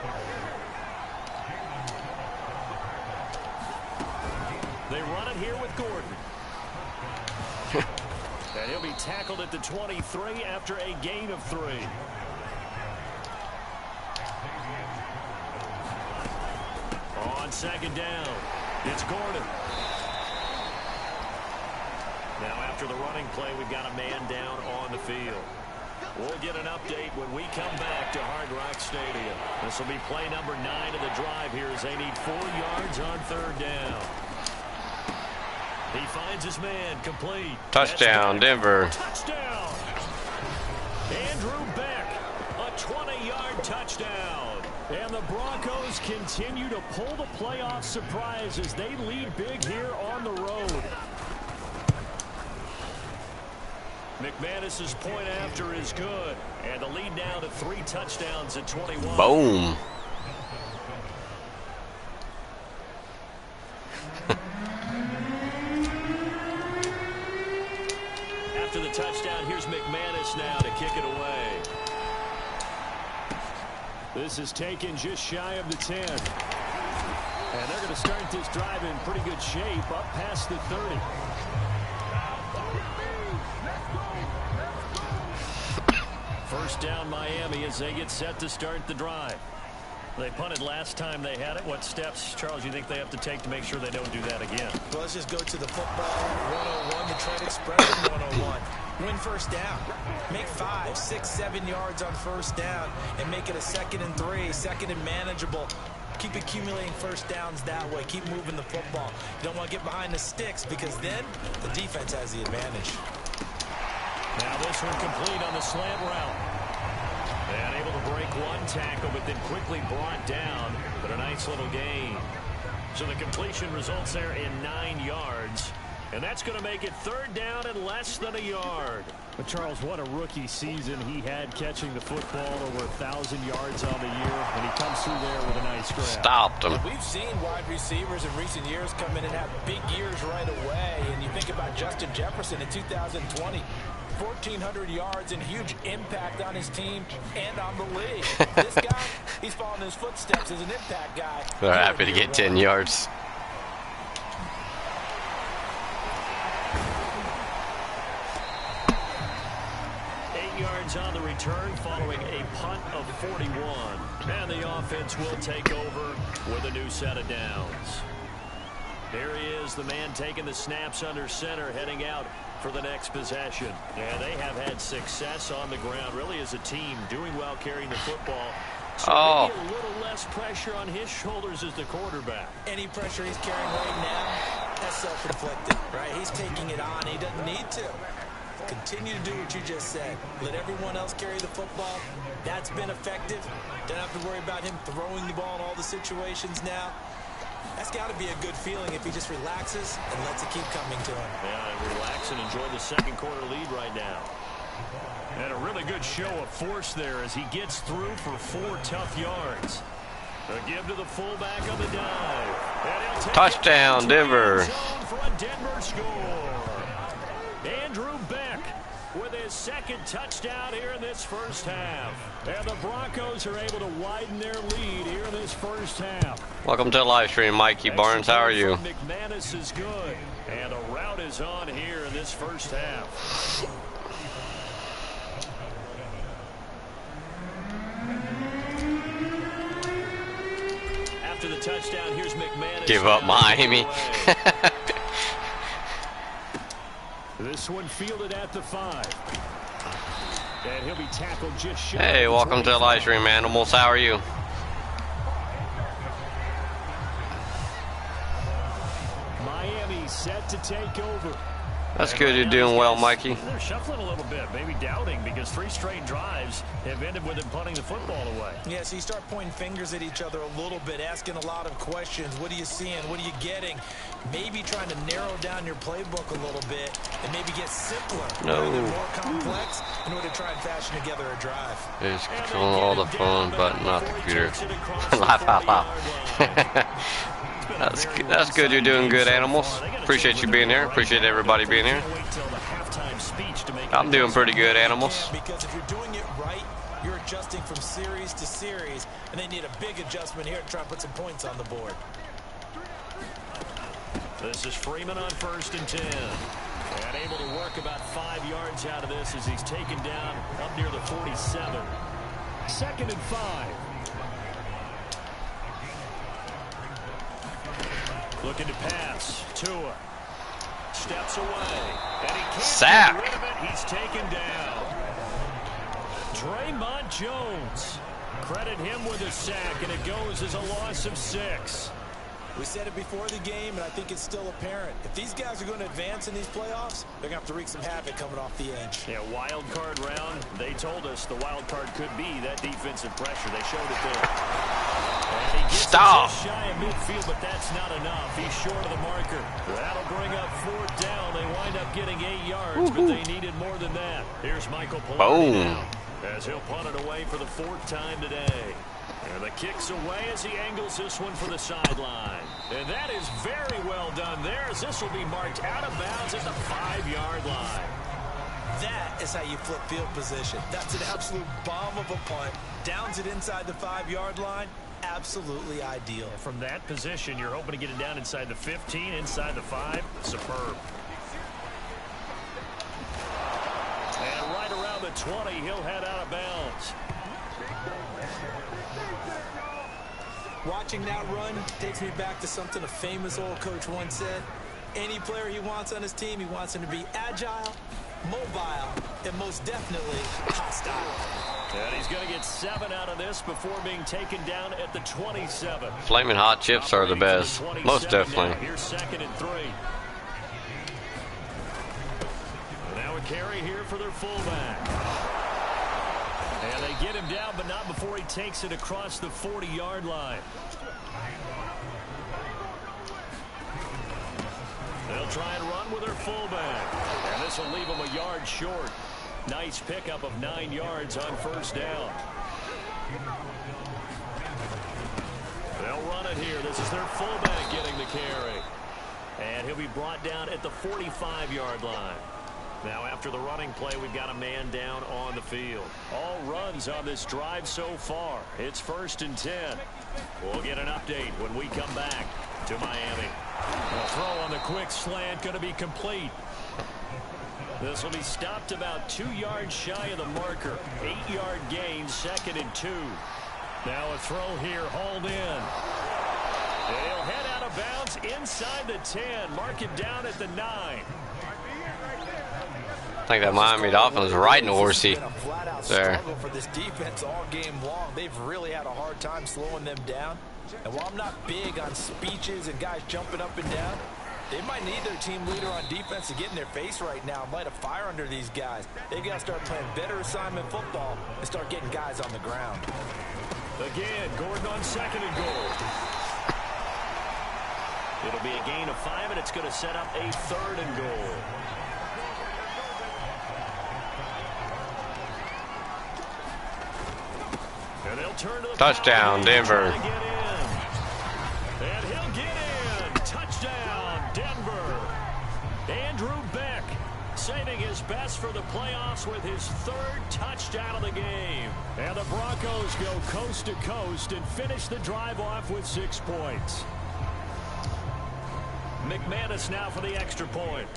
They run it here with Gordon. And he'll be tackled at the 23 after a gain of 3. On second down, it's Gordon. Now after the running play, we've got a man down on the field. We'll get an update when we come back to Hard Rock Stadium. This will be play number 9 of the drive here as they need 4 yards on 3rd down. He finds his man, complete. Touchdown, Denver. Touchdown. Andrew Beck, a 20-yard touchdown. And the Broncos continue to pull the playoff surprise as they lead big here on the road. McManus's point after is good. And the lead now to 3 touchdowns at 21. Boom. After the touchdown, here's McManus now to kick it away. This is taken just shy of the 10. And they're going to start this drive in pretty good shape up past the 30. First down Miami as they get set to start the drive. They punted last time they had it. What steps, Charles, you think they have to take to make sure they don't do that again? Well, let's just go to the football 101, the trade expression 101. Win first down. Make 5, 6, 7 yards on first down and make it a 2nd and 3, 2nd and manageable. Keep accumulating first downs that way. Keep moving the football. You don't want to get behind the sticks because then the defense has the advantage. Now this one complete on the slant route. And able to break one tackle, but then quickly brought down. But a nice little gain. So the completion results there in 9 yards. And that's going to make it 3rd down and less than a yard. But Charles, what a rookie season he had, catching the football over 1,000 yards on the year. And he comes through there with a nice grab. Stopped him. We've seen wide receivers in recent years come in and have big years right away. And you think about Justin Jefferson in 2020. 1,400 yards and huge impact on his team and on the league. This guy, he's following his footsteps as an impact guy. They're happy to get 10 yards. Yards on the return following a punt of 41. And the offense will take over with a new set of downs. Here he is, the man taking the snaps under center, heading out for the next possession. And they have had success on the ground, really as a team, doing well carrying the football. So maybe a little less pressure on his shoulders as the quarterback. Any pressure he's carrying right now, that's self-inflicted, right? He's taking it on. He doesn't need to. Continue to do what you just said. Let everyone else carry the football. That's been effective. Don't have to worry about him throwing the ball in all the situations now. That's got to be a good feeling if he just relaxes and lets it keep coming to him. Yeah, relax and enjoy the second quarter lead right now. And a really good show of force there as he gets through for 4 tough yards. A give to the fullback on the dive. And he'll take Touchdown, Denver. For a Denver score. Andrew Beck with his 2nd touchdown here in this first half. And the Broncos are able to widen their lead here in this first half. Welcome to the live stream, Mikey Barnes. How are you? McManus is good. And a route is on here in this first half. After the touchdown, here's McManus. Give up Miami. This one fielded at the 5. And he'll be tackled just shy. Hey, welcome to the live stream, animals. How are you? Miami set to take over. That's good. You're doing well, Mikey. They're shuffling a little bit, maybe doubting, because 3 straight drives have ended with him punting the football away. Yeah, so you start pointing fingers at each other a little bit, asking a lot of questions. What are you seeing? What are you getting? Maybe trying to narrow down your playbook a little bit and maybe get simpler, more complex in order to try and fashion together a drive. It's controlling all the phone, but not the computer. Laugh out loud. That's good. You're doing good, animals. Appreciate you being here. Appreciate everybody being here. I'm doing pretty good, animals. Because if you're doing it right, you're adjusting from series to series, and they need a big adjustment here to try and put some points on the board. This is Freeman on 1st and 10. And able to work about 5 yards out of this as he's taken down up near the 47. 2nd and 5. Looking to pass. Tua steps away. And he can't sack. get rid of it. He's taken down. Draymond Jones. Credit him with a sack, and it goes as a loss of 6. We said it before the game, and I think it's still apparent. If these guys are going to advance in these playoffs, they're going to have to wreak some havoc coming off the edge. Yeah, wild card round. They told us the wild card could be that defensive pressure. They showed it there. And he gets just shy of midfield, but that's not enough. He's short of the marker. That'll bring up 4th down. They wind up getting 8 yards, but they needed more than that. Here's Michael Pollard now, as he'll punt it away for the 4th time today. And the kick's away as he angles this one for the sideline. And that is very well done there, as this will be marked out of bounds at the 5-yard line. That is how you flip field position. That's an absolute bomb of a punt. Downs it inside the 5-yard line. absolutely ideal. From that position, you're hoping to get it down inside the 15, inside the 5. Superb. And right around the 20, he'll head out of bounds. Watching that run takes me back to something a famous old coach once said. Any player he wants on his team, he wants him to be agile, mobile, and most definitely hostile. And he's going to get 7 out of this before being taken down at the 27. Flaming hot chips are the best. Most definitely. Now. Here's 2nd and 3. Now a carry here for their fullback. And they get him down, but not before he takes it across the 40-yard line. They'll try and run with their fullback. And this will leave them a yard short. Nice pickup of 9 yards on 1st down. They'll run it here. This is their fullback getting the carry. And he'll be brought down at the 45-yard line. Now after the running play, we've got a man down on the field. All runs on this drive so far. It's 1st and 10. We'll get an update when we come back to Miami. A throw on the quick slant going to be complete. This will be stopped about 2 yards shy of the marker. 8-yard gain, 2nd and 2. Now a throw here, hauled in. And he'll head out of bounds inside the 10. Mark it down at the 9. I think that Miami Dolphins was riding a horsey there. For this defense all game long, they've really had a hard time slowing them down. And while I'm not big on speeches and guys jumping up and down, they might need their team leader on defense to get in their face right now and light a fire under these guys. They've got to start playing better assignment football and start getting guys on the ground. Again, Gordon on 2nd and goal. It'll be a gain of 5, and it's going to set up a 3rd and goal. And they'll turn to the touchdown, Denver. And he'll get in. Touchdown, Denver. Andrew Beck saving his best for the playoffs with his 3rd touchdown of the game. And the Broncos go coast to coast and finish the drive off with 6 points. McManus now for the extra point.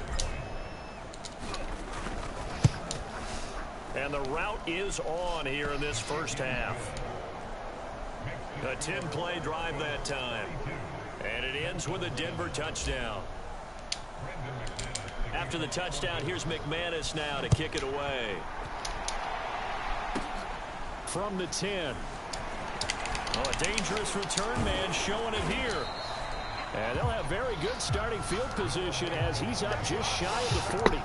And the route is on here in this 1st half. A 10-play drive that time. And it ends with a Denver touchdown. After the touchdown, here's McManus now to kick it away. From the 10. Oh, a dangerous return man showing it here. And they'll have very good starting field position as he's up just shy of the 40.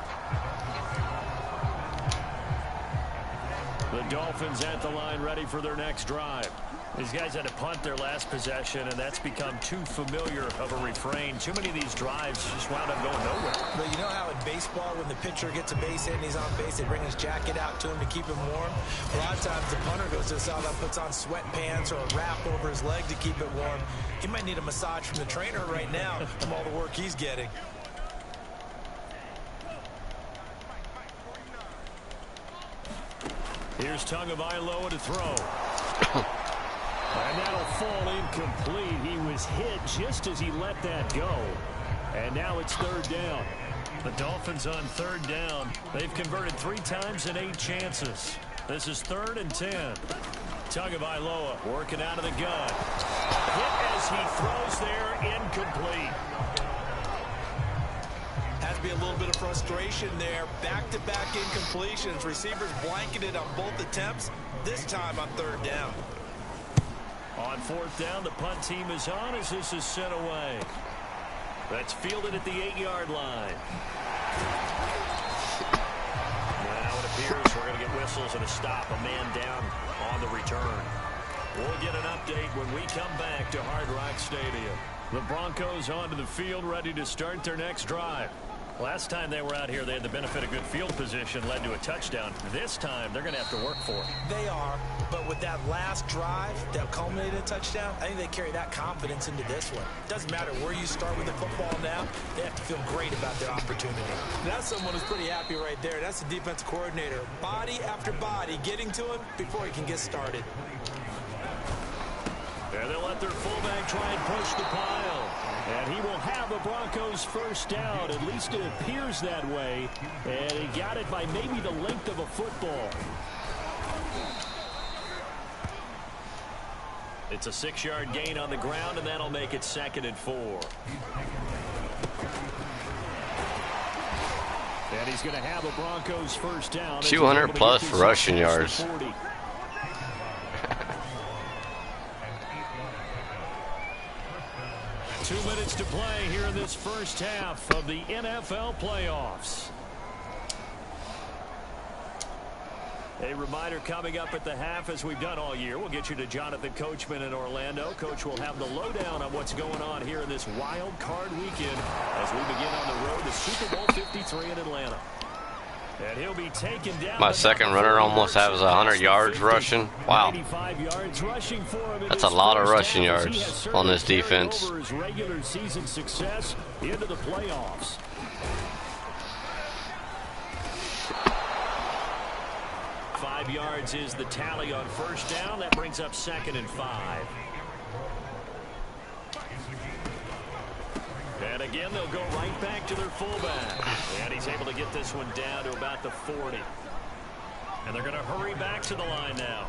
The Dolphins at the line ready for their next drive. These guys had to punt their last possession, and that's become too familiar of a refrain. Too many of these drives just wound up going nowhere. But you know how in baseball, when the pitcher gets a base hit and he's on base, they bring his jacket out to him to keep him warm? A lot of times the punter goes to the sideline, puts on sweatpants or a wrap over his leg to keep it warm. He might need a massage from the trainer right now from all the work he's getting. Here's Tagovailoa to throw. And that'll fall incomplete. He was hit just as he let that go. And now it's 3rd down. The Dolphins on 3rd down. They've converted 3 times in 8 chances. This is 3rd and 10. Tagovailoa working out of the gun. Hit as he throws there, incomplete. Has to be a little bit of frustration there. Back-to-back incompletions. Receivers blanketed on both attempts, this time on 3rd down. On 4th down, the punt team is on as this is sent away. That's fielded at the 8-yard line. Now it appears we're going to get whistles and a stop. A man down on the return. We'll get an update when we come back to Hard Rock Stadium. The Broncos onto the field, ready to start their next drive. Last time they were out here, they had the benefit of good field position, led to a touchdown. This time, they're going to have to work for it. They are, but with that last drive that culminated in a touchdown, I think they carry that confidence into this one. Doesn't matter where you start with the football now, they have to feel great about their opportunity. That's someone who's pretty happy right there. That's the defensive coordinator. Body after body getting to him before he can get started. And they'll let their fullback try and push the pile. And he will have the Broncos first down. At least it appears that way. And he got it by maybe the length of a football. It's a 6-yard gain on the ground, and that'll make it 2nd and 4. And he's going to have a Broncos first down. 200 plus rushing yards. 2 minutes to play here in this first half of the NFL playoffs. A reminder coming up at the half, as we've done all year. We'll get you to Jonathan Coachman in Orlando. Coach will have the lowdown on what's going on here in this wild card weekend as we begin on the road to Super Bowl 53 in Atlanta. And he'll be taken down. My second runner almost has 100 yards rushing. Wow. That's a lot of rushing yards on this defense. Over his regular season success into the playoffs. Five yards is the tally on first down. That brings up 2nd and 5. And again, they'll go right back to their fullback. And he's able to get this one down to about the 40. And they're going to hurry back to the line now.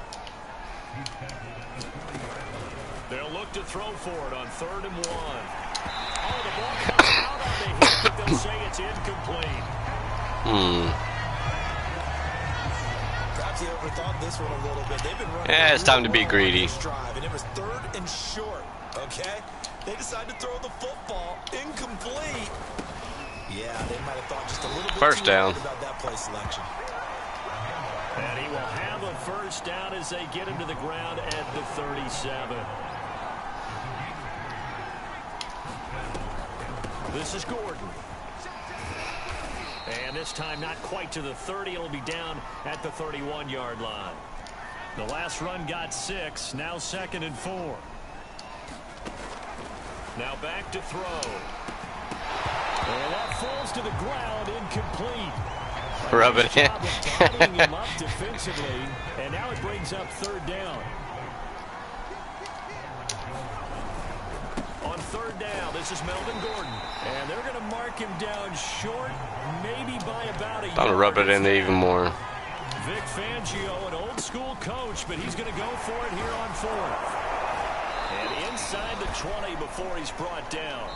They'll look to throw for it on 3rd and 1. Oh, the ball comes out on the hit, but they'll say it's incomplete. Perhaps he overthought this one a little bit. They've been running. Yeah, it's time to be greedy. Drive, and it was 3rd and short. Okay, they decided to throw the football incomplete. Yeah, they might have thought just a little bit first down about that play selection. And he will have a first down as they get him to the ground at the 37. This is Gordon. And this time not quite to the 30. It'll be down at the 31-yard line. The last run got 6. Now 2nd and 4. Now back to throw. And that falls to the ground, incomplete. Rub it in. Tying him up defensively, and now it brings up 3rd down. On 3rd down, this is Melvin Gordon. And they're going to mark him down short, maybe by about a yard. I'm going to rub it in even more. Vic Fangio, an old school coach, but he's going to go for it here on 4th. And inside the 20 before he's brought down.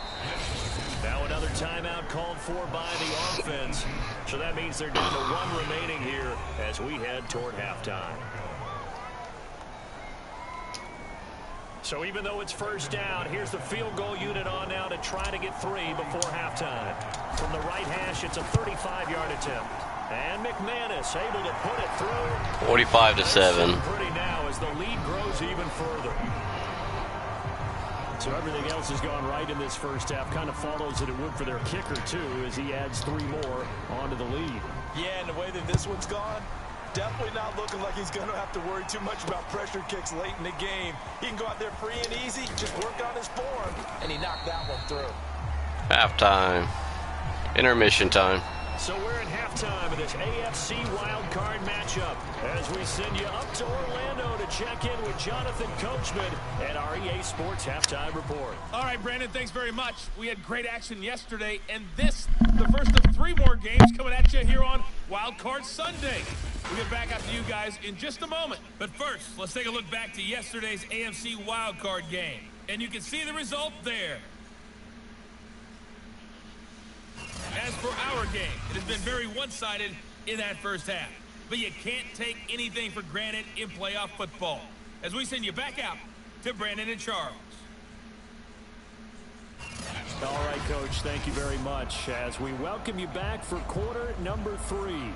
Now another timeout called for by the offense. So that means they're down to 1 remaining here as we head toward halftime. So even though it's first down, here's the field goal unit on now to try to get 3 before halftime. From the right hash, it's a 35-yard attempt. And McManus able to put it through. 45-7. Pretty now as the lead grows even further. So everything else has gone right in this first half. Kind of follows that it would for their kicker, too, as he adds 3 more onto the lead. Yeah, and the way that this one's gone, definitely not looking like he's going to have to worry too much about pressure kicks late in the game. He can go out there free and easy, just work on his form. And he knocked that one through. Halftime. Intermission time. So we're in halftime of this AFC wildcard matchup as we send you up to Orlando to check in with Jonathan Coachman at our EA Sports Halftime Report. All right, Brandon, thanks very much. We had great action yesterday, and this, the first of 3 more games coming at you here on Wildcard Sunday. We'll get back after you guys in just a moment. But first, let's take a look back to yesterday's AFC wildcard game. And you can see the result there. As for our game, it has been very one-sided in that first half. But you can't take anything for granted in playoff football. As we send you back out to Brandon and Charles. All right, Coach, thank you very much as we welcome you back for quarter number 3.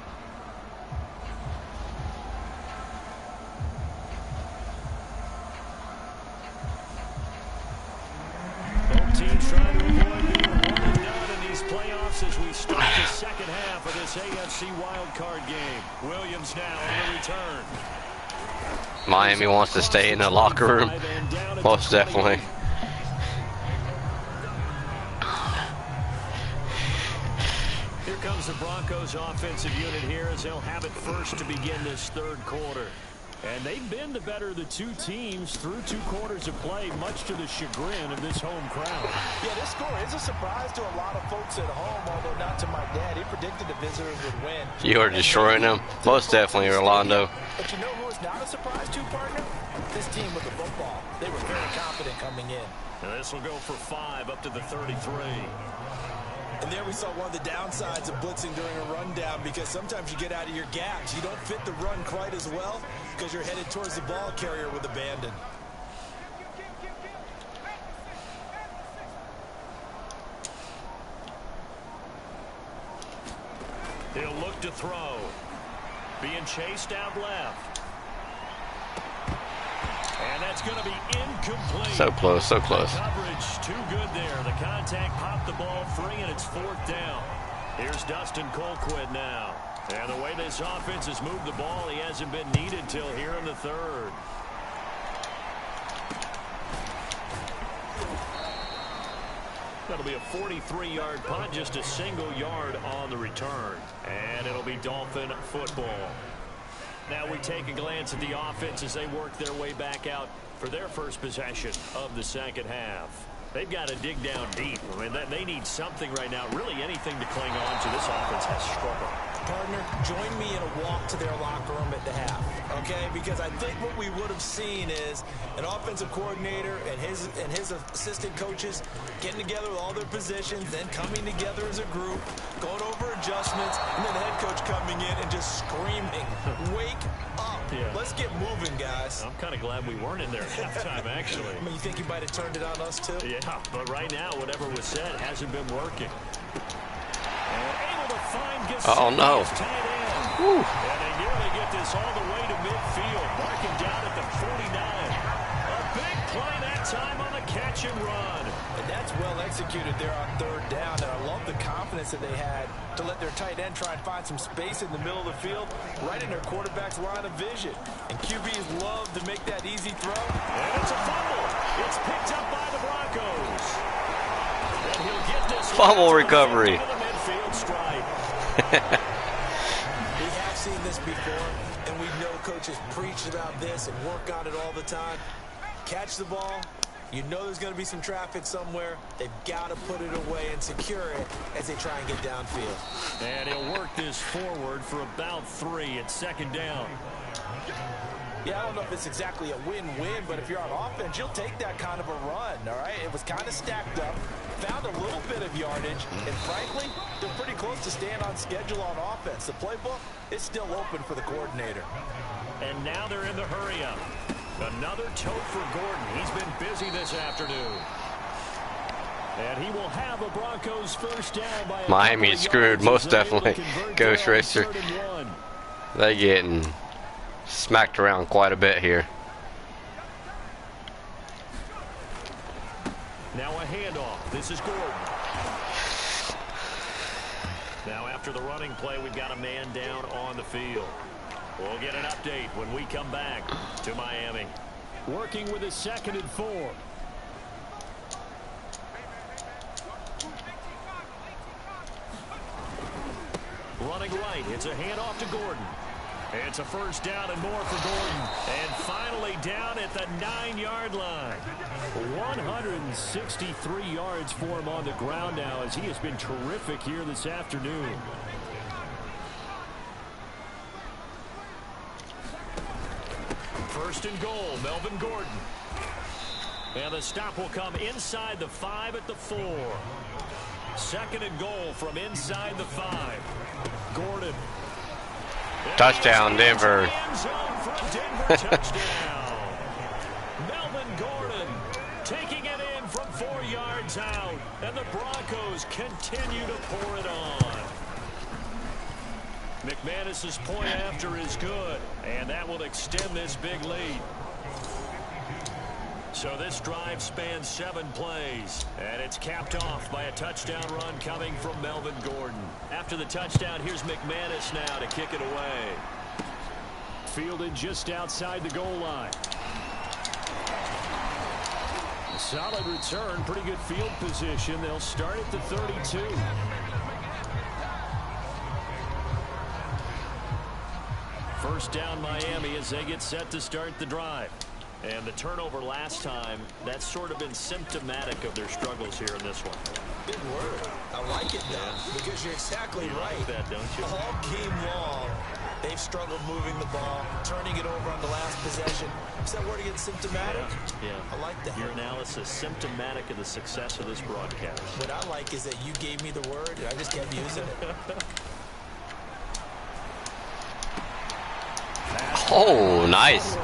Both teams trying to avoid being one and done in these playoffs as we start the second half of this AFC wildcard game. Williams now on the return. Miami wants to stay in the locker room. Most definitely. Here comes the Broncos offensive unit here as they'll have it first to begin this 3rd quarter. And they've been the better of the two teams through 2 quarters of play, much to the chagrin of this home crowd. Yeah, this score is a surprise to a lot of folks at home, although not to my dad. He predicted the visitors would win. You are destroying them. Most definitely, Orlando. But you know who is not a surprise to, partner? This team with the football. They were very confident coming in. And this will go for 5 up to the 33. And there we saw one of the downsides of blitzing during a rundown, because sometimes you get out of your gaps. You don't fit the run quite as well because you're headed towards the ball carrier with abandon. He'll look to throw. Being chased out left. And that's going to be incomplete. So close, so close. Coverage too good there. The contact popped the ball free, and it's 4th down. Here's Dustin Colquitt now. And the way this offense has moved the ball, he hasn't been needed till here in the 3rd. That'll be a 43-yard punt, just a single yard on the return. And it'll be Dolphin football. Now we take a glance at the offense as they work their way back out for their first possession of the second half. They've got to dig down deep. I mean, they need something right now, really anything to cling on to. This offense has struggled. Partner, join me in a walk to their locker room at the half, okay? Because I think what we would have seen is an offensive coordinator and his assistant coaches getting together with all their positions, then coming together as a group, going over adjustments, and then the head coach coming in and just screaming, "Wake up. Yeah. Let's get moving, guys." I'm kind of glad we weren't in there at halftime, actually. I mean, you think he might have turned it on us, too? Yeah, but right now, whatever was said hasn't been working. Oh, no. Whew. And they nearly get this all the way to midfield, marking down at the 49. A big play that time on the catch and run. And that's well executed there on 3rd down. And I love the confidence that they had to let their tight end try and find some space in the middle of the field, right in their quarterback's line of vision. And QBs love to make that easy throw. And it's a fumble. It's picked up by the Broncos. And he'll get this fumble recovery. We have seen this before, and we know coaches preach about this and work on it all the time. Catch the ball. You know there's going to be some traffic somewhere. They've got to put it away and secure it as they try and get downfield. And he'll work this forward for about 3 at 2nd down. Yeah, I don't know if it's exactly a win-win, but if you're on offense, you'll take that kind of a run, all right? It was kind of stacked up, found a little bit of yardage, and frankly, they're pretty close to staying on schedule on offense. The playbook is still open for the coordinator. And now they're in the hurry-up. Another tote for Gordon. He's been busy this afternoon. And he will have a Broncos first down by Miami is screwed, most definitely. Ghost Racer. They're getting smacked around quite a bit here. Now a handoff. This is Gordon. Now after the running play, we've got a man down on the field. We'll get an update when we come back to Miami. Working with a 2nd and 4. Running right. It's a handoff to Gordon. It's a first down and more for Gordon. And finally down at the 9-yard line. 163 yards for him on the ground now, as he has been terrific here this afternoon. First and goal, Melvin Gordon. And the stop will come inside the 5 at the 4. 2nd and goal from inside the 5. Gordon. Touchdown, Denver. Touchdown. Melvin Gordon taking it in from 4 yards out. And the Broncos continue to pour it on. McManus's point after is good. And that will extend this big lead. So this drive spans 7 plays, and it's capped off by a touchdown run coming from Melvin Gordon. After the touchdown, here's McManus now to kick it away. Fielded just outside the goal line. Solid return, pretty good field position. They'll start at the 32. first down Miami as they get set to start the drive. And the turnover last time, that's sort of been symptomatic of their struggles here in this one. Big word. I like it though, because you're exactly right. Like that, don't you? All game long, they've struggled moving the ball, turning it over on the last possession. Is that word again, symptomatic? Yeah. I like that. Your analysis, symptomatic of the success of this broadcast. What I like is that you gave me the word, and I just kept using it. Oh, nice.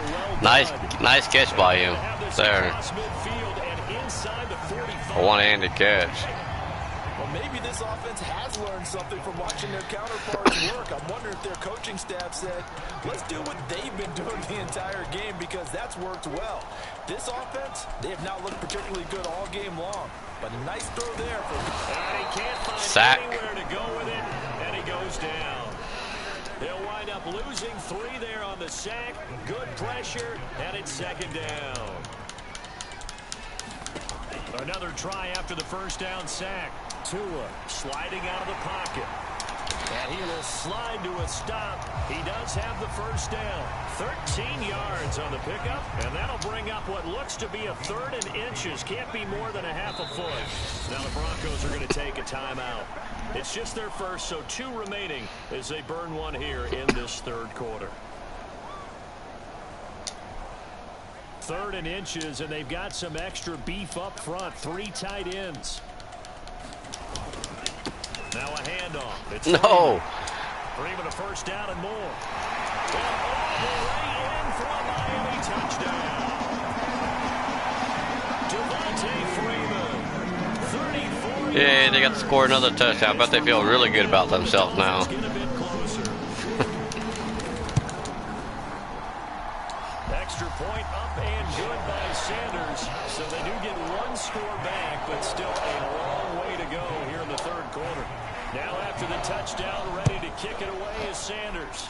Nice catch by him there. A one-handed catch. Well, maybe this offense has learned something from watching their counterparts work. I'm wondering if their coaching staff said, let's do what they've been doing the entire game, because that's worked well. This offense, they have not looked particularly good all game long. But a nice throw there. And he can't find Sack. anywhere to go with it, and he goes down. They'll wind up losing 3 there on the sack. Good pressure, and it's second down. Another try after the first down sack. Tua sliding out of the pocket. And he will slide to a stop. He does have the first down. 13 yards on the pickup, and that'll bring up what looks to be a 3rd and inches. Can't be more than a half a foot. Now the Broncos are going to take a timeout. It's just their first, so 2 remaining as they burn one here in this 3rd quarter. 3rd and inches, and they've got some extra beef up front. 3 tight ends. Now a handoff. It's No. for even a first down and more. And all the way in for a Miami touchdown. Devontae Freeman. 34. Yeah, they got to score another touchdown. I bet they feel really good about themselves now. Get a bit closer. Extra point up and good by Sanders. So they do get 1 score back, but still a long way to go here in the 3rd quarter. Now after the touchdown, ready to kick it away is Sanders.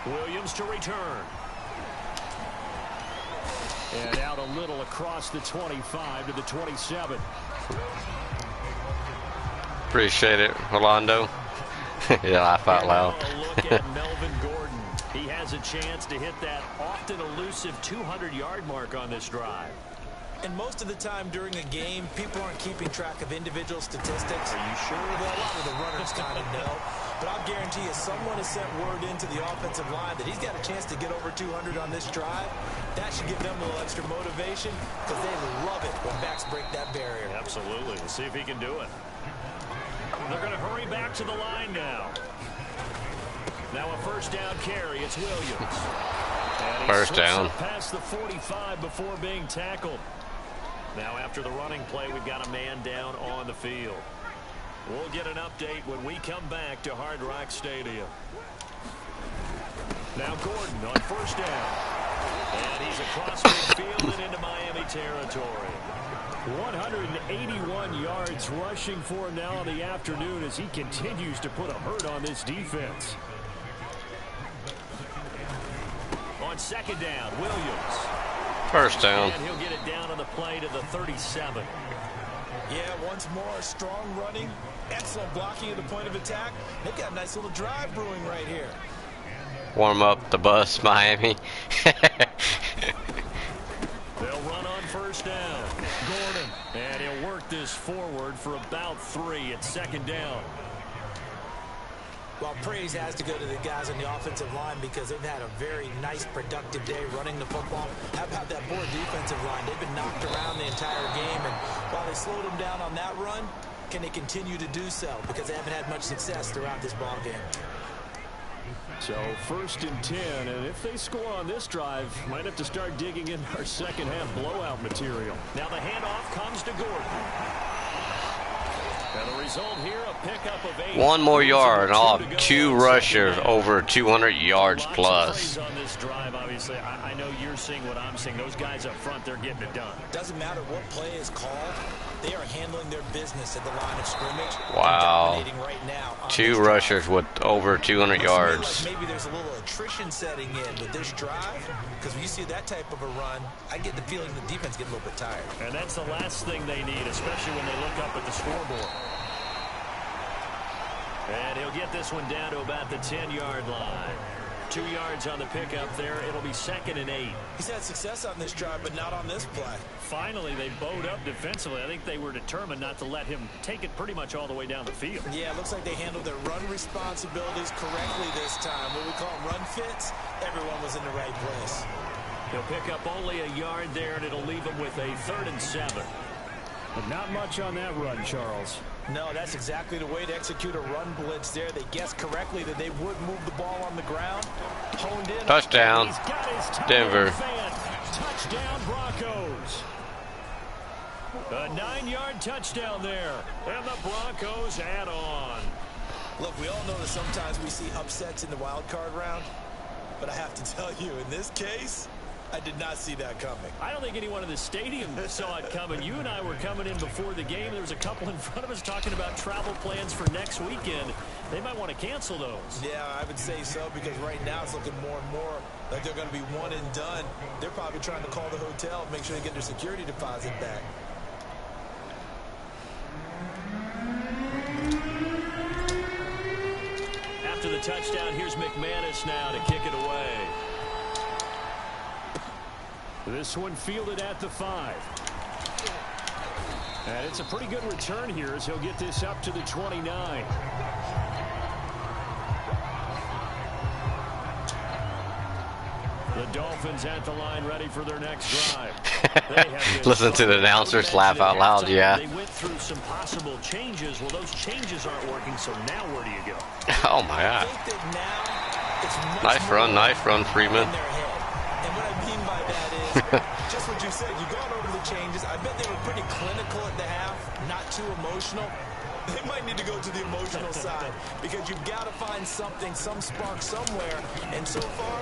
Williams to return. And out a little across the 25 to the 27. Appreciate it, Rolando. Yeah, laugh out loud. A look at Melvin Gordon. He has a chance to hit that often elusive 200-yard mark on this drive. And most of the time during a game, people aren't keeping track of individual statistics. Are you sure? Well, a lot of the runners kind of know. But I'll guarantee you, someone has sent word into the offensive line that he's got a chance to get over 200 on this drive. That should give them a little extra motivation, because they love it when backs break that barrier. Absolutely. Let's see if he can do it. They're going to hurry back to the line now. Now a first down carry. It's Williams. First down. Past the 45 before being tackled. Now after the running play, we've got a man down on the field. We'll get an update when we come back to Hard Rock Stadium. Now Gordon on first down. And he's across midfield and into Miami territory. 181 yards rushing for him now in the afternoon as he continues to put a hurt on this defense. On second down, Williams. First down. And he'll get it down on the play to the 37. Yeah, once more, strong running, excellent blocking at the point of attack. They've got a nice little drive brewing right here. Warm up the bus, Miami. They'll run on first down. Gordon. And he'll work this forward for about 3 at second down. Well, praise has to go to the guys on the offensive line, because they've had a very nice, productive day running the football. How about that poor defensive line? They've been knocked around the entire game, and while they slowed them down on that run, can they continue to do so? Because they haven't had much success throughout this ball game. So 1st and 10, and if they score on this drive, might have to start digging in our second half blowout material. Now the handoff comes to Gordon. And the result here, a pickup of 8. 1 more yard, and I'll have 2 rushers over 200 yards plus. On this drive, obviously, I know you're seeing what I'm seeing. Those guys up front, they're getting it done. Doesn't matter what play is called. They are handling their business at the line of scrimmage. Wow. Right now 2 rushers with over 200 yards. Like maybe there's a little attrition setting in with this drive, because when you see that type of a run, I get the feeling the defense gets a little bit tired. And that's the last thing they need, especially when they look up at the scoreboard. And he'll get this one down to about the 10-yard line. 2 yards on the pickup there. It'll be 2nd and 8. He's had success on this drive, but not on this play. Finally, they bowed up defensively. I think they were determined not to let him take it pretty much all the way down the field. Yeah, it looks like they handled their run responsibilities correctly this time. What we call run fits, everyone was in the right place. He'll pick up only a yard there, and it'll leave him with a 3rd and 7. But not much on that run, Charles. No, that's exactly the way to execute a run blitz there. They guessed correctly that they would move the ball on the ground. Honed in. Touchdown, Denver. Touchdown, Broncos. A 9-yard touchdown there. And the Broncos add on. Look, we all know that sometimes we see upsets in the wild card round. But I have to tell you, in this case, I did not see that coming. I don't think anyone in the stadium saw it coming. You and I were coming in before the game. There was a couple in front of us talking about travel plans for next weekend. They might want to cancel those. Yeah, I would say so, because right now it's looking more and more like they're going to be one and done. They're probably trying to call the hotel and make sure they get their security deposit back. After the touchdown, here's McManus now to kick it away. This one fielded at the 5. And it's a pretty good return here as he'll get this up to the 29. The Dolphins at the line ready for their next drive. Listen to the announcers laugh out loud, yeah. They went through some possible changes. Well, those changes aren't working, so now where do you go? Oh, my God. Nice run, Freeman. And what I mean by that is, just what you said, you got over the changes. I bet they were pretty clinical at the half, not too emotional. They might need to go to the emotional side, because you've got to find something, some spark somewhere. And so far,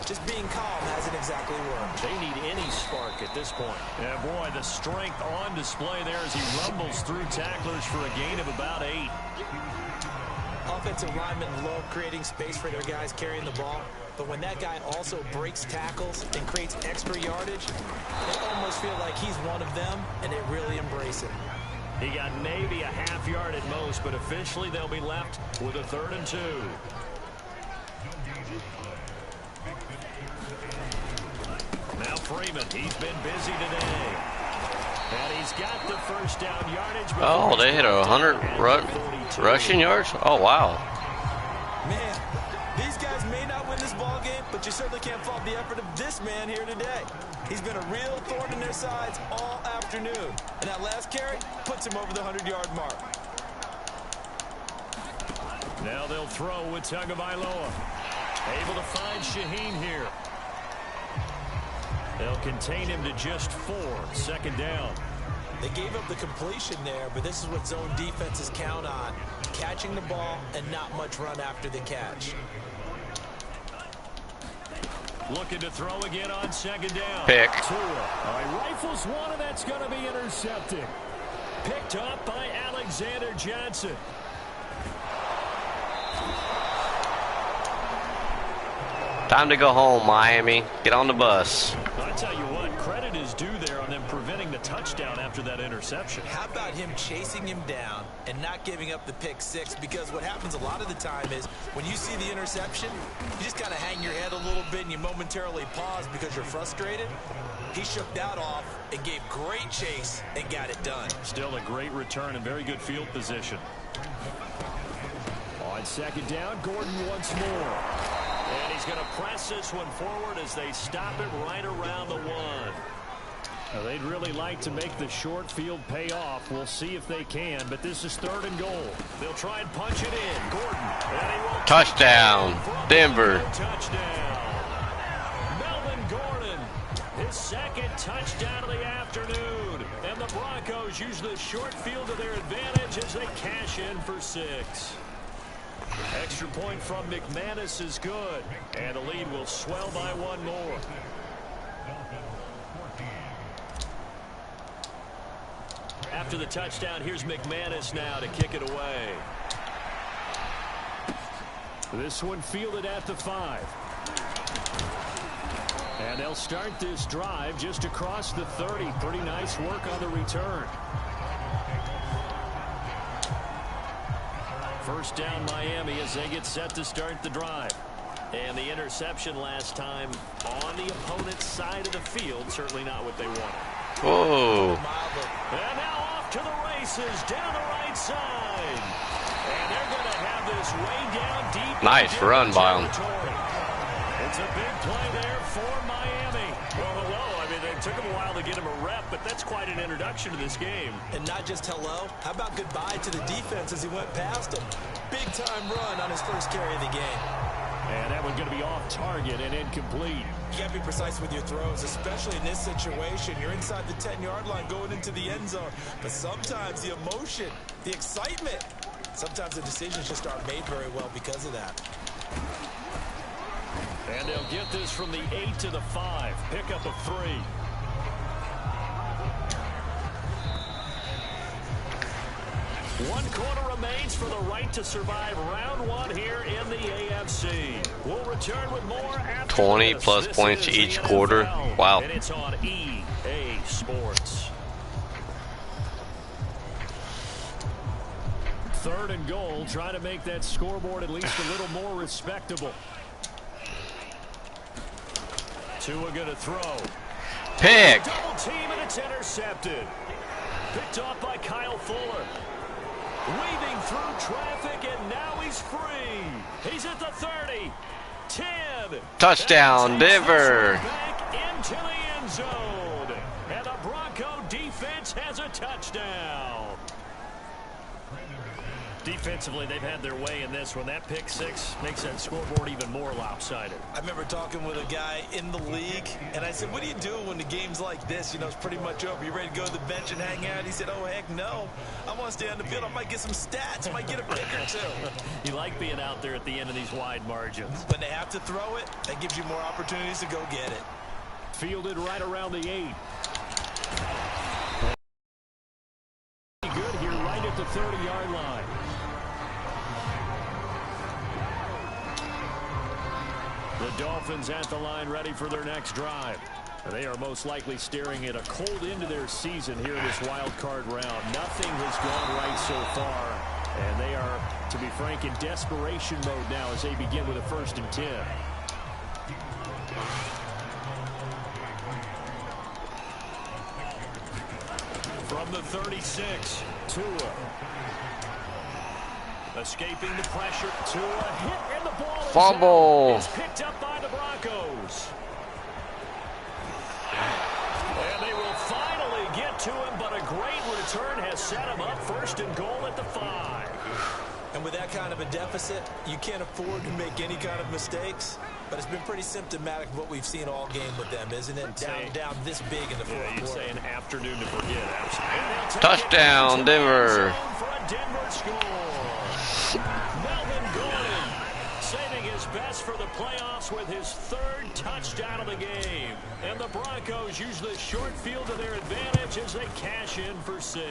just being calm hasn't exactly worked. They need any spark at this point. Yeah, boy, the strength on display there as he rumbles through tacklers for a gain of about 8. Offensive linemen love creating space for their guys carrying the ball. But when that guy also breaks tackles and creates extra yardage, they almost feel like he's one of them, and they really embrace it. He got maybe a half yard at most, but officially they'll be left with a 3rd and 2. Now Freeman, he's been busy today. And he's got the first down yardage. Oh, they hit 100 rushing yards? Oh, wow. Man, these guys may not win this ball game, but you certainly can't fault the effort of this man here today. He's been a real thorn in their sides all afternoon. And that last carry puts him over the 100-yard mark. Now they'll throw with Tagovailoa. Able to find Shaheen here. They'll contain him to just 4. 2nd down. They gave up the completion there, but this is what zone defenses count on. Catching the ball and not much run after the catch. Looking to throw again on 2nd down. Pick. All right, rifles one, and that's going to be intercepted. Picked up by Alexander Johnson. Time to go home, Miami. Get on the bus. I tell you what, credit is due there on them preventing the touchdown after that interception. How about him chasing him down and not giving up the pick 6? Because what happens a lot of the time is when you see the interception, you just kind of hang your head a little bit and you momentarily pause because you're frustrated. He shook that off and gave great chase and got it done. Still a great return and very good field position. On 2nd down, Gordon once more. And he's going to press this one forward as they stop it right around the 1. Now, they'd really like to make the short field pay off. We'll see if they can, but this is 3rd and goal. They'll try and punch it in. Gordon. And he won't. Touchdown, Denver. Touchdown. Melvin Gordon. His 2nd touchdown of the afternoon. And the Broncos use the short field to their advantage as they cash in for 6. Extra point from McManus is good. And the lead will swell by 1 more. After the touchdown, here's McManus now to kick it away. This one fielded at the 5. And they'll start this drive just across the 30. Pretty nice work on the return. First down Miami as they get set to start the drive. And the interception last time on the opponent's side of the field. Certainly not what they wanted. Whoa. And now off to the races down the right side. And they're going to have this way down deep. Nice run by him. It's a big play there for Miami. Well, hello. I mean, it took him a while to get him a rep, but that's quite an introduction to this game. And not just hello. How about goodbye to the defense as he went past him? Big-time run on his first carry of the game. And that one's going to be off target and incomplete. You got to be precise with your throws, especially in this situation. You're inside the 10-yard line going into the end zone. But sometimes the emotion, the excitement, sometimes the decisions just aren't made very well because of that. And they'll get this from the 8 to the 5. Pick up a 3. One quarter remains for the right to survive round 1 here in the AFC. We'll return with more after 20 this. plus This points is each the quarter. NFL, Wow. And it's on EA Sports. 3rd and goal. Try to make that scoreboard at least a little more respectable. Tua going to throw. Pick. Double team and it's intercepted. Picked off by Kyle Fuller. Weaving through traffic and now he's free. He's at the 30. 10. Touchdown, Denver. Back into the end zone. And the Bronco defense has a touchdown. Defensively, they've had their way in this one. That pick 6 makes that scoreboard even more lopsided. I remember talking with a guy in the league, and I said, what do you do when the game's like this? You know, it's pretty much over. You ready to go to the bench and hang out? He said, oh, heck no. I want to stay on the field. I might get some stats. I might get a pick or 2. You like being out there at the end of these wide margins. When they have to throw it, that gives you more opportunities to go get it. Fielded right around the 8. Good here right at the 30-yard line. The Dolphins at the line ready for their next drive. They are most likely staring at a cold end to their season here in this wild card round. Nothing has gone right so far. And they are, to be frank, in desperation mode now as they begin with a 1st and 10. From the 36, Tua. Escaping the pressure. Tua hit and the ball Fumble. is picked up by the Broncos. And they will finally get to him, but a great return has set him up 1st and goal at the 5. And with that kind of a deficit, you can't afford to make any kind of mistakes. But it's been pretty symptomatic of what we've seen all game with them, isn't it? Down this big in the fourth quarter. You'd say an afternoon to forget. Absolutely. Touchdown, Denver. For a Denver score. Melvin Gordon saving his best for the playoffs with his 3rd touchdown of the game. And the Broncos use the short field to their advantage as they cash in for 6.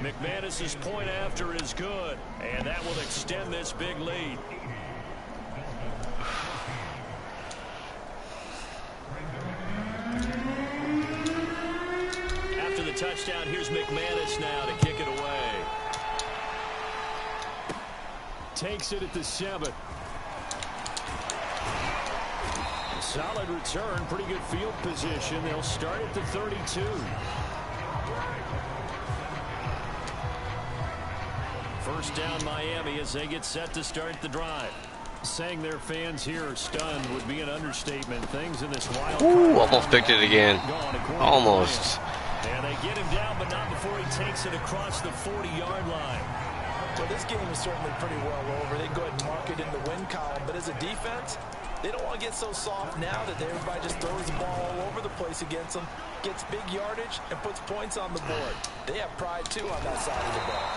McManus's point after is good, and that will extend this big lead. After the touchdown, here's McManus now to kick it away. Takes it at the 7. Solid return, pretty good field position. They'll start at the 32. First down Miami as they get set to start the drive. Saying their fans here are stunned would be an understatement. Things in this wild Almost picked it again. Almost. And they get him down, but not before he takes it across the 40-yard line. Well, this game is certainly pretty well over. They go ahead and mark it in the win column. But as a defense, they don't want to get so soft now that everybody just throws the ball all over the place against them, gets big yardage, and puts points on the board. They have pride, too, on that side of the ball.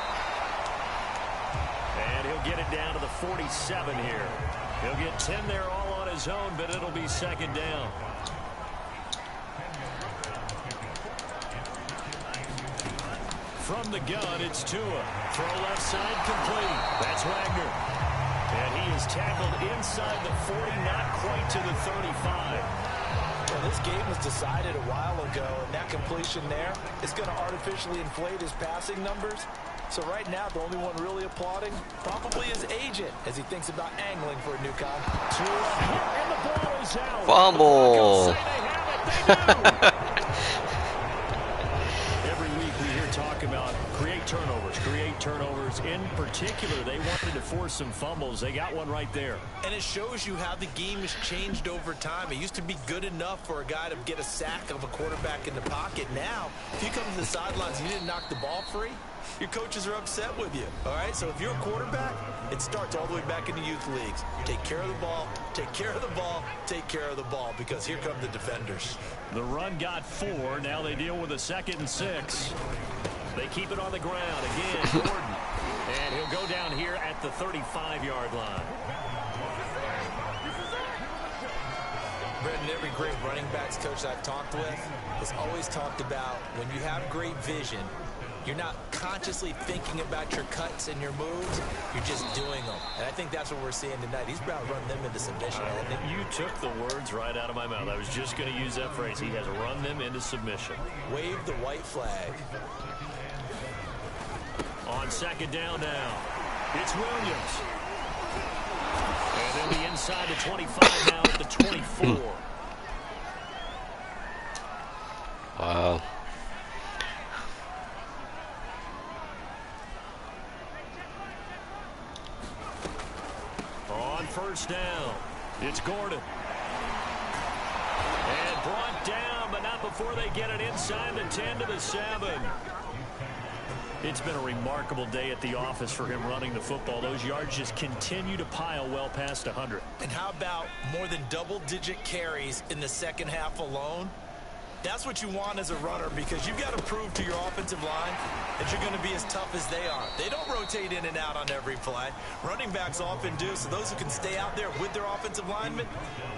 And he'll get it down to the 47 here. He'll get 10 there all on his own, but it'll be 2nd down. From the gun, it's Tua. Throw left side complete. That's Wagner. And he is tackled inside the 40, not quite to the 35. Well, this game was decided a while ago, and that completion there is going to artificially inflate his passing numbers. So right now, the only one really applauding probably his agent as he thinks about angling for a new contract. And the ball is out. Fumble. Every week we hear talk about create turnovers. In particular, they wanted to force some fumbles. They got one right there. And it shows you how the game has changed over time. It used to be good enough for a guy to get a sack of a quarterback in the pocket. Now, if you come to the sidelines and you didn't knock the ball free, your coaches are upset with you. All right, so if you're a quarterback, it starts all the way back in the youth leagues. Take care of the ball, take care of the ball, take care of the ball, because here come the defenders. The run got 4. Now they deal with a 2nd and 6. They keep it on the ground. Again, Gordon. And he'll go down here at the 35-yard line. Brendan, every great running backs coach I've talked with has always talked about when you have great vision, you're not consciously thinking about your cuts and your moves. You're just doing them. And I think that's what we're seeing tonight. He's about to run them into submission. You took the words right out of my mouth. I was just going to use that phrase. He has run them into submission. Wave the white flag. On 2nd down now, it's Williams. And they'll be inside the 25 now at the 24. Wow. On 1st down, it's Gordon. And brought down, but not before they get it inside the 10 to the 7. It's been a remarkable day at the office for him running the football. Those yards just continue to pile well past 100. And how about more than double-digit carries in the second half alone? That's what you want as a runner, because you've got to prove to your offensive line that you're going to be as tough as they are. They don't rotate in and out on every play. Running backs often do, so those who can stay out there with their offensive linemen,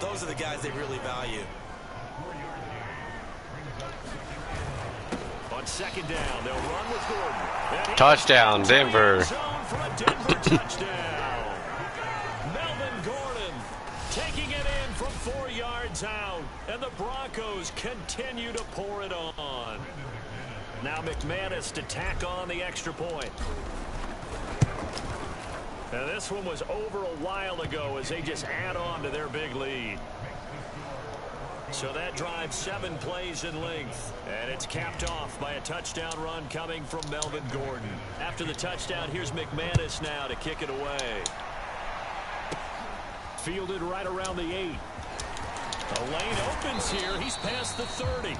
those are the guys they really value. On 2nd down, they'll run with Gordon. Touchdown, Denver. For a Denver touchdown. Melvin Gordon taking it in from 4 yards out. And the Broncos continue to pour it on. Now McManus to tack on the extra point. Now this one was over a while ago as they just add on to their big lead. So that drives 7 plays in length. And it's capped off by a touchdown run coming from Melvin Gordon. After the touchdown, here's McManus now to kick it away. Fielded right around the 8. The lane opens here. He's past the 30.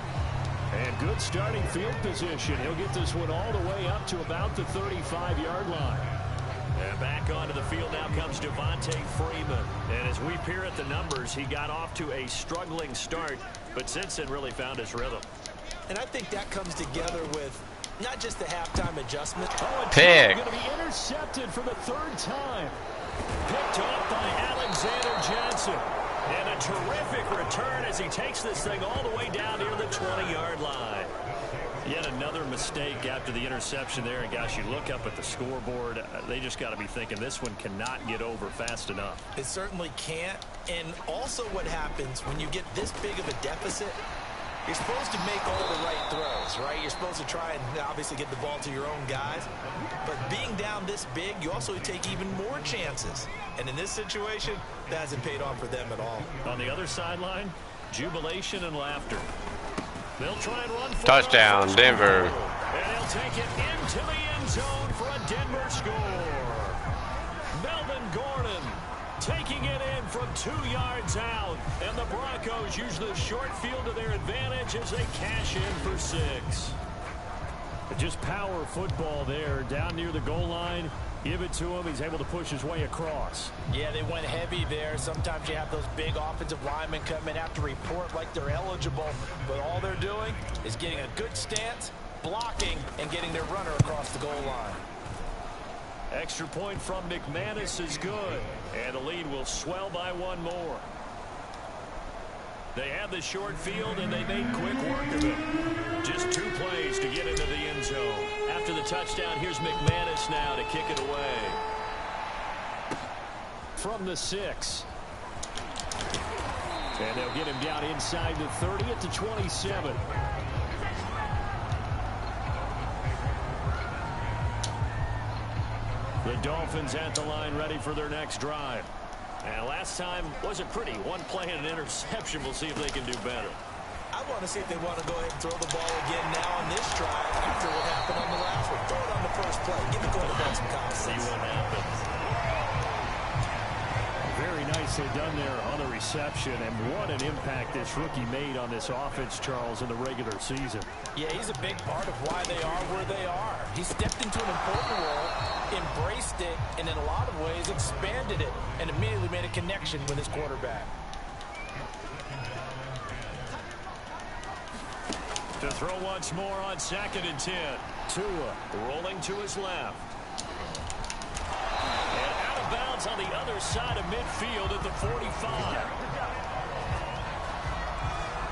And good starting field position. He'll get this one all the way up to about the 35-yard line. And back onto the field now comes Devontae Freeman. And as we peer at the numbers, he got off to a struggling start, but since then really found his rhythm. And I think that comes together with not just the halftime adjustment. Pick. Going to be intercepted for the 3rd time. Picked off by Alexander Johnson. And a terrific return as he takes this thing all the way down near the 20-yard line. Yet another mistake after the interception there. And gosh, you look up at the scoreboard, they just got to be thinking this one cannot get over fast enough. It certainly can't. And also what happens when you get this big of a deficit, you're supposed to make all the right throws, right? You're supposed to try and obviously get the ball to your own guys. But being down this big, you also take even more chances. And in this situation, that hasn't paid off for them at all. On the other sideline, jubilation and laughter. They'll try and run for Touchdown, Denver. And they'll take it into the end zone for a Denver score. Melvin Gordon taking it in from 2 yards out. And the Broncos use the short field to their advantage as they cash in for 6. Just power football there down near the goal line. Give it to him. He's able to push his way across. Yeah, they went heavy there. Sometimes you have those big offensive linemen come in, have to report like they're eligible. But all they're doing is getting a good stance, blocking, and getting their runner across the goal line. Extra point from McManus is good. And the lead will swell by 1 more. They have the short field, and they made quick work of it. Just 2 plays to get into the end zone. After the touchdown, here's McManus now to kick it away. From the 6. And they'll get him down inside the 30 at the 27. The Dolphins at the line ready for their next drive. And last time wasn't pretty. One play and an interception. We'll see if they can do better. I want to see if they want to go ahead and throw the ball again now on this drive after what happened on the last one. Throw it on the first play. Give the quarterback some confidence. See what happens. Very nicely done there on the reception, and what an impact this rookie made on this offense, Charles, in the regular season. Yeah, he's a big part of why they are where they are. He stepped into an important role, embraced it, and in a lot of ways expanded it, and immediately made a connection with his quarterback. To throw once more on 2nd and 10. Tua rolling to his left. And out of bounds on the other side of midfield at the 45.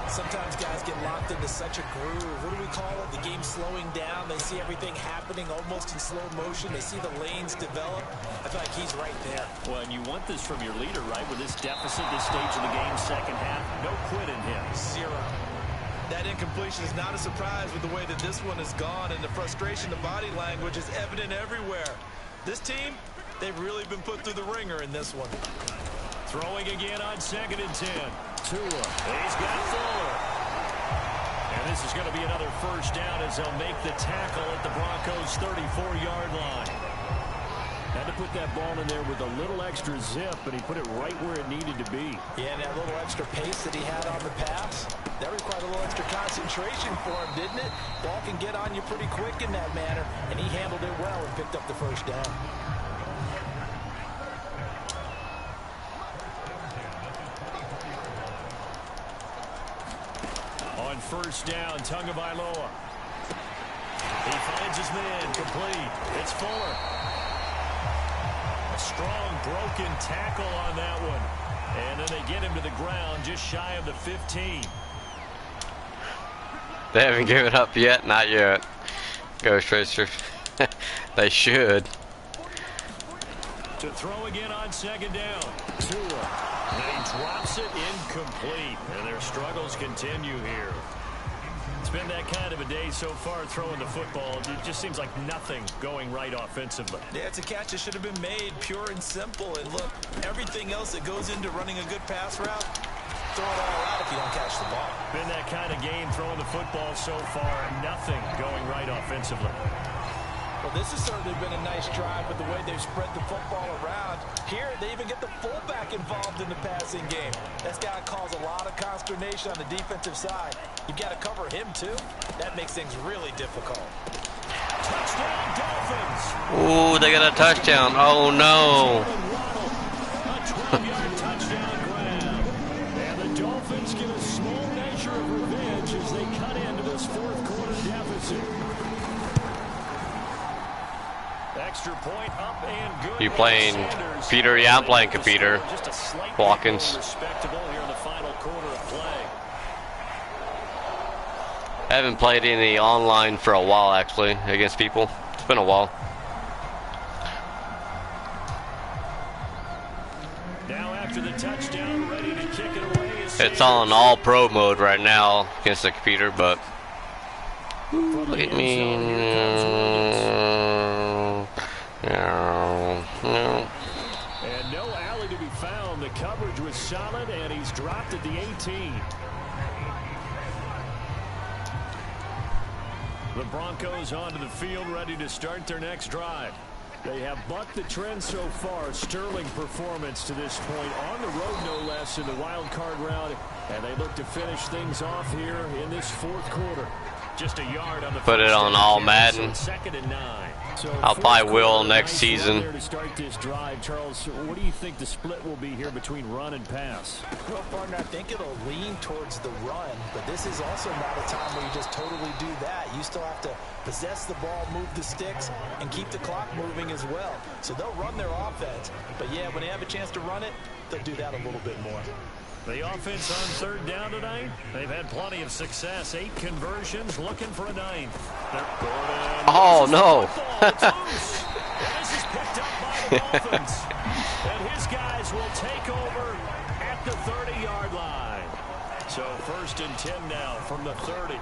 Sometimes guys get locked into such a groove. What do we call it? The game slowing down. They see everything happening almost in slow motion. They see the lanes develop. I feel like he's right there. Well, and you want this from your leader, right? With this deficit, this stage of the game, second half, no quit in him. Zero. That incompletion is not a surprise with the way that this one has gone, and the frustration, the body language is evident everywhere. This team, they've really been put through the ringer in this one. Throwing again on 2nd and 10. Tua. He's got Fuller. And this is going to be another first down as they'll make the tackle at the Broncos' 34-yard line. Had to put that ball in there with a little extra zip, but he put it right where it needed to be. Yeah, and that little extra pace that he had on the pass, that required a little extra concentration for him, didn't it? Ball can get on you pretty quick in that manner, and he handled it well and picked up the first down. On first down, Tagovailoa. He finds his man, complete. It's Fuller. A strong broken tackle on that one. And then they get him to the ground just shy of the 15. They haven't given up yet? Not yet. Ghost Racer. They should. To throw again on 2nd down. Tua. And he drops it incomplete. And their struggles continue here. It's been that kind of a day so far throwing the football. It just seems like nothing going right offensively. Yeah, it's a catch that should have been made, pure and simple. And look, everything else that goes into running a good pass route, throw it all out if you don't catch the ball. Been that kind of game throwing the football so far. Nothing going right offensively. Well, this has certainly been a nice drive with the way they've spread the football around. Here, they even get the fullback involved in the passing game. That's got to cause a lot of consternation on the defensive side. You've got to cover him, too. That makes things really difficult. Touchdown, Dolphins! Ooh, they got a touchdown. Oh, no. A 12-yard touchdown grab. And the Dolphins get a small measure of revenge as they cut into this fourth quarter deficit. Extra point up and good. You playing Peter? Yeah, I'm playing Peter. Watkins. Respectable here in the final quarter of play. I haven't played any online for a while, actually, against people. It's been a while. Now after the touchdown, ready to kick it away. It's on all pro mode right now against the computer, but look at me. And no alley to be found. The coverage was solid, and he's dropped at the 18. The Broncos onto the field, ready to start their next drive. They have bucked the trend so far. Sterling performance to this point. On the road, no less, in the wild card round. And they look to finish things off here in this fourth quarter. Just a yard on the Put it on all Madden. 2nd and 9. So I'll probably will next season. To start this drive, Charles, what do you think the split will be here between run and pass? Well, partner, I think it'll lean towards the run, but this is also not a time where you just totally do that. You still have to possess the ball, move the sticks, and keep the clock moving as well. So they'll run their offense, but yeah, when they have a chance to run it, they'll do that a little bit more. The offense on third down tonight, they've had plenty of success. 8 conversions, looking for a 9th. Oh, no. This is picked up by the Dolphins. And his guys will take over at the 30-yard line. So 1st and 10 now from the 30.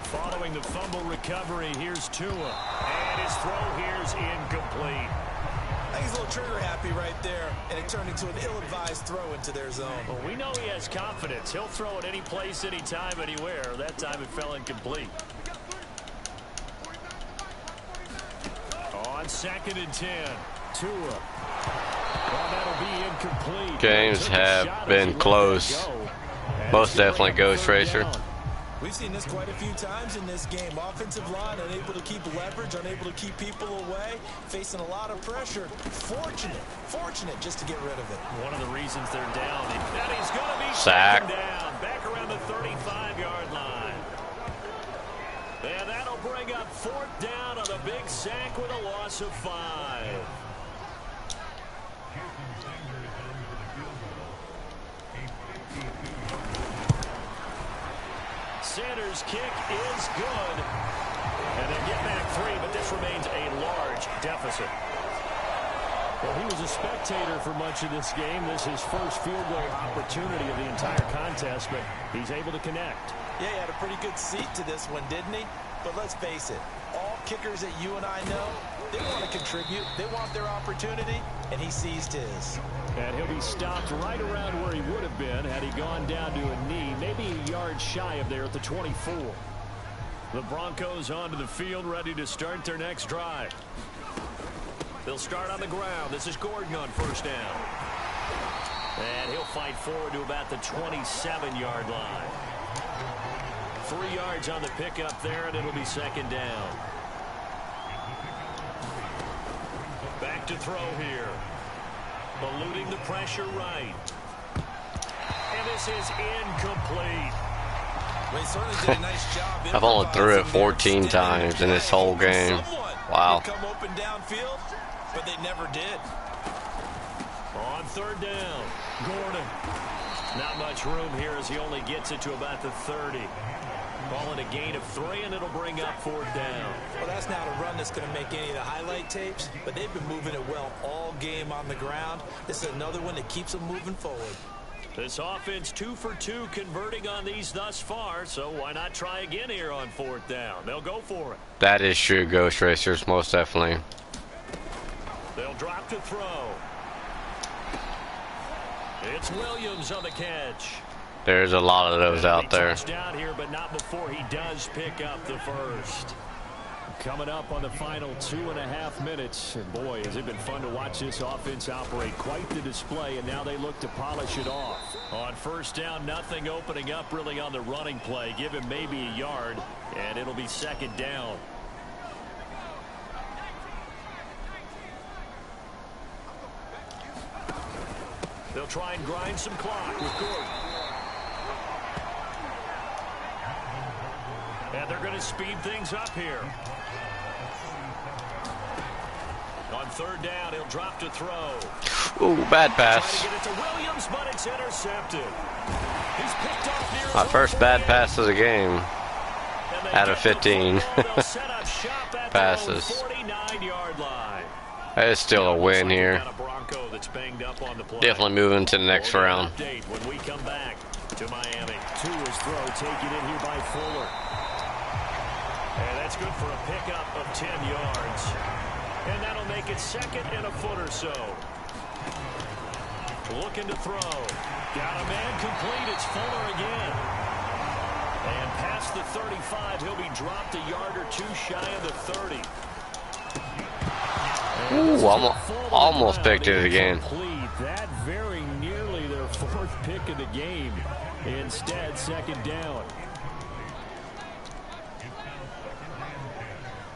Following the fumble recovery, here's Tua. And And his throw here's incomplete. I think he's a little trigger happy right there, and it turned into an ill-advised throw into their zone. Well, we know he has confidence. He'll throw it any place, anytime, anywhere. That time it fell incomplete. On 2nd and 10, Tua. Well, that'll be incomplete. Games have been close. Most definitely Ghost Racer. We've seen this quite a few times in this game. Offensive line unable to keep leverage, unable to keep people away, facing a lot of pressure. Fortunate just to get rid of it. One of the reasons they're down. That he's going to be sack down. Back around the 35-yard line. And that'll bring up 4th down on a big sack with a loss of 5. Sanders' kick is good. And they'll get back 3, but this remains a large deficit. Well, he was a spectator for much of this game. This is his first field goal opportunity of the entire contest, but he's able to connect. Yeah, he had a pretty good seat to this one, didn't he? But let's face it, all kickers that you and I know, they want to contribute. They want their opportunity, and he seized his. And he'll be stopped right around where he would have been had he gone down to a knee, maybe a yard shy of there at the 24. The Broncos onto the field, ready to start their next drive. They'll start on the ground. This is Gordon on 1st down. And he'll fight forward to about the 27-yard line. 3 yards on the pickup there, and it'll be 2nd down. Back to throw here. Eluding the pressure right. And this is incomplete. Well, he certainly did a nice job. I've only threw it 14 times in this whole game. Wow. Come open downfield, but they never did. On 3rd down, Gordon. Not much room here as he only gets it to about the 30. Call it a gain of 3, and it'll bring up 4th down. Well, that's not a run that's going to make any of the highlight tapes, but they've been moving it well all game on the ground. This is another one that keeps them moving forward. This offense 2 for 2 converting on these thus far, so why not try again here on 4th down? They'll go for it. That is true, Ghost Racers, most definitely. They'll drop to throw. It's Williams on the catch. There's a lot of those out there. Down here, but not before he does pick up the first. Coming up on the final 2.5 minutes. And boy, has it been fun to watch this offense operate. Quite the display, and now they look to polish it off. On 1st down, nothing opening up really on the running play. Give him maybe a yard, and it'll be 2nd down. They'll try and grind some clock with Gordon. And they're going to speed things up here. On 3rd down, he'll drop to throw. Ooh, bad pass. Trying to get it to Williams, but it's intercepted. He's picked off near My first bad pass of the game. Out of 15 passes. 49-yard line. It's still a win here. Definitely moving to the next round. When we come back to Miami. Tua's throw taken in here by Fuller. And that's good for a pickup of 10 yards. And that'll make it 2nd and a foot or so. Looking to throw. Got a man complete. It's Fuller again. And past the 35, he'll be dropped a yard or 2 shy of the 30. Ooh, almost picked it again. That very nearly their 4th pick of the game. Instead, 2nd down.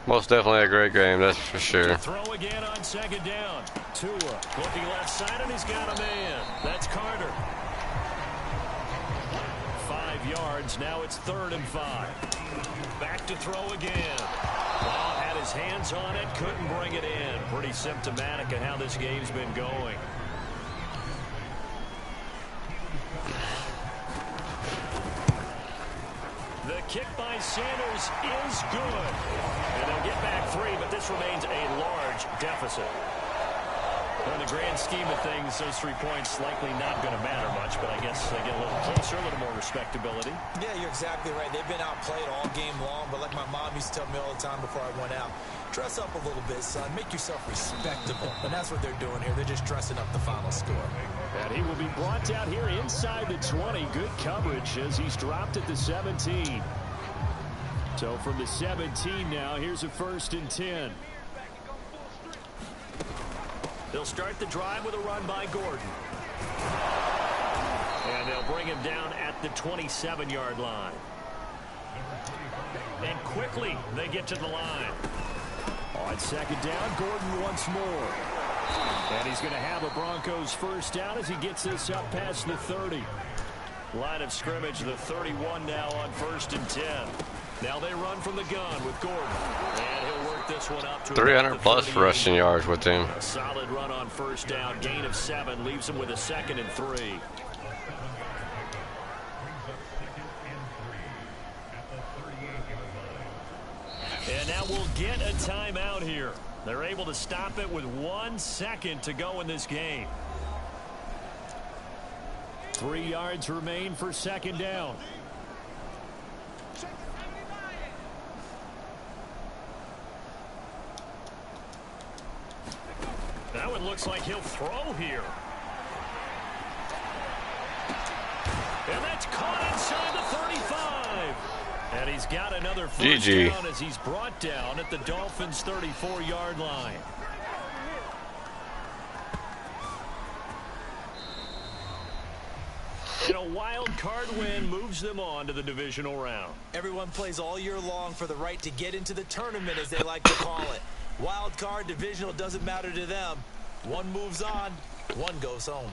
Most definitely a great game, that's for sure. Throw again on 2nd down. Tua looking left side, and he's got a man. That's Carter. 5 yards. Now it's 3rd and 5. Back to throw again. Well, had his hands on it, couldn't bring it in. Pretty symptomatic of how this game's been going. The kick by Sanders is good. And they'll get back 3, but this remains a large deficit. In the grand scheme of things, those 3 points likely not going to matter much, but I guess they get a little closer, a little more respectability. Yeah, you're exactly right. They've been outplayed all game long, but like my mom used to tell me all the time before I went out, dress up a little bit, son. Make yourself respectable. And that's what they're doing here. They're just dressing up the final score. And he will be brought down here inside the 20. Good coverage as he's dropped at the 17. So from the 17 now, here's a 1st and 10. They'll start the drive with a run by Gordon. And they'll bring him down at the 27-yard line. And quickly they get to the line. On 2nd down, Gordon once more. And he's going to have a Broncos 1st down as he gets this up past the 30. Line of scrimmage, the 31 now on 1st and 10. Now they run from the gun with Gordon. And he'll work this one up to 300 plus rushing yards with him. A solid run on 1st down. Gain of 7 leaves him with a 2nd and 3. And now we'll get a timeout here. They're able to stop it with 1 second to go in this game. 3 yards remain for 2nd down. Now it looks like he'll throw here. And that's caught inside the 35. And he's got another 1st down as he's brought down at the Dolphins' 34-yard line. And a wild card win moves them on to the divisional round. Everyone plays all year long for the right to get into the tournament, as they like to call it. Wild card, divisional, doesn't matter to them. One moves on, one goes home.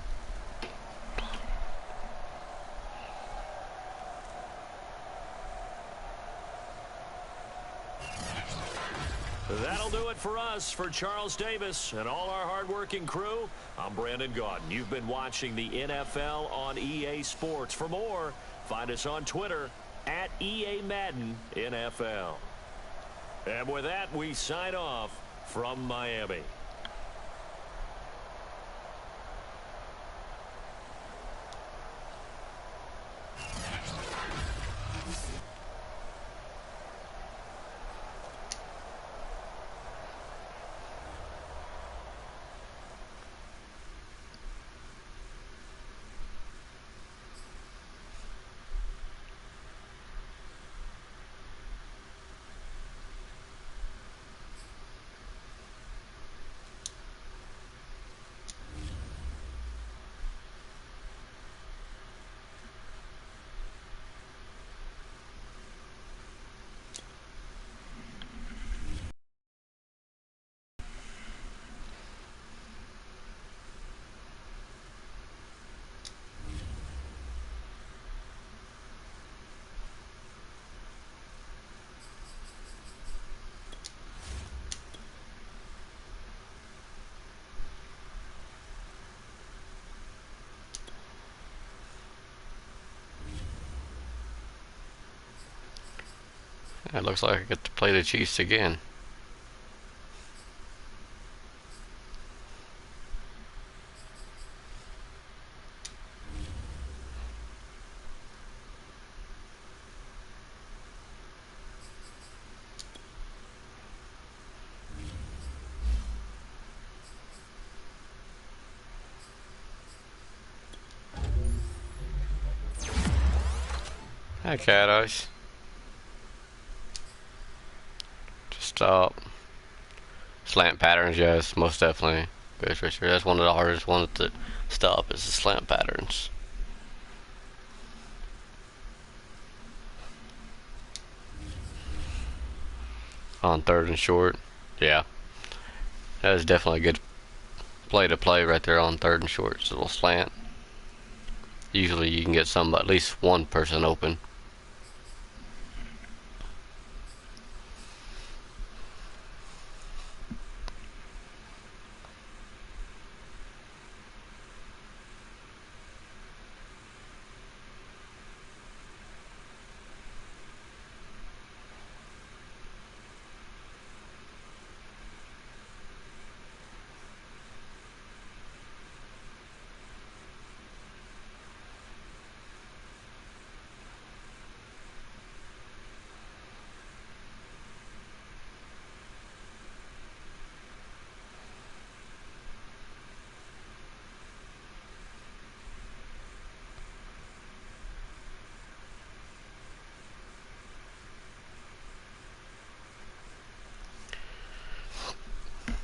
That'll do it for us. For Charles Davis and all our hardworking crew, I'm Brandon Gaudin. You've been watching the NFL on EA Sports. For more, find us on Twitter at EA Madden NFL. And with that, we sign off from Miami. It looks like I get to play the Chiefs again. Hi, Cat Eyes. Stop. Slant patterns, yes, most definitely. Good, Richard. That's one of the hardest ones to stop is the slant patterns. On 3rd and short, yeah. That is definitely a good play to play right there on 3rd and short. It's a little slant. Usually you can get at least one person open.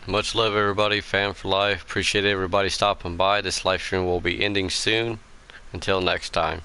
Much love, everybody. Fan for life. Appreciate everybody stopping by. This live stream will be ending soon. Until next time.